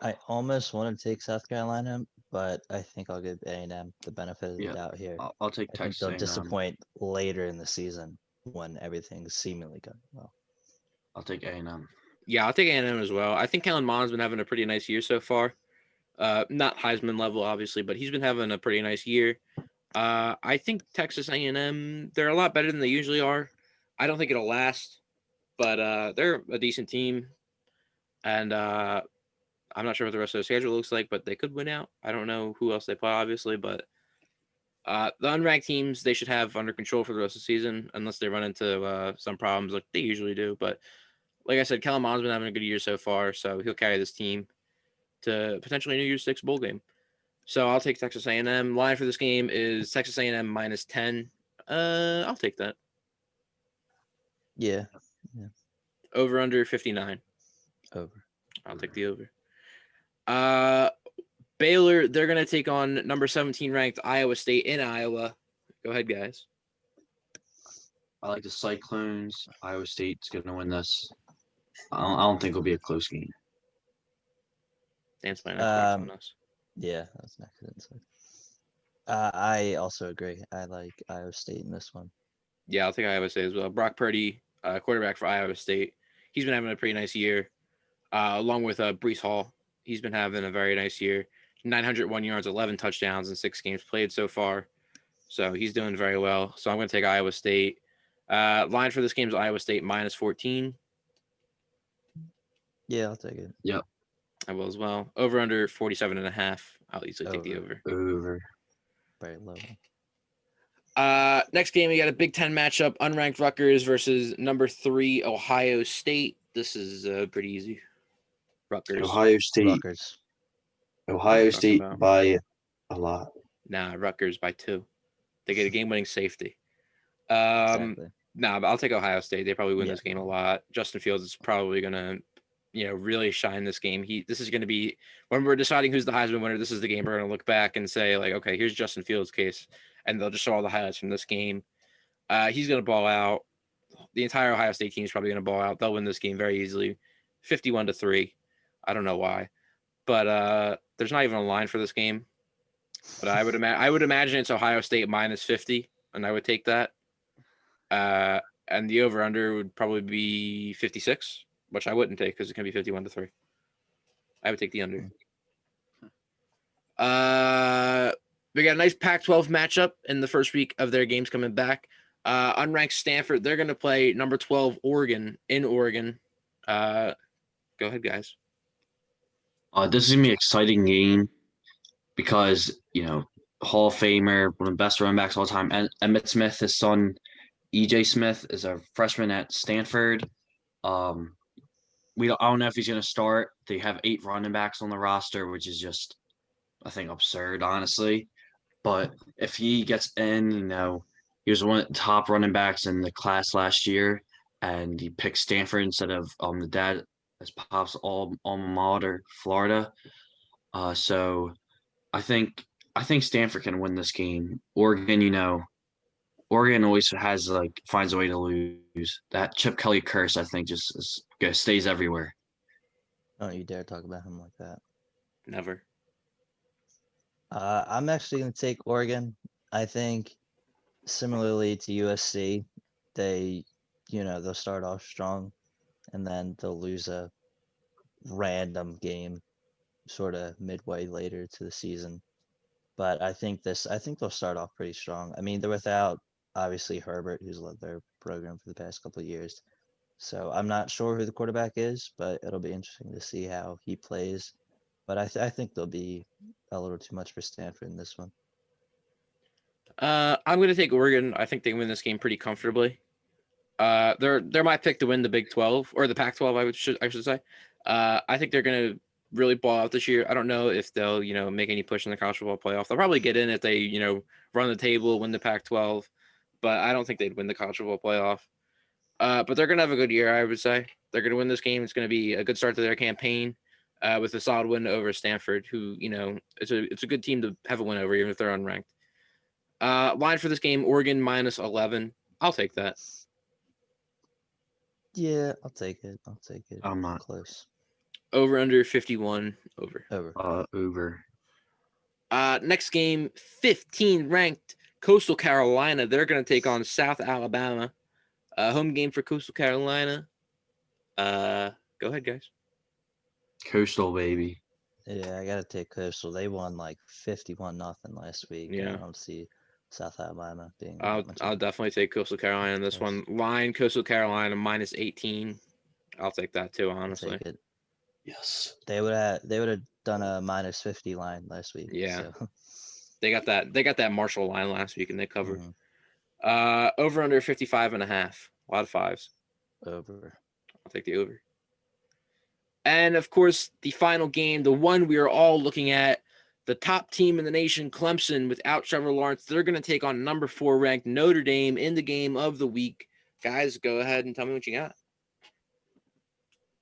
I almost want to take South Carolina, but I think I'll give A&M the benefit of the doubt here. I'll take I think Texas they'll A&M. disappoint later in the season when everything's seemingly going well. I'll take A&M. Yeah, I'll take A&M as well. I think Kellen Mond's been having a pretty nice year so far. Not Heisman level, obviously, but he's been having a pretty nice year. I think Texas A&M, they're a lot better than they usually are. I don't think it'll last, but they're a decent team. And I'm not sure what the rest of the schedule looks like, but they could win out. I don't know who else they play, obviously, but the unranked teams, they should have under control for the rest of the season, unless they run into some problems like they usually do. But like I said, Kellen Mond's been having a good year so far, so he'll carry this team to potentially New Year's Six bowl game. So I'll take Texas A&M. Line for this game is Texas A&M minus 10. I'll take that. Yeah. Over under 59. Over. I'll take the over. Baylor, they're going to take on number 17 ranked Iowa State in Iowa. Go ahead, guys. I like the Cyclones. Iowa State's going to win this. I don't think it'll be a close game. Dan's my next on this. Yeah, that's next. I also agree. I like Iowa State in this one. Yeah, I'll take Iowa State as well. Brock Purdy, quarterback for Iowa State. He's been having a pretty nice year, along with Breece Hall. He's been having a very nice year. 901 yards, 11 touchdowns in 6 games played so far. So he's doing very well. So I'm going to take Iowa State. Line for this game is Iowa State minus 14. Yeah, I'll take it. Yep. I will as well. Over under 47.5. I'll easily take the over. Over. Very low. Next game, we got a Big Ten matchup. Unranked Rutgers versus number 3 Ohio State. This is pretty easy. Rutgers. Ohio State. Rutgers. Ohio State about? by a lot. Nah, Rutgers by 2. They get a game-winning safety. Exactly. Nah, but I'll take Ohio State. They probably win Yeah. this game a lot. Justin Fields is probably going to really shine this game. This is going to be when we're deciding who's the Heisman winner. This is the game we're going to look back and say like, okay, here's Justin Fields' case, and they'll just show all the highlights from this game. He's going to ball out. The entire Ohio State team is probably going to ball out. They'll win this game very easily, 51-3. I don't know why, but there's not even a line for this game. But I would imagine it's Ohio State minus 50, and I would take that. And the over under would probably be 56, which I wouldn't take because it can be 51-3. I would take the under. We got a nice Pac-12 matchup in the first week of their games coming back. Unranked Stanford, they're going to play number 12 Oregon in Oregon. Go ahead, guys. This is gonna be an exciting game because Hall of Famer, one of the best running backs of all time, and Emmitt Smith, his son, EJ Smith, is a freshman at Stanford. I don't know if he's gonna start. They have 8 running backs on the roster, which is just, I think, absurd, honestly. But if he gets in, he was one of the top running backs in the class last year, and he picked Stanford instead of the dad as Pop's alma mater, Florida. So I think Stanford can win this game. Oregon always finds a way to lose. That Chip Kelly curse, I think, just stays everywhere. Don't you dare talk about him like that. Never. I'm actually going to take Oregon. I think similarly to USC, they'll start off strong and then they'll lose a random game sort of midway later to the season. But I think they'll start off pretty strong. I mean, they're without obviously Herbert, who's led their program for the past couple of years. So I'm not sure who the quarterback is, but it'll be interesting to see how he plays. But I think they'll be a little too much for Stanford in this one. I'm going to take Oregon. I think they win this game pretty comfortably. They're my pick to win the Big 12 or the Pac-12. I should say. I think they're going to really ball out this year. I don't know if they'll make any push in the college football playoff. They'll probably get in if they run the table, win the Pac-12, but I don't think they'd win the college football playoff. But they're going to have a good year. I would say they're going to win this game. It's going to be a good start to their campaign. With a solid win over Stanford, who it's a good team to have a win over, even if they're unranked. Line for this game: Oregon minus 11. I'll take that. Yeah, I'll take it. I'm not close. Over under 51. Over. Over. Next game: 15 ranked Coastal Carolina. They're going to take on South Alabama. Home game for Coastal Carolina. Go ahead, guys. Coastal, baby. Yeah, I gotta take Coastal. They won like 51-0 last week. Yeah. I don't see South Alabama being. I'll definitely take Coastal Carolina in this one. Line Coastal Carolina minus 18. I'll take that too, honestly. Take it. Yes. They would have done a minus 50 line last week. Yeah. So. They got that Marshall line last week and they covered. Mm-hmm. Over under 55.5. A lot of fives. Over. I'll take the over. And of course, the final game, the one we are all looking at, the top team in the nation, Clemson, without Trevor Lawrence. They're going to take on number 4 ranked Notre Dame in the game of the week. Guys, go ahead and tell me what you got.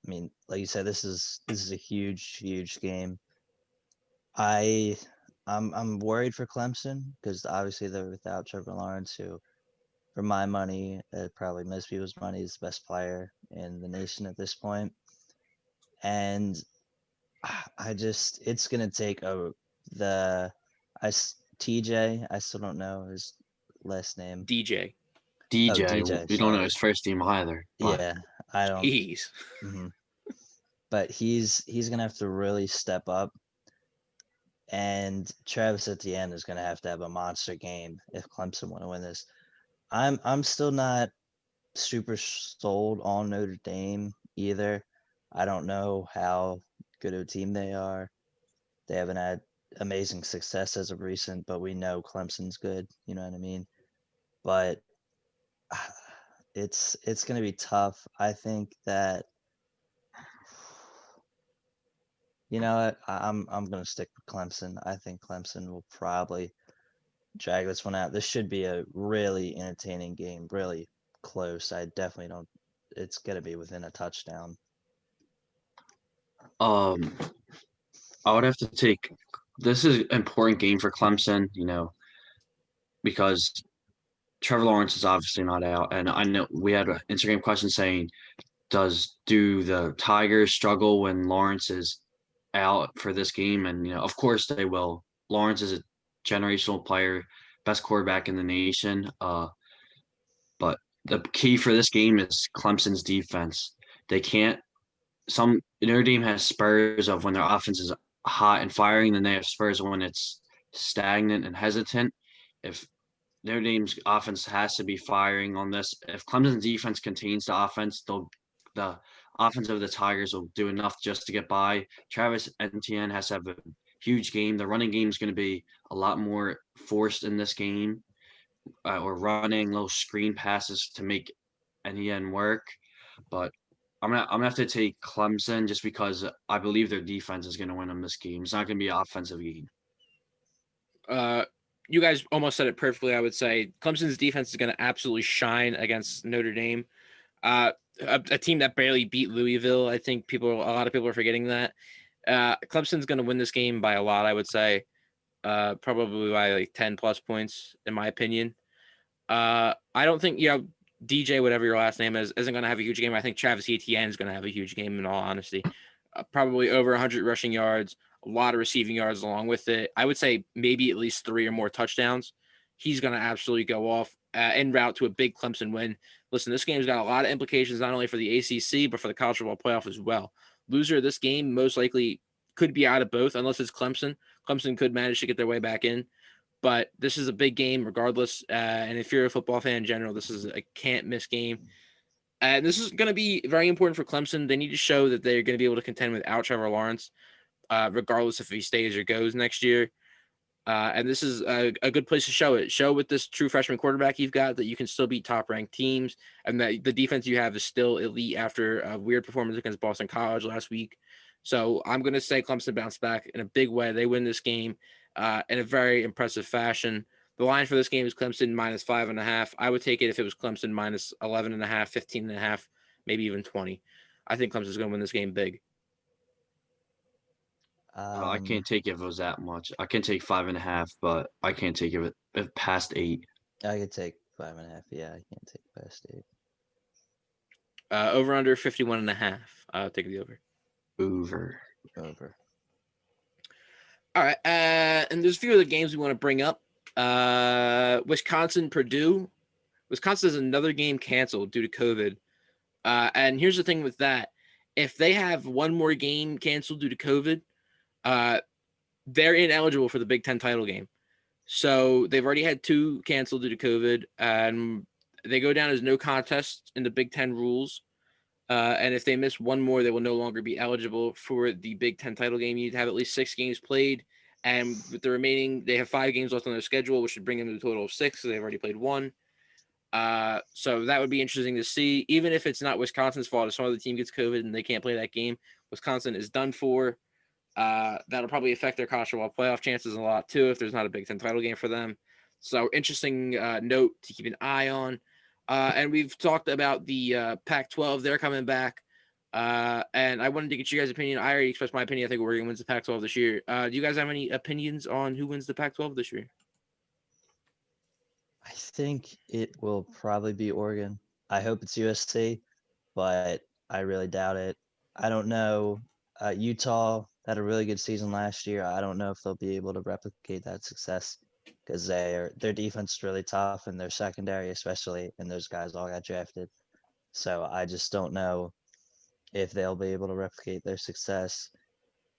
I mean, like you said, this is a huge game. I'm worried for Clemson because obviously they're without Trevor Lawrence, who, for my money, probably most people's money, is the best player in the nation at this point. And it's gonna take TJ. I still don't know his last name. DJ. DJ. We don't know his first name either. But. Yeah, I don't. Jeez. Mm-hmm. But he's gonna have to really step up, and Travis Etienne is gonna have to have a monster game if Clemson want to win this. I'm still not super sold on Notre Dame either. I don't know how good of a team they are. They haven't had amazing success as of recent, but we know Clemson's good. You know what I mean? But it's going to be tough. I think that you know what? I'm going to stick with Clemson. I think Clemson will probably drag this one out. This should be a really entertaining game, really close. I definitely don't. It's going to be within a touchdown. Um, I would have to take. This is an important game for Clemson, because Trevor Lawrence is obviously not out, and I know we had an Instagram question saying, do the Tigers struggle when Lawrence is out for this game? And of course they will. Lawrence is a generational player, best quarterback in the nation. But the key for this game is Clemson's defense. They can't. Some Notre Dame has spurs of when their offense is hot and firing, then they have spurs when it's stagnant and hesitant. If Notre Dame's offense has to be firing on this. If Clemson's defense contains the offense, the offense of the Tigers will do enough just to get by. Travis Etienne has to have a huge game. The running game is going to be a lot more forced in this game, or running little screen passes to make Etienne work. But I'm gonna have to take Clemson just because I believe their defense is going to win them this game. It's not going to be an offensive game. You guys almost said it perfectly. I would say Clemson's defense is going to absolutely shine against Notre Dame, a team that barely beat Louisville. I think a lot of people are forgetting that. Clemson's going to win this game by a lot. I would say, probably by like 10 plus points, in my opinion. I don't think DJ, whatever your last name is, isn't going to have a huge game. I think Travis Etienne is going to have a huge game. In all honesty, probably over 100 rushing yards, a lot of receiving yards along with it. I would say maybe at least 3 or more touchdowns. He's going to absolutely go off en route to a big Clemson win. Listen, this game's got a lot of implications, not only for the ACC, but for the college football playoff as well. Loser of this game most likely could be out of both, unless it's Clemson. Clemson could manage to get their way back in. But this is a big game regardless. And if you're a football fan in general, this is a can't miss game. And this is going to be very important for Clemson. They need to show that they're going to be able to contend without Trevor Lawrence, regardless if he stays or goes next year. And this is a good place to show it. Show with this true freshman quarterback you've got that you can still beat top-ranked teams, and that the defense you have is still elite after a weird performance against Boston College last week. So I'm going to say Clemson bounced back in a big way. They win this game in a very impressive fashion. The line for this game is Clemson minus 5.5. I would take it if it was Clemson minus 11.5, 15.5, maybe even 20. I think Clemson's going to win this game big. I can't take it if it was that much. I can take 5.5, but I can't take it if past 8. I could take 5.5. Yeah, I can't take past 8. Over under 51.5. I'll take the over. Over. All right. And there's a few other games we want to bring up. Wisconsin, Purdue. Wisconsin has another game canceled due to COVID. And here's the thing with that. If they have one more game canceled due to COVID, they're ineligible for the Big Ten title game. So they've already had 2 canceled due to COVID, and they go down as no contest in the Big Ten rules. And if they miss one more, they will no longer be eligible for the Big Ten title game. You need to have at least 6 games played. And with the remaining, they have 5 games left on their schedule, which would bring them to a total of 6, so they've already played 1. So that would be interesting to see. Even if it's not Wisconsin's fault, if some other team gets COVID and they can't play that game, Wisconsin is done for. That'll probably affect their college football playoff chances a lot too if there's not a Big Ten title game for them. So interesting note to keep an eye on. And we've talked about the Pac-12. They're coming back. And I wanted to get you guys' opinion. I already expressed my opinion. I think Oregon wins the Pac-12 this year. Do you guys have any opinions on who wins the Pac-12 this year? I think it will probably be Oregon. I hope it's USC, but I really doubt it. I don't know. Utah had a really good season last year. I don't know if they'll be able to replicate that success because their defense is really tough and their secondary especially, and those guys all got drafted. So I just don't know if they'll be able to replicate their success.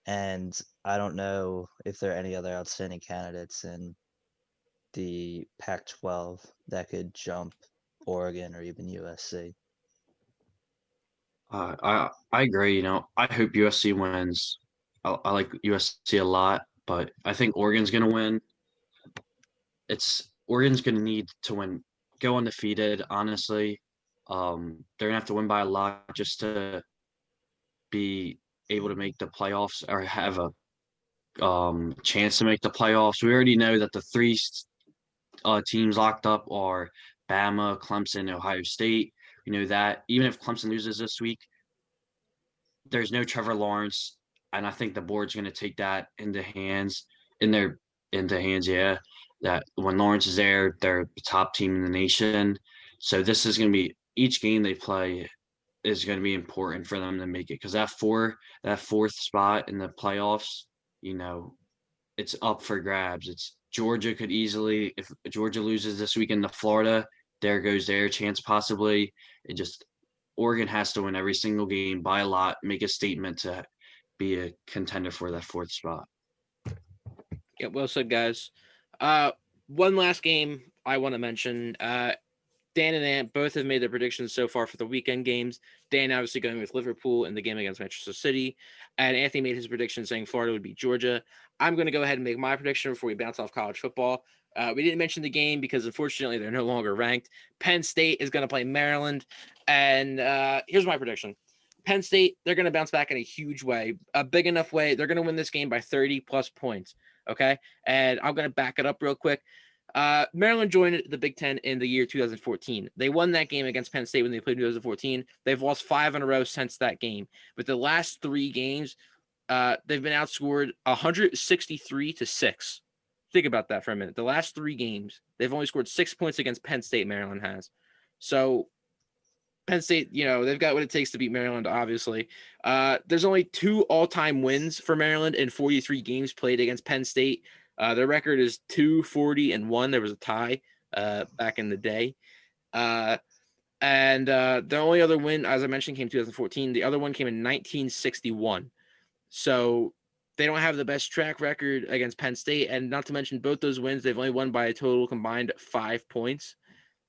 And I don't know if there are any other outstanding candidates in the Pac-12 that could jump Oregon or even USC. I agree. I hope USC wins. I like USC a lot, but I think Oregon's going to win. Oregon's going to need to win, go undefeated. Honestly, they're going to have to win by a lot just to be able to make the playoffs or have a chance to make the playoffs. We already know that the 3 teams locked up are Bama, Clemson, Ohio State. We know that even if Clemson loses this week, there's no Trevor Lawrence, and I think the board's going to take that into hands, yeah. That when Lawrence is there, they're the top team in the nation. So this is going to be each game they play is going to be important for them to make it because that fourth spot in the playoffs, it's up for grabs. It's Georgia could easily, if Georgia loses this weekend to Florida, there goes their chance possibly. It just Oregon has to win every single game by a lot, make a statement to be a contender for that fourth spot. Yeah, well said, guys. One last game I want to mention. Dan and Ant both have made their predictions so far for the weekend games. Dan obviously going with Liverpool in the game against Manchester City. And Anthony made his prediction saying Florida would beat Georgia. I'm going to go ahead and make my prediction before we bounce off college football. We didn't mention the game because, unfortunately, they're no longer ranked. Penn State is going to play Maryland. And here's my prediction. Penn State, they're going to bounce back in a huge way, a big enough way. They're going to win this game by 30-plus points, okay? And I'm going to back it up real quick. Maryland joined the Big Ten in the year 2014. They won that game against Penn State when they played in 2014. They've lost 5 in a row since that game. But the last 3 games, they've been outscored 163-6. Think about that for a minute. The last 3 games, they've only scored 6 points against Penn State, Maryland has. So Penn State, they've got what it takes to beat Maryland, obviously. There's only 2 all-time wins for Maryland in 43 games played against Penn State. Their record is 2-40-1. There was a tie back in the day. And the only other win, as I mentioned, came in 2014. The other one came in 1961. So they don't have the best track record against Penn State. And not to mention both those wins, they've only won by a total combined 5 points.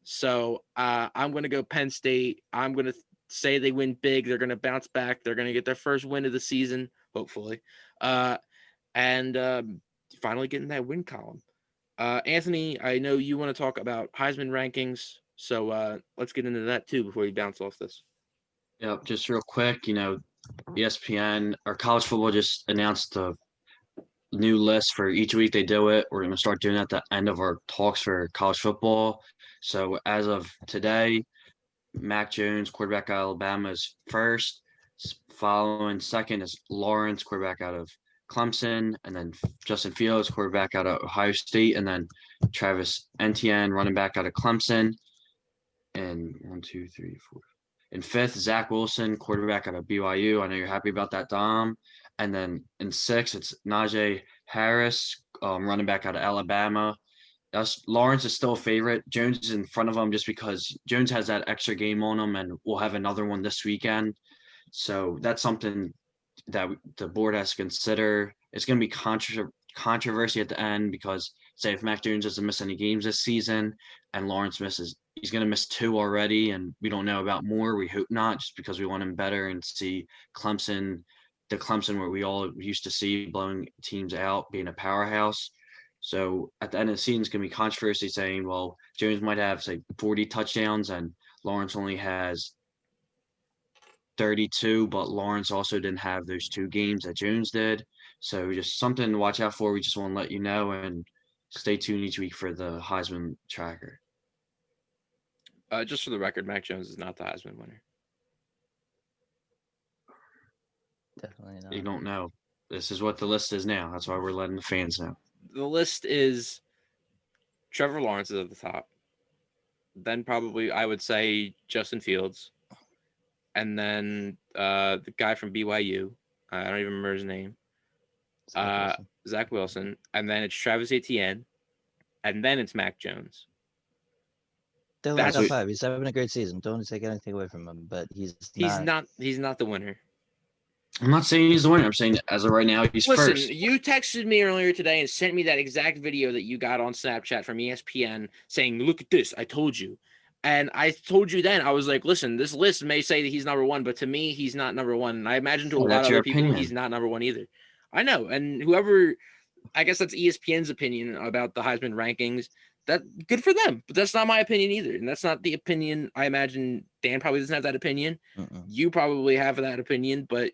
So I'm going to go Penn State. I'm going to say they win big. They're going to bounce back. They're going to get their first win of the season, hopefully. And finally getting that win column. Anthony, I know you want to talk about Heisman rankings, so let's get into that too before we bounce off this. Yep, just real quick, ESPN or college football just announced the new list for each week they do it. We're going to start doing that at the end of our talks for college football. So as of today, Mac Jones, quarterback out of Alabama, is first. Following second is Lawrence, quarterback out of Clemson, and then Justin Fields, quarterback out of Ohio State, and then Travis Etienne, running back out of Clemson. And 1, 2, 3, 4. In fifth, Zach Wilson, quarterback out of BYU. I know you're happy about that, Dom. And then in sixth, it's Najee Harris, running back out of Alabama. Lawrence is still a favorite. Jones is in front of him just because Jones has that extra game on him, and we'll have another one this weekend. So that's something that the board has to consider. It's going to be controversy at the end because, say, if Mac Jones doesn't miss any games this season and Lawrence misses, he's going to miss 2 already, and we don't know about more. We hope not, just because we want him better and see Clemson, the Clemson where we all used to see blowing teams out, being a powerhouse. So at the end of the season, it's going to be controversy saying, well, Jones might have, say, 40 touchdowns and Lawrence only has 32, but Lawrence also didn't have those 2 games that Jones did. So just something to watch out for. We just want to let you know, and stay tuned each week for the Heisman tracker. Just for the record, Mac Jones is not the Heisman winner. Definitely not. You don't know. This is what the list is now. That's why we're letting the fans know. The list is Trevor Lawrence is at the top. Then probably I would say Justin Fields. And then the guy from BYU. I don't even remember his name. Zach Wilson. And then it's Travis Etienne. And then it's Mac Jones. They're like top 5. He's having a great season. Don't take anything away from him, but he's not the winner. I'm not saying he's the winner. I'm saying as of right now, he's first. Listen, you texted me earlier today and sent me that exact video that you got on Snapchat from ESPN saying, look at this, I told you. And I told you then, I was like, listen, this list may say that he's number 1, but to me, he's not number 1. And I imagine to a lot of other people, he's not number 1 either. I know. And whoever, I guess that's ESPN's opinion about the Heisman rankings. That good for them, but that's not my opinion either. And that's not the opinion. I imagine Dan probably doesn't have that opinion. You probably have that opinion, but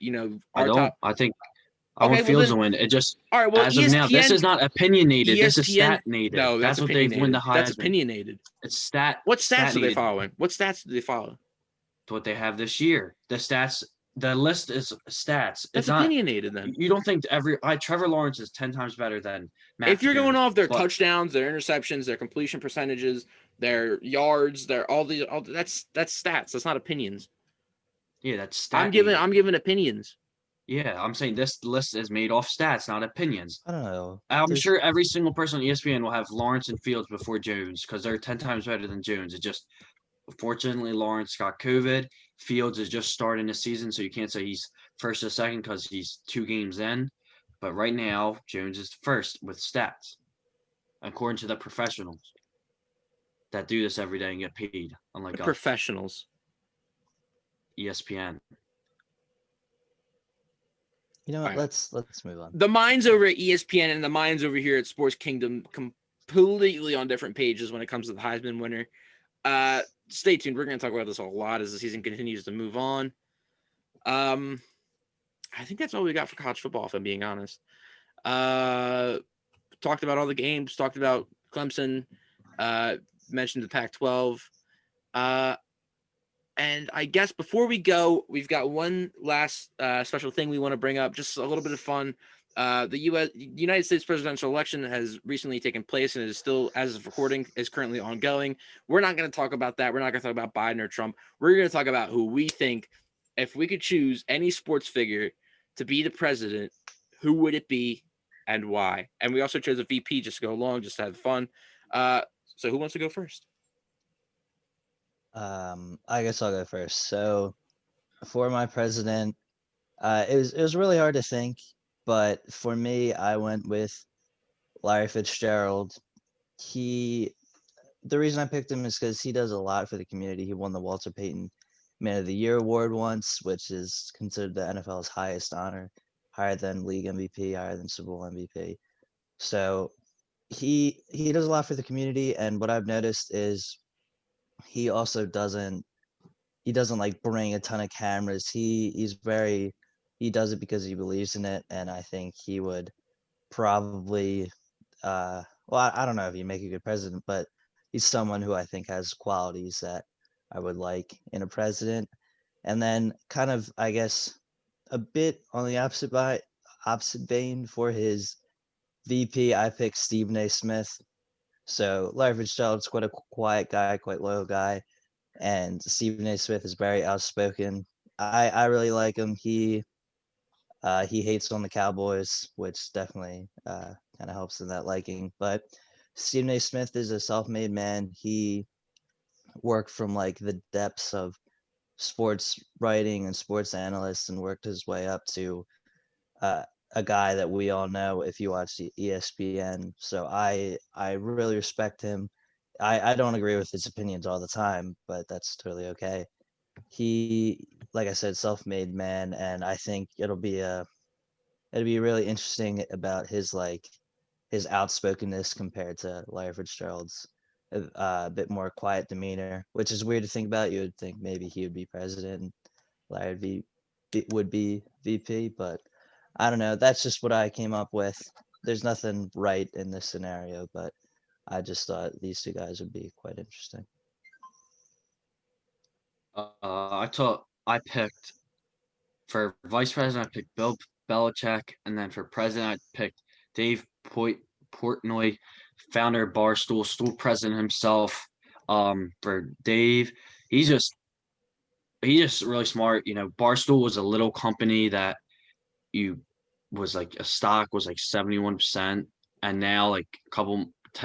I don't. I think I want Fields to win. It just all right. Well, as ESPN, of now, this is not opinionated. This is stat-nated. No, that's what they win the Heisman. That's opinionated. It's stat. What stats are they following? What stats do they follow? What they have this year. The stats the list is stats. That's It's not. opinionated then. You don't think Trevor Lawrence is 10 times better than Matt If you're going Jones, off their but touchdowns, their interceptions, their completion percentages, their yards, their all that's stats. That's not opinions. yeah, that's I'm stat. giving opinions. Yeah, I'm saying this list is made off stats, not opinions. I don't know. I'm sure every single person on ESPN will have Lawrence and Fields before Jones because they're 10 times better than Jones. It's just, fortunately, Lawrence got COVID. Fields is just starting the season, so you can't say he's first or second because he's 2 games in. But right now, Jones is first with stats, according to the professionals that do this every day and get paid, unlike us, Professionals. ESPN. You know what? All right. Let's move on. The minds over at ESPN and the minds over here at Sports Kingdom completely on different pages when it comes to the Heisman winner. Stay tuned. We're going to talk about this a lot as the season continues to move on. I think that's all we got for college football, if I'm being honest. Talked about all the games, talked about Clemson, mentioned the Pac-12. And I guess before we go, we've got one last special thing we want to bring up, just a little bit of fun. The United States presidential election has recently taken place and is still, as of recording, is currently ongoing. We're not going to talk about that. We're not going to talk about Biden or Trump. We're going to talk about who we think, if we could choose any sports figure to be the president, who would it be and why? And we also chose a VP just to go along, just to have fun. So who wants to go first? I guess I'll go first. So for my president, it was really hard to think, but for me, I went with Larry Fitzgerald. The reason I picked him is because he does a lot for the community. He won the Walter Payton Man of the Year award once, which is considered the NFL's highest honor, higher than league MVP, higher than Super Bowl MVP. So he does a lot for the community, and what I've noticed is he also doesn't like bring a ton of cameras. He does it because he believes in it, and I think he would probably well, I don't know if he'd make a good president, but he's someone who I think has qualities that I would like in a president. And then kind of, I guess, a bit on the opposite vein for his VP, I picked Stephen A. Smith. So Larry Fitzgerald's quite a quiet guy, quite loyal guy, and Stephen A. Smith is very outspoken. I really like him. He hates on the Cowboys, which definitely kind of helps in that liking. But Stephen A. Smith is a self-made man. He worked from like the depths of sports writing and sports analysts and worked his way up to a guy that we all know if you watch the ESPN. So I really respect him. I don't agree with his opinions all the time, but that's totally okay. He, like I said, self-made man, and I think it'll be really interesting about his outspokenness compared to Larry Fitzgerald's a bit more quiet demeanor, which is weird to think about. You would think maybe he would be president and Larry would be VP, but I don't know. That's just what I came up with. There's nothing right in this scenario, but I just thought these two guys would be quite interesting. I picked for vice president. I picked Bill Belichick, and then for president, I picked Dave Portnoy, founder of Barstool, stool president himself. For Dave, he's just really smart. You know, Barstool was a little company that was like a stock was like 71%, and now like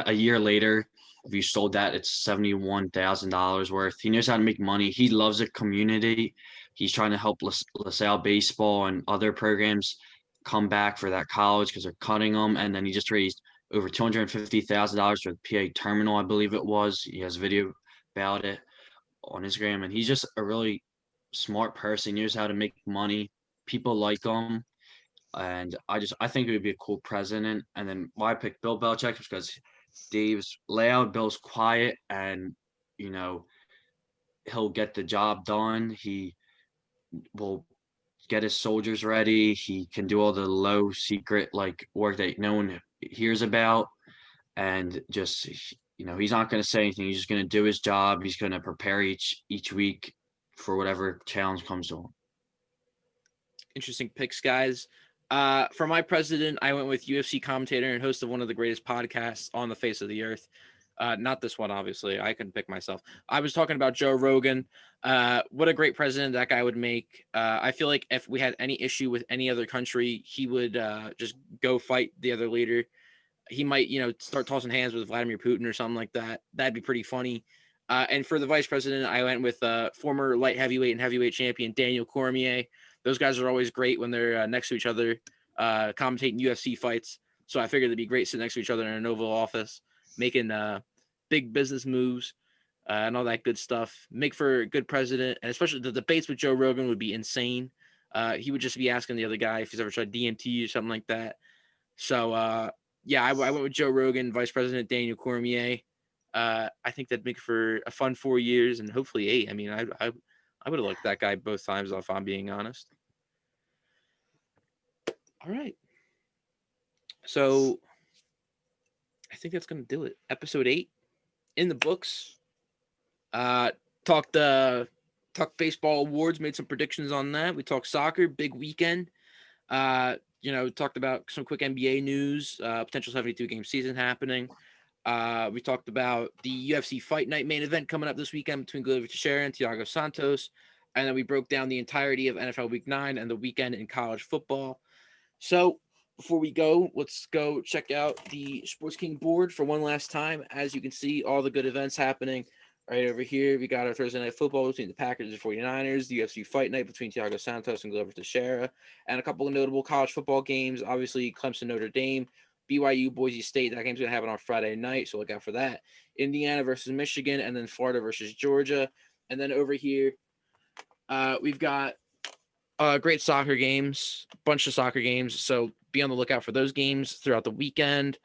a year later, if you sold that, it's $71,000 worth. He knows how to make money. He loves the community. He's trying to help LaSalle baseball and other programs come back for that college because they're cutting them. And then he just raised over $250,000 for the PA terminal, I believe it was. He has a video about it on Instagram, and he's just a really smart person. He knows how to make money. People like him. And I think it would be a cool president. And then why I picked Bill Belichick is because Dave's loud, Bill's quiet, and you know, he'll get the job done. He will get his soldiers ready. He can do all the low secret like work that no one hears about. And just, you know, he's not going to say anything. He's just going to do his job. He's going to prepare each week for whatever challenge comes to him. interesting picks, guys. For my president, I went with UFC commentator and host of one of the greatest podcasts on the face of the earth. Not this one, obviously. I couldn't pick myself. I was talking about Joe Rogan. What a great president that guy would make. I feel like if we had any issue with any other country, he would just go fight the other leader. He might, start tossing hands with Vladimir Putin or something like that. That'd be pretty funny. And for the vice president, I went with former light heavyweight and heavyweight champion Daniel Cormier. Those guys are always great when they're next to each other, commentating UFC fights. So I figured it'd be great sitting next to each other in an Oval Office, making big business moves and all that good stuff. Make for a good president, and especially the debates with Joe Rogan would be insane. He would just be asking the other guy if he's ever tried DMT or something like that. So, I went with Joe Rogan, Vice President Daniel Cormier. I think that'd make for a fun 4 years and hopefully 8. I mean, I would have liked that guy both times, if I'm being honest. All right. So I think that's going to do it. Episode 8 in the books. Talked baseball awards, made some predictions on that. We talked soccer, big weekend. Talked about some quick NBA news, potential 72-game season happening. We talked about the UFC Fight Night main event coming up this weekend between Teixiera and Thiago Santos. And then we broke down the entirety of NFL Week 9 and the weekend in college football. So before we go, let's go check out the Sports King board for one last time. As you can see, all the good events happening right over here. We got our Thursday Night Football between the Packers and 49ers, the UFC Fight Night between Thiago Santos and Glover Teixeira, and a couple of notable college football games. Obviously, Clemson, Notre Dame, BYU, Boise State. That game's going to happen on Friday night, so look out for that. Indiana versus Michigan, and then Florida versus Georgia. And then over here, we've got great soccer games, bunch of soccer games. So be on the lookout for those games throughout the weekend.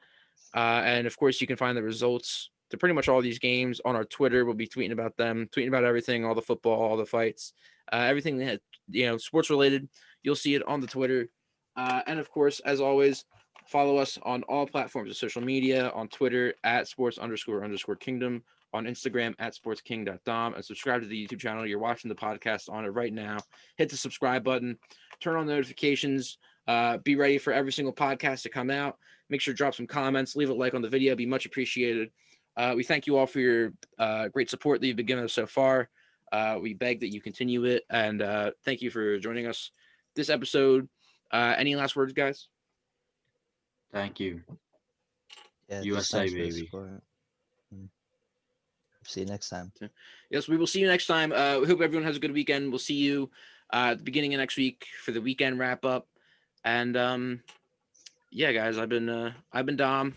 And of course, you can find the results to pretty much all these games on our Twitter. We'll be tweeting about them, tweeting about everything, all the football, all the fights, everything that, sports related. You'll see it on the Twitter. And of course, as always, follow us on all platforms of social media, on Twitter at sports__kingdom, on Instagram at sportsking.dom, and subscribe to the YouTube channel. You're watching the podcast on it right now. Hit the subscribe button, turn on notifications, be ready for every single podcast to come out. Make sure to drop some comments, leave a like on the video, be much appreciated. We thank you all for your great support that you've been giving us so far. We beg that you continue it, and thank you for joining us this episode. Any last words, guys? Thank you. Yeah, USA, baby. See you next time. Yes, we will see you next time. We hope everyone has a good weekend. We'll see you at the beginning of next week for the weekend wrap up. And guys, I've been Dom,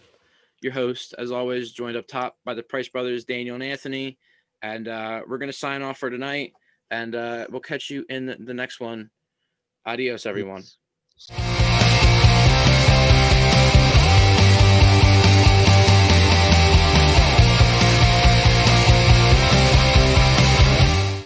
your host, as always, joined up top by the Price brothers, Daniel and Anthony. And we're gonna sign off for tonight. And we'll catch you in the next one. Adios, everyone. Peace.